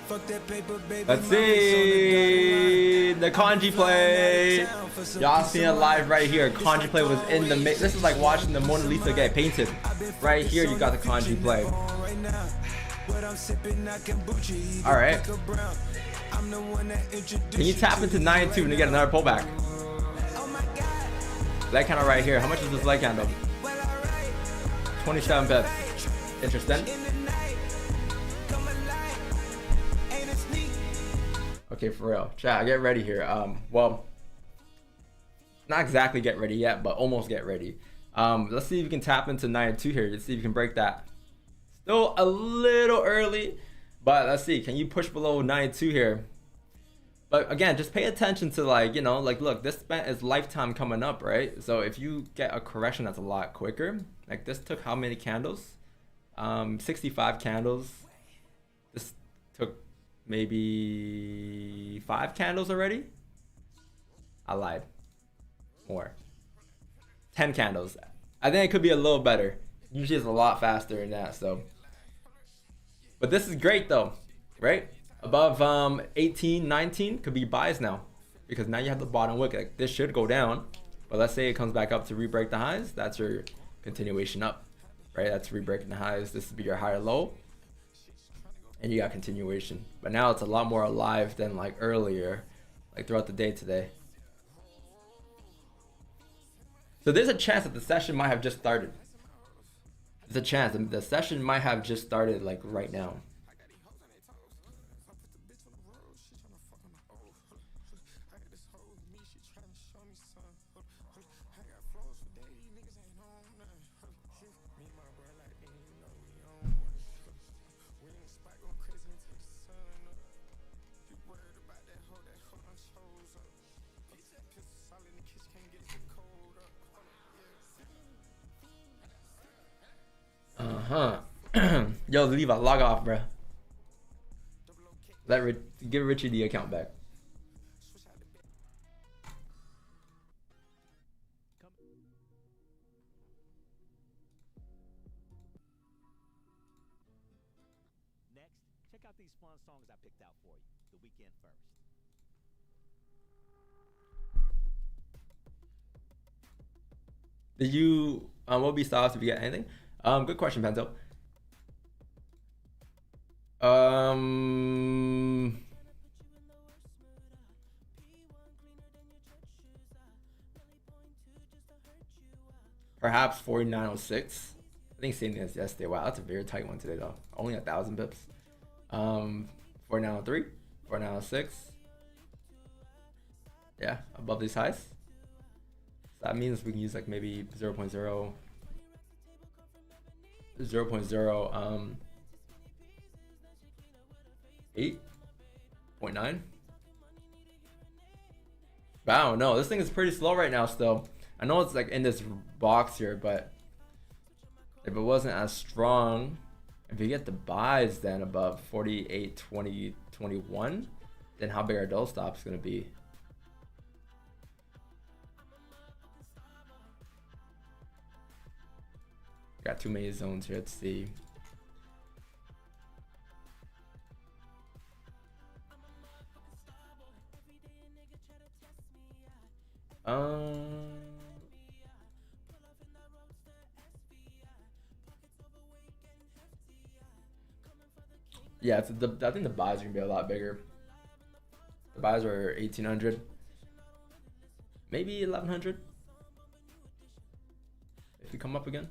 Fuck that paper, baby. Let's see the Kanji play. Y'all seen it live right here. Kanji play was in the mix. This is like watching the Mona Lisa get painted. Right here, you got the Kanji play. All right. Can you tap into 9-2 and get another pullback? Leg candle right here. How much is this leg candle? 27 pips. Interesting. Okay, for real. Chat, get ready here. Well, not exactly get ready yet, but almost get ready. Let's see if you can tap into 9-2 here. Let's see if you can break that. Still a little early, but let's see. Can you push below 9-2 here? But again, just pay attention to, like, you know, like, look, this event is lifetime coming up, right? So if you get a correction that's a lot quicker, like this took how many candles? 65 candles. This took maybe 5 candles already. I lied. More. 10 candles. I think it could be a little better. Usually it's a lot faster than that, so. But this is great though, right? Above 18, 19 could be buys now, because now you have the bottom wick. Like, this should go down, but let's say it comes back up to re-break the highs. That's your continuation up, right? That's re-breaking the highs. This would be your higher low, and you got continuation. But now it's a lot more alive than like earlier, like throughout the day today. So there's a chance that the session might have just started. There's a chance the session might have just started, like right now. Yo, leave a log off, bruh. Give Richie the account back. Next, check out these fun songs I picked out for you. The weekend first. Did you what would be styles if you get anything? Good question, Pento. Perhaps 4906. I think same thing as yesterday. Wow, that's a very tight one today though. Only 1,000 pips. 4903, 4906. Yeah, above these highs. So that means we can use like maybe 0.0, 0.0 8.9. But I don't know. This thing is pretty slow right now still. I know it's like in this box here, but if it wasn't as strong, if you get the buys then above 48, 20, 21, then how big our double stop's gonna be? Got too many zones here. Let's see. Yeah, I think the buys are gonna be a lot bigger. The buys are 1800, maybe 1100 if we come up again.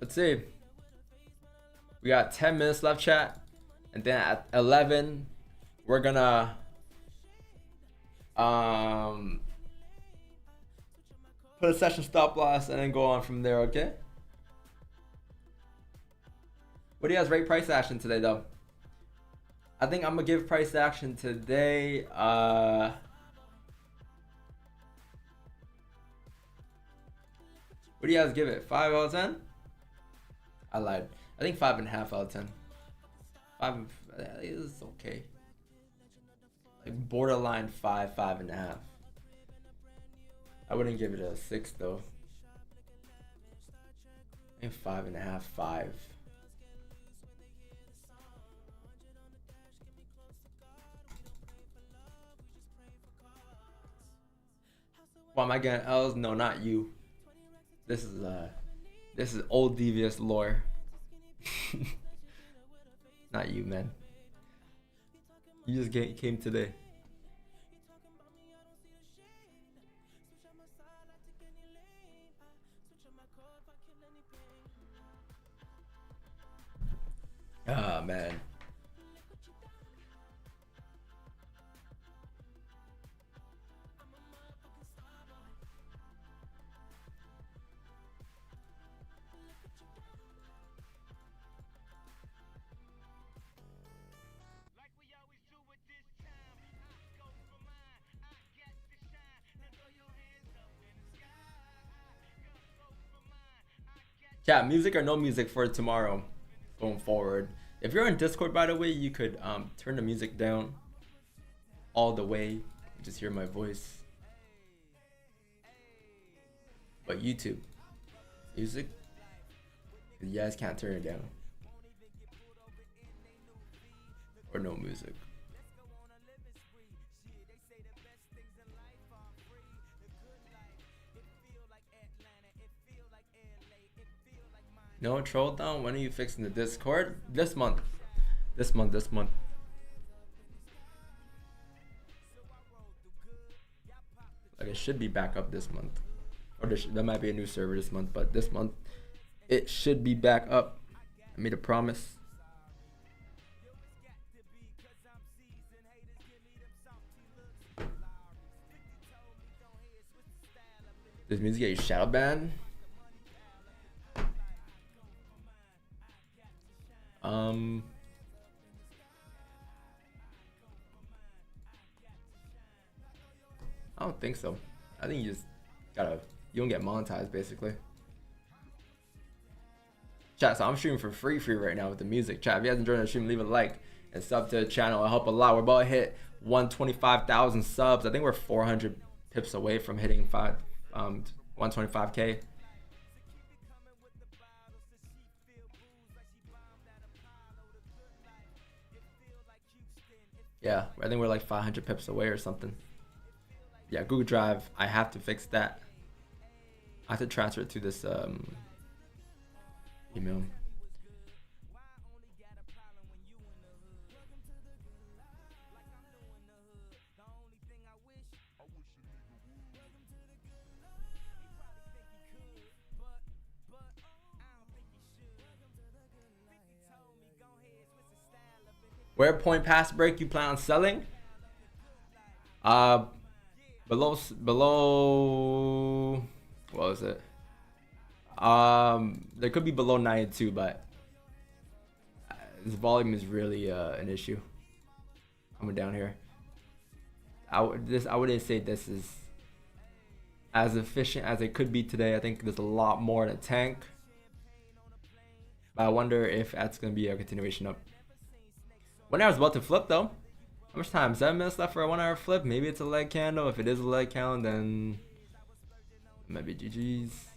Let's see. We got 10 minutes left, chat. And then at 11, we're gonna put a session stop loss and then go on from there, okay? What do you guys rate price action today though? I think I'm gonna give price action today what do you guys give it? 5 out of 10? I lied. I think 5.5 out of 10. 5 is okay. Like borderline 5, 5.5. I wouldn't give it a 6 though. I think 5.5, 5. Why am I getting L's? No, not you. This is old devious lore. Not you, man. You just came today. Ah, man. Chat, music or no music for tomorrow going forward. If you're on Discord, by the way, you could turn the music down all the way. Just hear my voice. But YouTube, music, you guys can't turn it down. Or no music. No troll down. When are you fixing the Discord? This month. This month. Like it should be back up this month, or there might be a new server this month, but this month it should be back up. I made a promise. Does music get you shadow banned? I don't think so. I think you don't get monetized basically. Chat, so I'm streaming for free right now with the music. Chat, if you guys enjoyed the stream, leave a like and sub to the channel. It'll help a lot. We're about to hit 125,000 subs. I think we're 400 pips away from hitting 125k. Yeah, I think we're like 500 pips away or something. Yeah, Google Drive, I have to fix that. I have to transfer it to this email. Where point past break you plan on selling? Below what was it? There could be below 92, but this volume is really an issue. coming down here. I wouldn't say this is as efficient as it could be today. I think there's a lot more in a tank. But I wonder if that's gonna be a continuation up. 1 hour's about to flip though. How much time? 7 minutes left for a 1 hour flip. Maybe it's a leg candle. If it is a leg candle, then it might be GG's.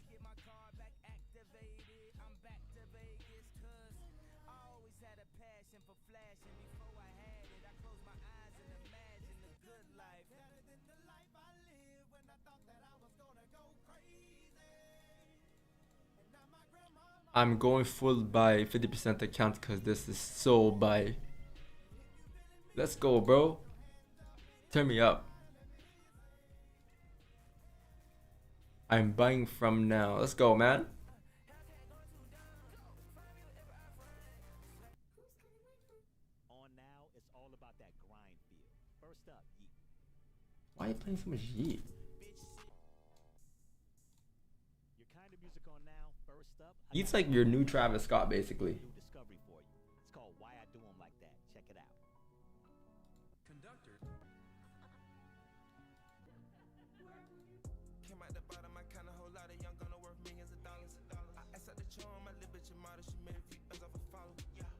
I'm going full buy 50% account because this is so buy. Let's go, bro. Turn me up. I'm buying from now. Let's go, man. On now, it's all about that grind feel. First up, Yeet. Why are you playing so much Yeet? Your kind of music on now. First up, Yeet's like your new Travis Scott, basically. new discovery for you. It's called Why I Do 'Em Like That. Check it out. Conductor. Came out the bottom, I kinda whole lot of young gonna worth millions of dollars. I asked out the charm, my little bitch model, she made a few ends off a follow.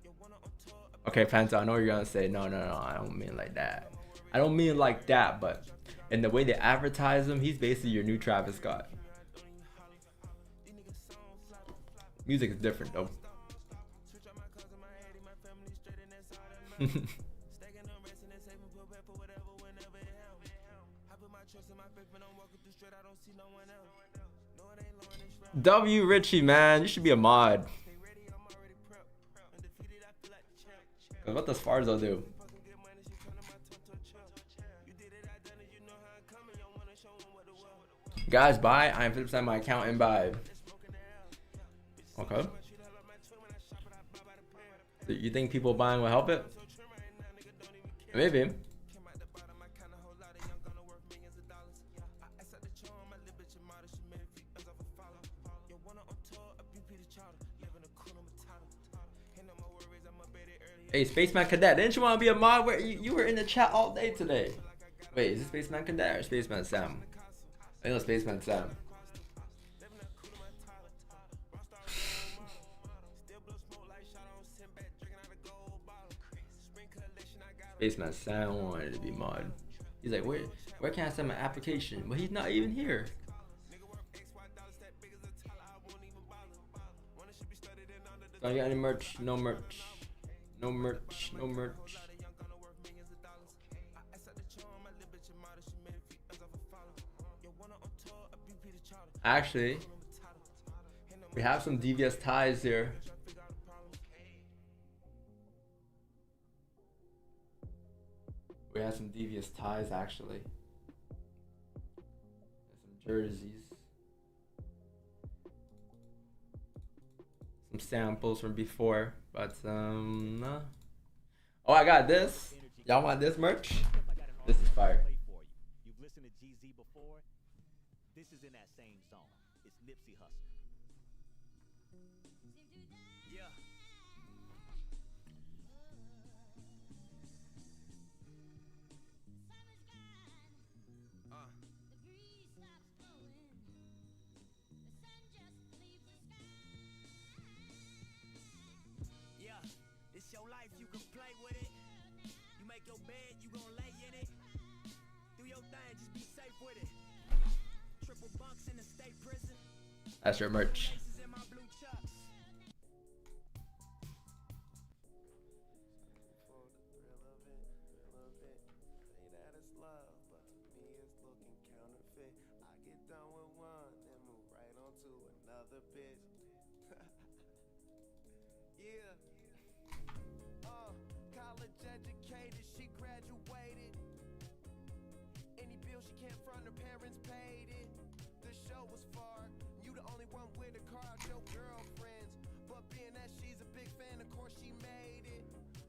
You wanna on tour? Okay, fans, I know you're gonna say no, I don't mean like that. I don't mean like that, but in the way they advertise him, he's basically your new Travis Scott. Music is different though. W Richie, man, you should be a mod. What does Farzo do? Guys, buy. I'm 50% my account and buy. Okay. So you think people buying will help it? Maybe. Hey, Spaceman Cadet, didn't you want to be a mod? Where you were in the chat all day today? Wait, is it Spaceman Cadet or Spaceman Sam? I know Spaceman Sam. Spaceman Sam wanted to be mod. He's like, where can I send my application? Well, he's not even here. Don't get any merch? No merch. No merch. No merch. Actually, we have some devious ties here. We have some devious ties actually. Some jerseys. Some samples from before. But no. Oh, I got this. Y'all want this merch? This is fire. You've listened to GZ before. This is in that same zone. It's Nipsey Hussle. Yeah. Yeah, it's your life, you can play with it. You make your bed, you gon' lay in it. Do your thing, just be safe with it. Triple bunks in the state prison. That's your merch. Laces in my blue chucks. College educated, she graduated. Any bill she can't front, her parents paid it. The show was far, you the only one with a car, your girlfriends. But being that she's a big fan, of course she made it.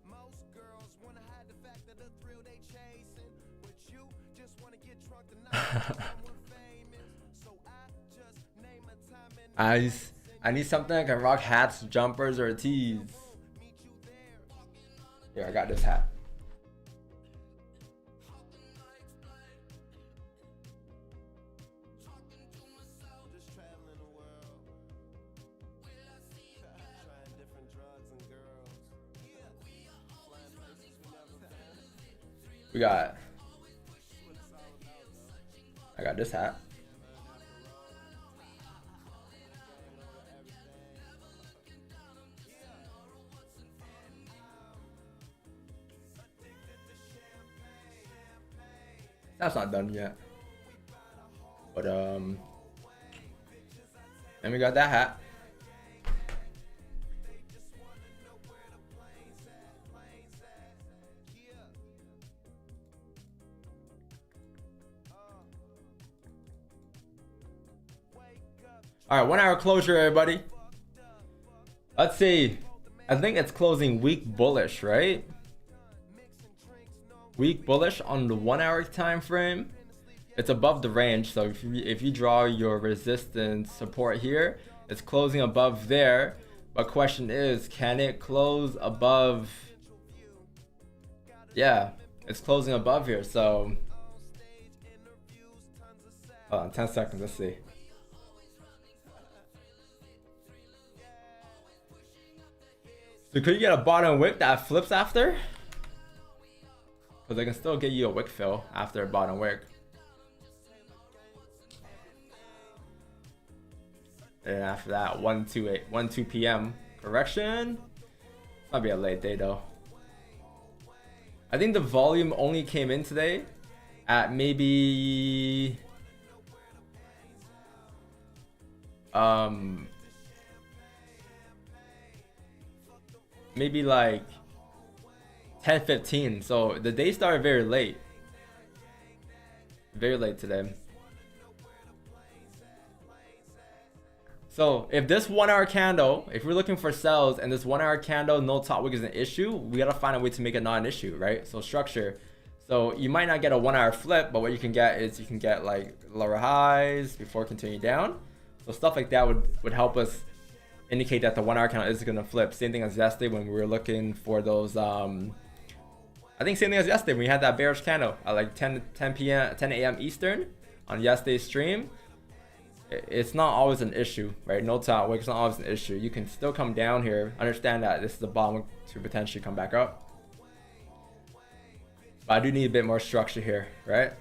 Most girls wanna hide the fact that the thrill they chasing, but you just wanna get drunk the night someone famous. So I just name a time and I need something I can rock hats, jumpers, or tees. Here, I got this hat. We got. I got this hat. That's not done yet. But and we got that hat. All right, 1 hour closure, everybody. Let's see. I think it's closing weak bullish, right? Weak bullish on the 1 hour time frame. It's above the range, so if you draw your resistance support here, it's closing above there. But question is, can it close above? Yeah, it's closing above here. So 10 seconds. Let's see. So could you get a bottom wick that flips after? Because they can still get you a wick fill after a bottom wick. And after that, 1 2 p.m. correction. Might be a late day though. I think the volume only came in today at maybe maybe like 10:15. So the day started very late. Very late today. So if this 1 hour candle, if we're looking for sells and this 1 hour candle no top wick is an issue, we gotta find a way to make it not an issue, right? So structure. So you might not get a 1 hour flip, but what you can get is you can get like lower highs before continuing down. So stuff like that would help us indicate that the 1 hour candle is gonna flip. Same thing as yesterday when we were looking for those I think same thing as yesterday when we had that bearish candle at like 10 a.m. Eastern on yesterday's stream. It's not always an issue, right? No top wick is not always an issue. You can still come down here, understand that this is the bottom to potentially come back up. But I do need a bit more structure here, right?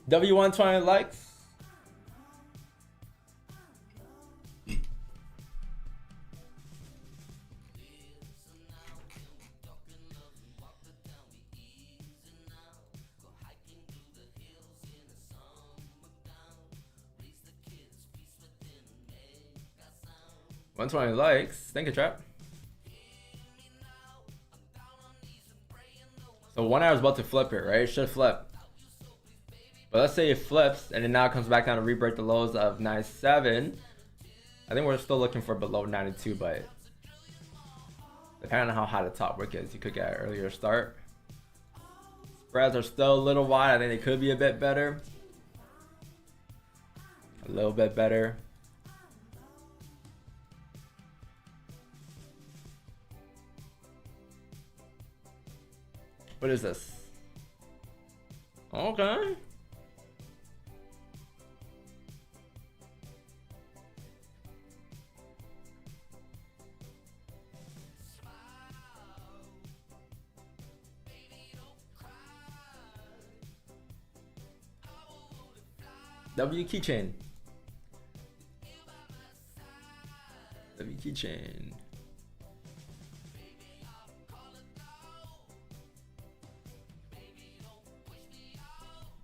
W120 likes. $120 likes. Thank you, Trap. So 1 hour is about to flip it, right? It should flip. But let's say it flips and it now comes back down to re-break the lows of 97. I think we're still looking for below 92, but depending on how high the top wick is, you could get an earlier start. Spreads are still a little wide. I think they could be a bit better. A little bit better. What is this? Okay. W keychain. W keychain.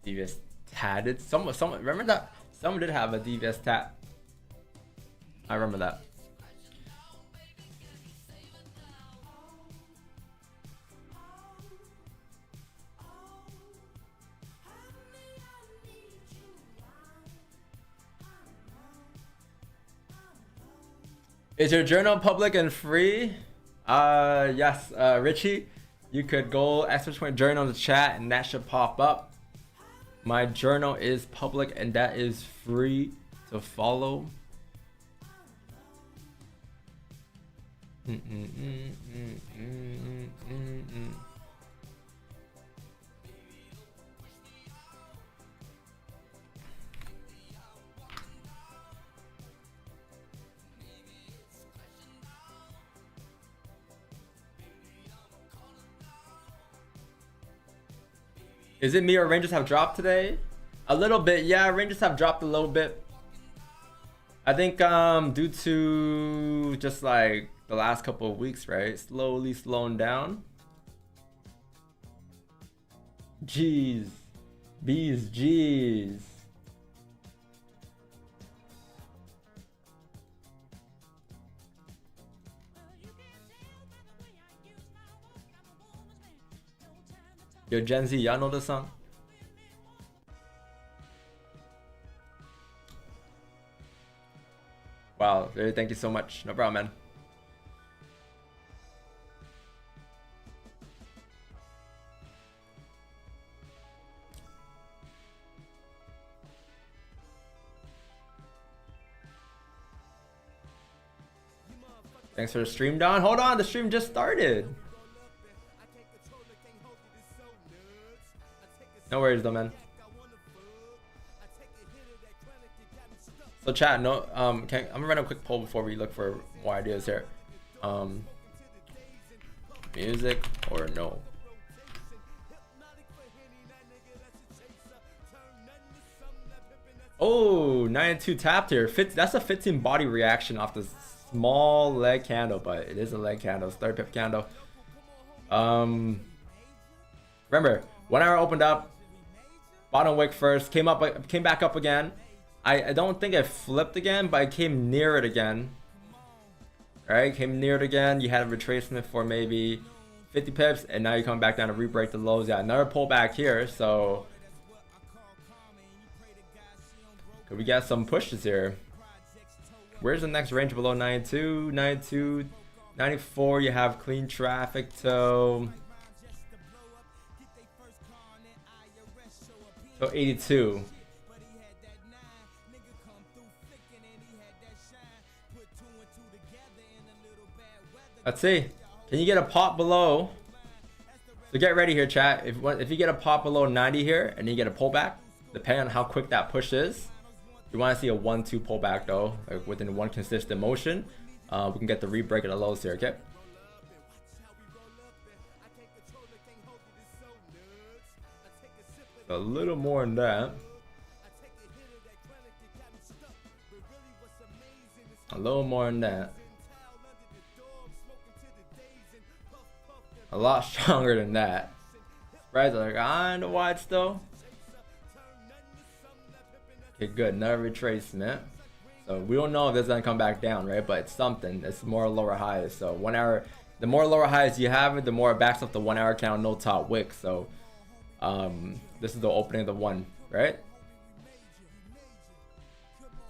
Devious tatted. Someone remember that? Someone did have a devious tat. I remember that. Is your journal public and free? Yes, Richie. You could go !journal in the chat and that should pop up. My journal is public and that is free to follow. Is it me or Rangers have dropped today? A little bit, yeah. Rangers have dropped a little bit. I think due to just like the last couple of weeks, right? Slowly slowing down. Jeez. Bees, jeez. Yo, Gen Z, y'all know this song? Wow, really, thank you so much. No problem, man. Thanks for the stream, Don. Hold on, the stream just started. No worries though, man. So chat, no, I'm gonna run a quick poll before we look for more ideas here. Music or no? Oh, 92 tapped here. That's a 15 body reaction off the small leg candle, but it is a leg candle, it's 30 pip candle. Remember, 1 hour opened up, bottom wick first, came back up again. I don't think I flipped again, but I came near it again. Alright, came near it again. You had a retracement for maybe 50 pips, and now you come back down to re-break the lows. Yeah, another pullback here, so could we get some pushes here? Where's the next range below 92? 92, 94, you have clean traffic to 82. Let's see. Can you get a pop below? So get ready here, chat. If you get a pop below 90 here and you get a pullback, depending on how quick that push is, you want to see a 1-2 pullback though, like within one consistent motion. We can get the re-break of the lows here, okay? A little more than that. A little more than that. A lot stronger than that. Spreads are like on the wide still. Okay, good. Another retracement. So we don't know if this is gonna come back down, right? But it's something. It's more lower highs. So 1 hour, the more lower highs you have, the more it backs up the 1 hour count, no top wick. So this is the opening of the one, right?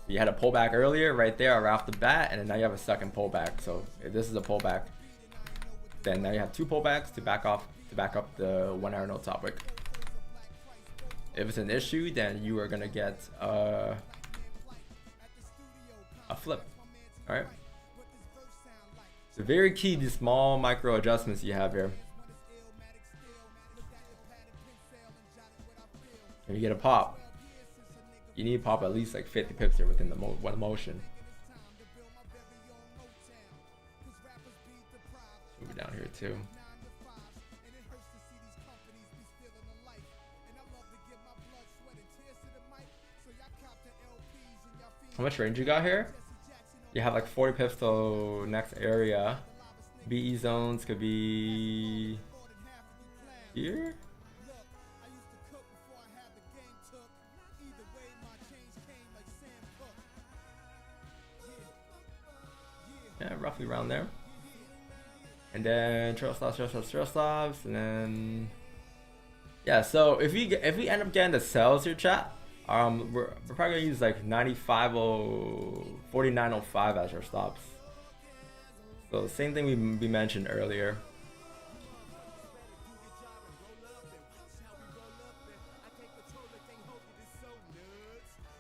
You had a pullback earlier right there right off the bat, and then now you have a second pullback. So if this is a pullback, then now you have 2 pullbacks to back up the 1 hour no top wick. If it's an issue, then you are gonna get a flip. All right. So very key to small micro adjustments you have here. When you get a pop, you need to pop at least like 50 pips here within the one motion. Move it down here too. How much range you got here? You have like 40 pips to next area. BE zones could be here. Yeah, roughly around there. And then trail stops, and then yeah. So if we end up getting the sales here, chat, we're probably gonna use like 49.05 as our stops. So the same thing we mentioned earlier.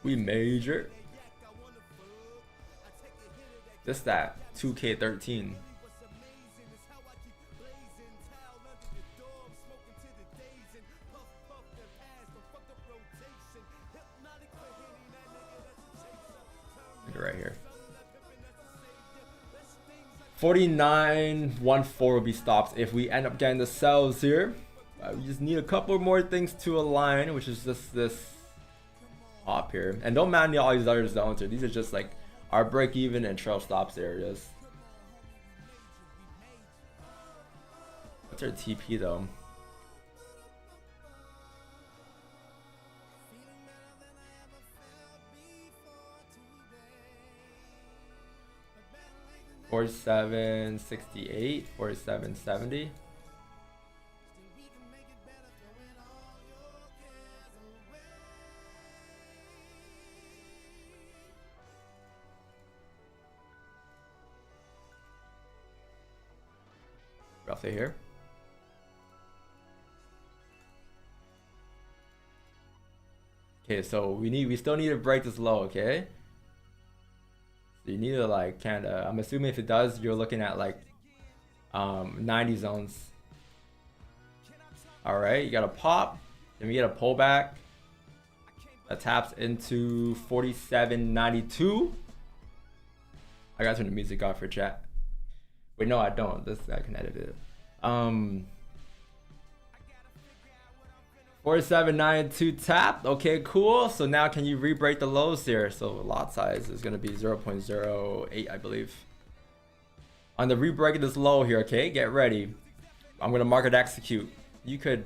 We major. This that 2K13. Right here. 49.14 will be stops if we end up getting the sells here. We just need a couple more things to align, which is just this hop here. And don't mind all these other zones here. These are just like our break even and trail stops areas. What's our TP though? $47.68, $47.70. Roughly here. Okay, so we still need to break this low, okay? So you need to like kinda, I'm assuming if it does, you're looking at like 90 zones. Alright, you got a pop, then we get a pullback that taps into 47.92. I gotta turn the music off for chat. Wait, no, I don't. This I can edit it. 47.92 tapped. Okay, cool. So now can you re-break the lows here? So lot size is gonna be 0.08, I believe. On the re-break of this low here, okay, get ready. I'm gonna market execute. You could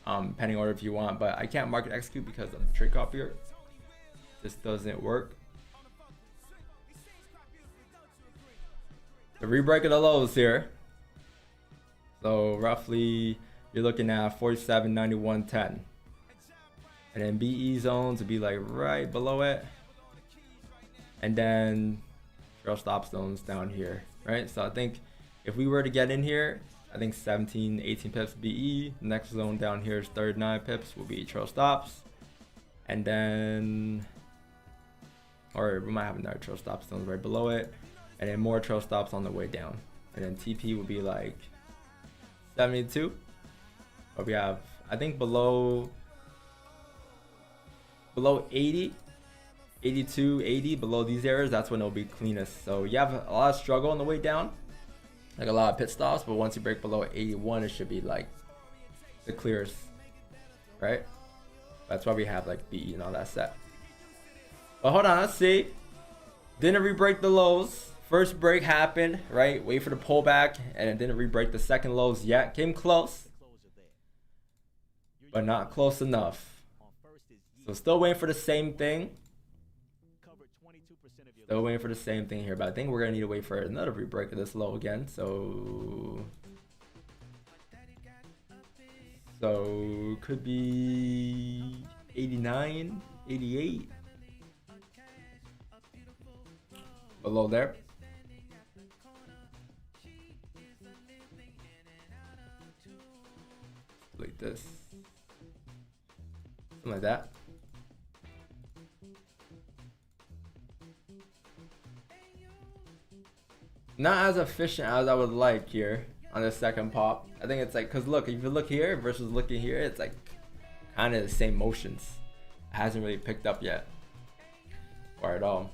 pending order if you want, but I can't market execute because of the trade copy here. This doesn't work. The re-break of the lows here. So roughly you're looking at 47.91.10. And then BE zones would be like right below it. And then trail stop zones down here, right? So I think if we were to get in here, I think 17, 18 pips BE. Next zone down here is 39 pips will be trail stops. And then, or we might have another trail stop zones right below it. And then more trail stops on the way down. And then TP will be like 72. But we have, I think below 80, 82, 80, below these areas, that's when it'll be cleanest. So you have a lot of struggle on the way down, like a lot of pit stops, but once you break below 81, it should be like the clearest, right? That's why we have like BE and all that set. But hold on, let's see. Didn't re-break the lows. First break happened, right? Wait for the pullback, and it didn't re-break the second lows yet. Came close, but not close enough. So still waiting for the same thing. Still waiting for the same thing here, but I think we're gonna need to wait for another re-break of this low again. So could be 89, 88. Below there. Like this. Something like that. Not as efficient as I would like here on the second pop. I think it's like, cause look, if you look here versus looking here, it's like kind of the same motions. It hasn't really picked up yet, or at all.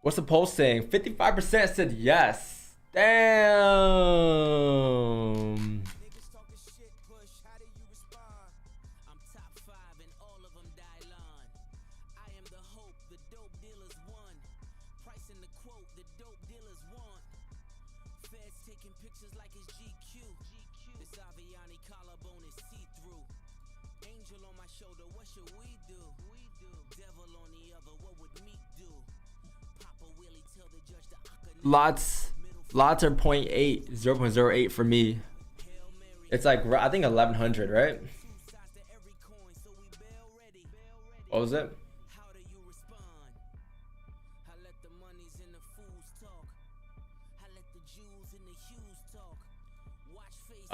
What's the poll saying? 55% said yes. Damn. Lots are 0.8, 0.08 for me. It's like, I think 1100, right? What was it?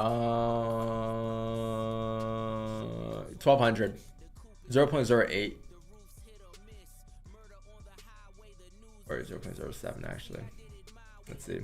1200. 0.08. Or 0.07 actually. Let's see.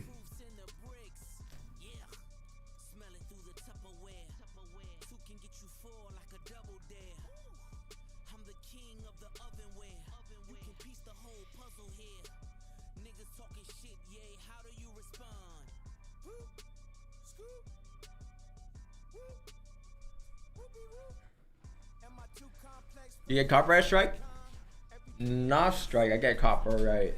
You get copyright strike? Not strike, I get copyright.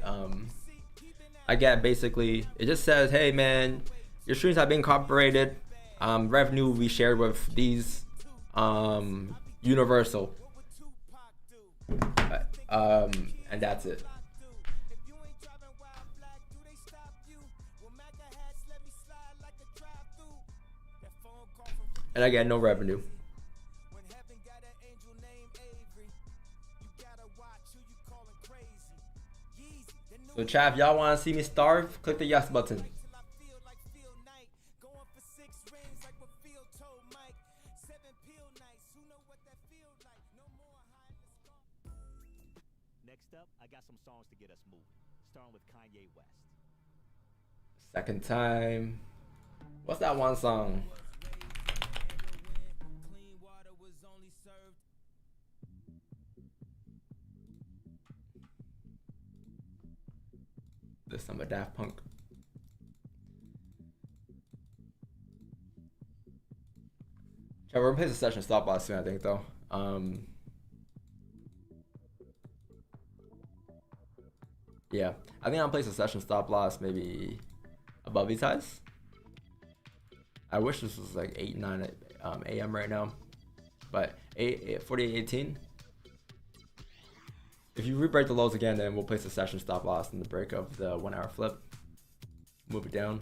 I get basically, it just says, hey man, your streams have been copyrighted. Revenue will be shared with these Universal. And that's it. And I get no revenue. So chat, if y'all want to see me starve, click the yes button. Next up, I got some songs to get us moving, starting with Kanye West. Second time. What's that one song? This time a Daft Punk. Yeah, we're gonna play the session stop loss soon, I think though. Yeah, I think I'll place a session stop loss maybe above these highs. I wish this was like 8-9 a.m. right now, but 48.18. If you re-break the lows again, then we'll place a session stop loss in the break of the 1 hour flip. Move it down.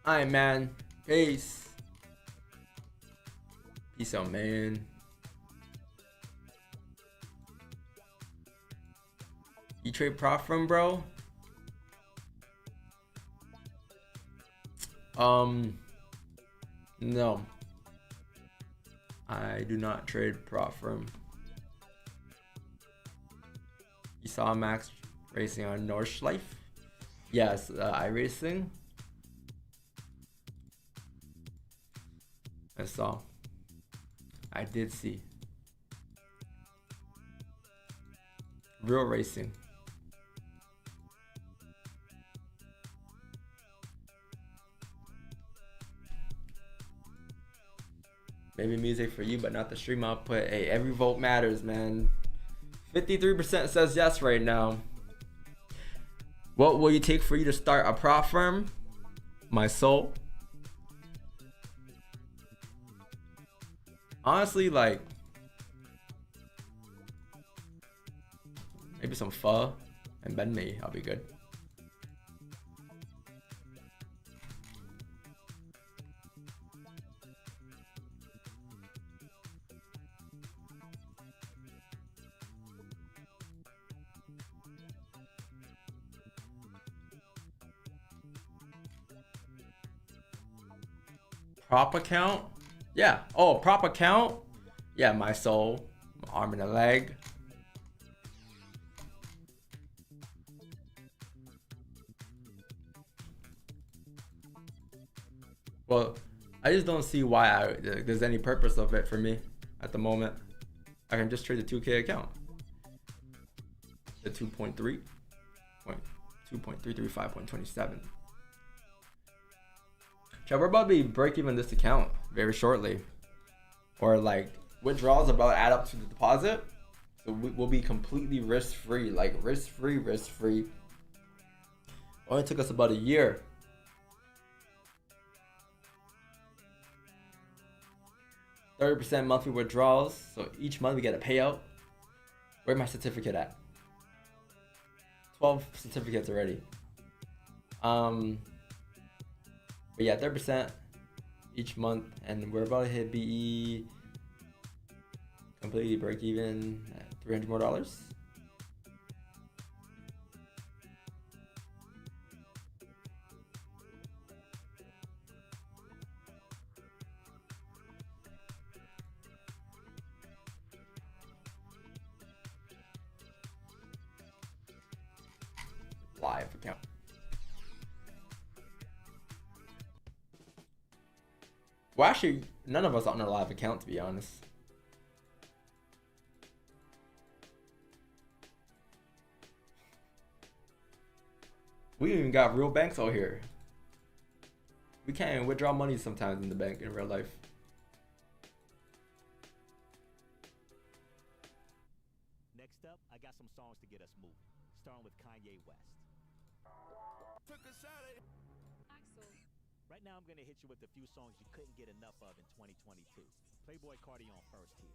Alright, man. Peace. Peace out, man. You trade prop from, bro? No. I do not trade prop firm. You saw Max racing on Nordschleife? Yes, iRacing. I saw. I did see. Real racing. Maybe music for you, but not the stream output. Hey, every vote matters, man. 53% says yes right now. What will you take for you to start a prop firm? My soul. Honestly, like maybe some pho and banh mi. I'll be good. Prop account? Yeah. Oh, prop account? Yeah, my soul, my arm and a leg. Well, I just don't see why there's any purpose of it for me at the moment. I can just trade the 2K account. The 2.335.27. We're about to be break even this account very shortly, or like withdrawals about to add up to the deposit, so we'll be completely risk free, like risk free. Only took us about a year. 30% monthly withdrawals. So each month we get a payout. Where's my certificate at? 12 certificates already. But yeah, 30% each month, and we're about to hit BE completely break even at $300 more. Live account. Well, actually, none of us on a live account, to be honest. We even got real banks out here. We can't even withdraw money sometimes in the bank in real life. Next up, I got some songs to get us moving, starting with Kanye West. Right now, I'm gonna hit you with a few songs you couldn't get enough of in 2022. Playboy Cardi on first here.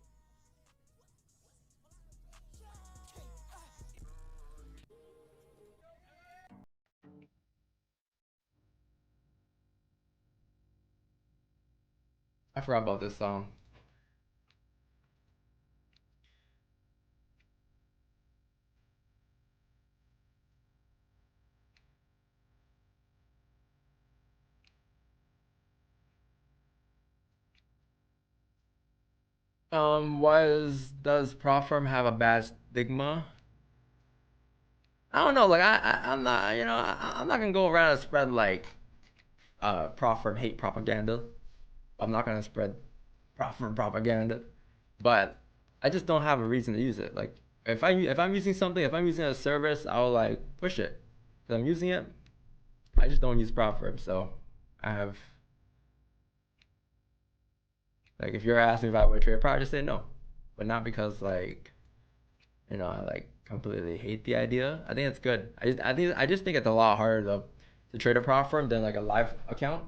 I forgot about this song. Does prop firm have a bad stigma? I don't know. Like I'm not. I'm not gonna go around and spread like prop firm hate propaganda. I'm not gonna spread prop firm propaganda, but I just don't have a reason to use it. Like if I'm using something, if I'm using a service, I'll like push it. If I'm using it, I just don't use prop firm. So I have. Like if you're asking if I would trade a product, just say no, but not because like, I like completely hate the idea. I think it's good. I just think it's a lot harder to trade a prop firm than like a live account.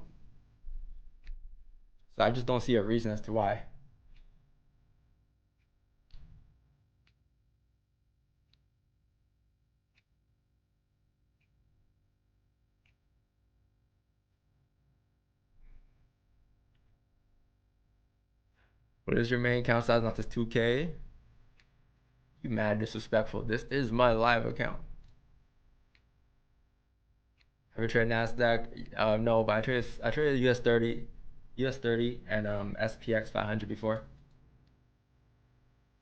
So I just don't see a reason as to why. What is your main account size? Not this 2K. You mad disrespectful. This is my live account. Have you traded Nasdaq? No, but I traded US 30 and SPX 500 before.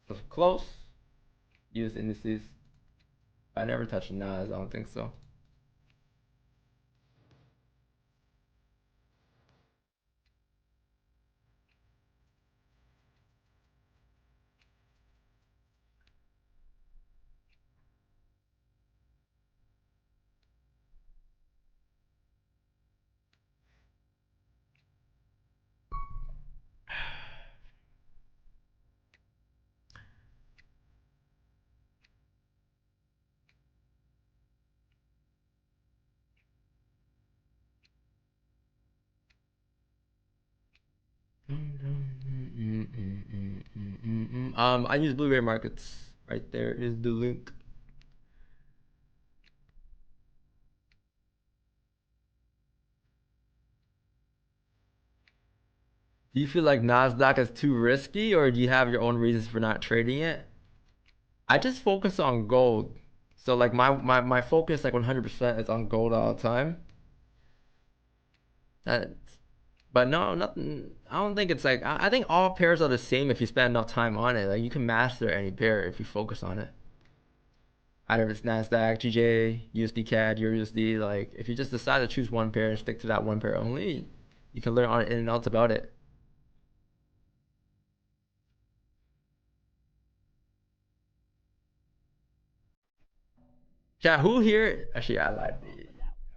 So close. US indices. I never touched Nas. I don't think so. I use Blu-ray markets. Right there is the link. Do you feel like Nasdaq is too risky, or do you have your own reasons for not trading it? I just focus on gold. So like my focus like 100% is on gold all the time. That, but no, nothing. I don't think it's like I think all pairs are the same if you spend enough time on it. Like you can master any pair if you focus on it. Either if it's Nasdaq, GJ, USD CAD, Euro USD. Like if you just decide to choose one pair and stick to that one pair only, you can learn on in and outs about it. Yeah, who here? Actually, I lied.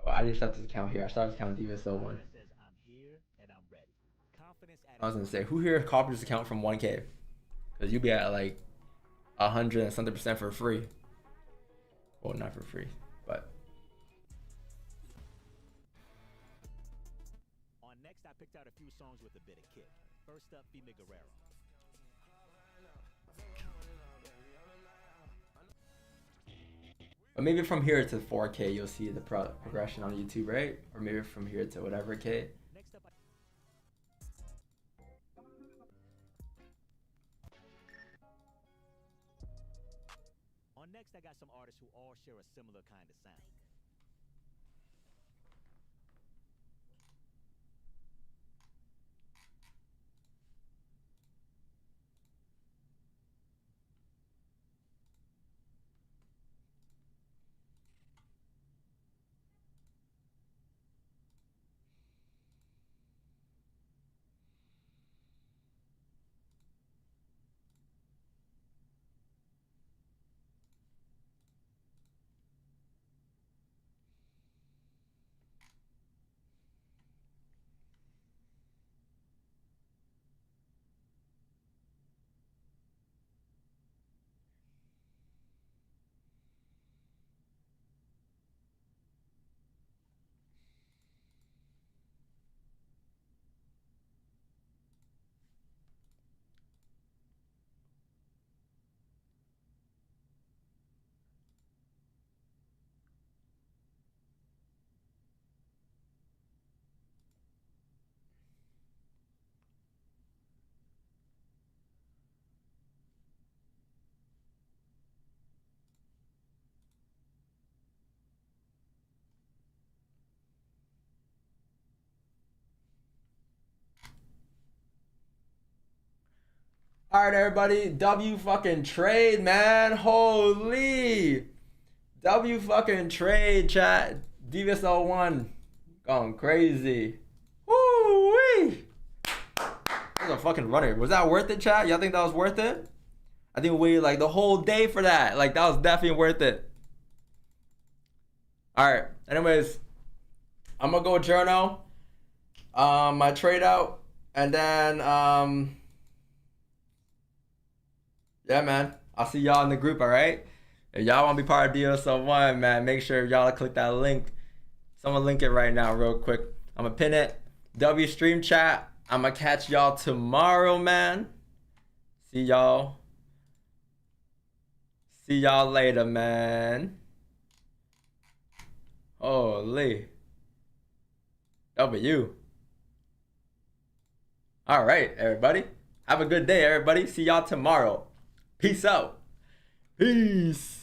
Well, I didn't start this account here. I started this account with DSO1. I was gonna say, who here copied this account from 1K? Because you'll be at like 100 and something% for free. Well, not for free, but. On next, I picked out a few songs with a bit of kick. First up, Fimi Guerrero. But maybe from here to 4K, you'll see the progression on YouTube, right? Or maybe from here to whatever K. Next up, next, I got some artists who all share a similar kind of sound. All right, everybody. W fucking trade, man. Holy. W fucking trade, chat. Devious01 going crazy. Woo-wee. That's a fucking runner. Was that worth it, chat? Y'all think that was worth it? I think we waited like the whole day for that. Like, that was definitely worth it. All right. Anyways, I'm going to go journal my trade out. And then, yeah, man. I'll see y'all in the group, all right? If y'all want to be part of DOS01, man, make sure y'all click that link. Someone link it right now real quick. I'm going to pin it. W stream chat. I'm going to catch y'all tomorrow, man. See y'all. See y'all later, man. Holy. W. All right, everybody. Have a good day, everybody. See y'all tomorrow. Peace out. Peace.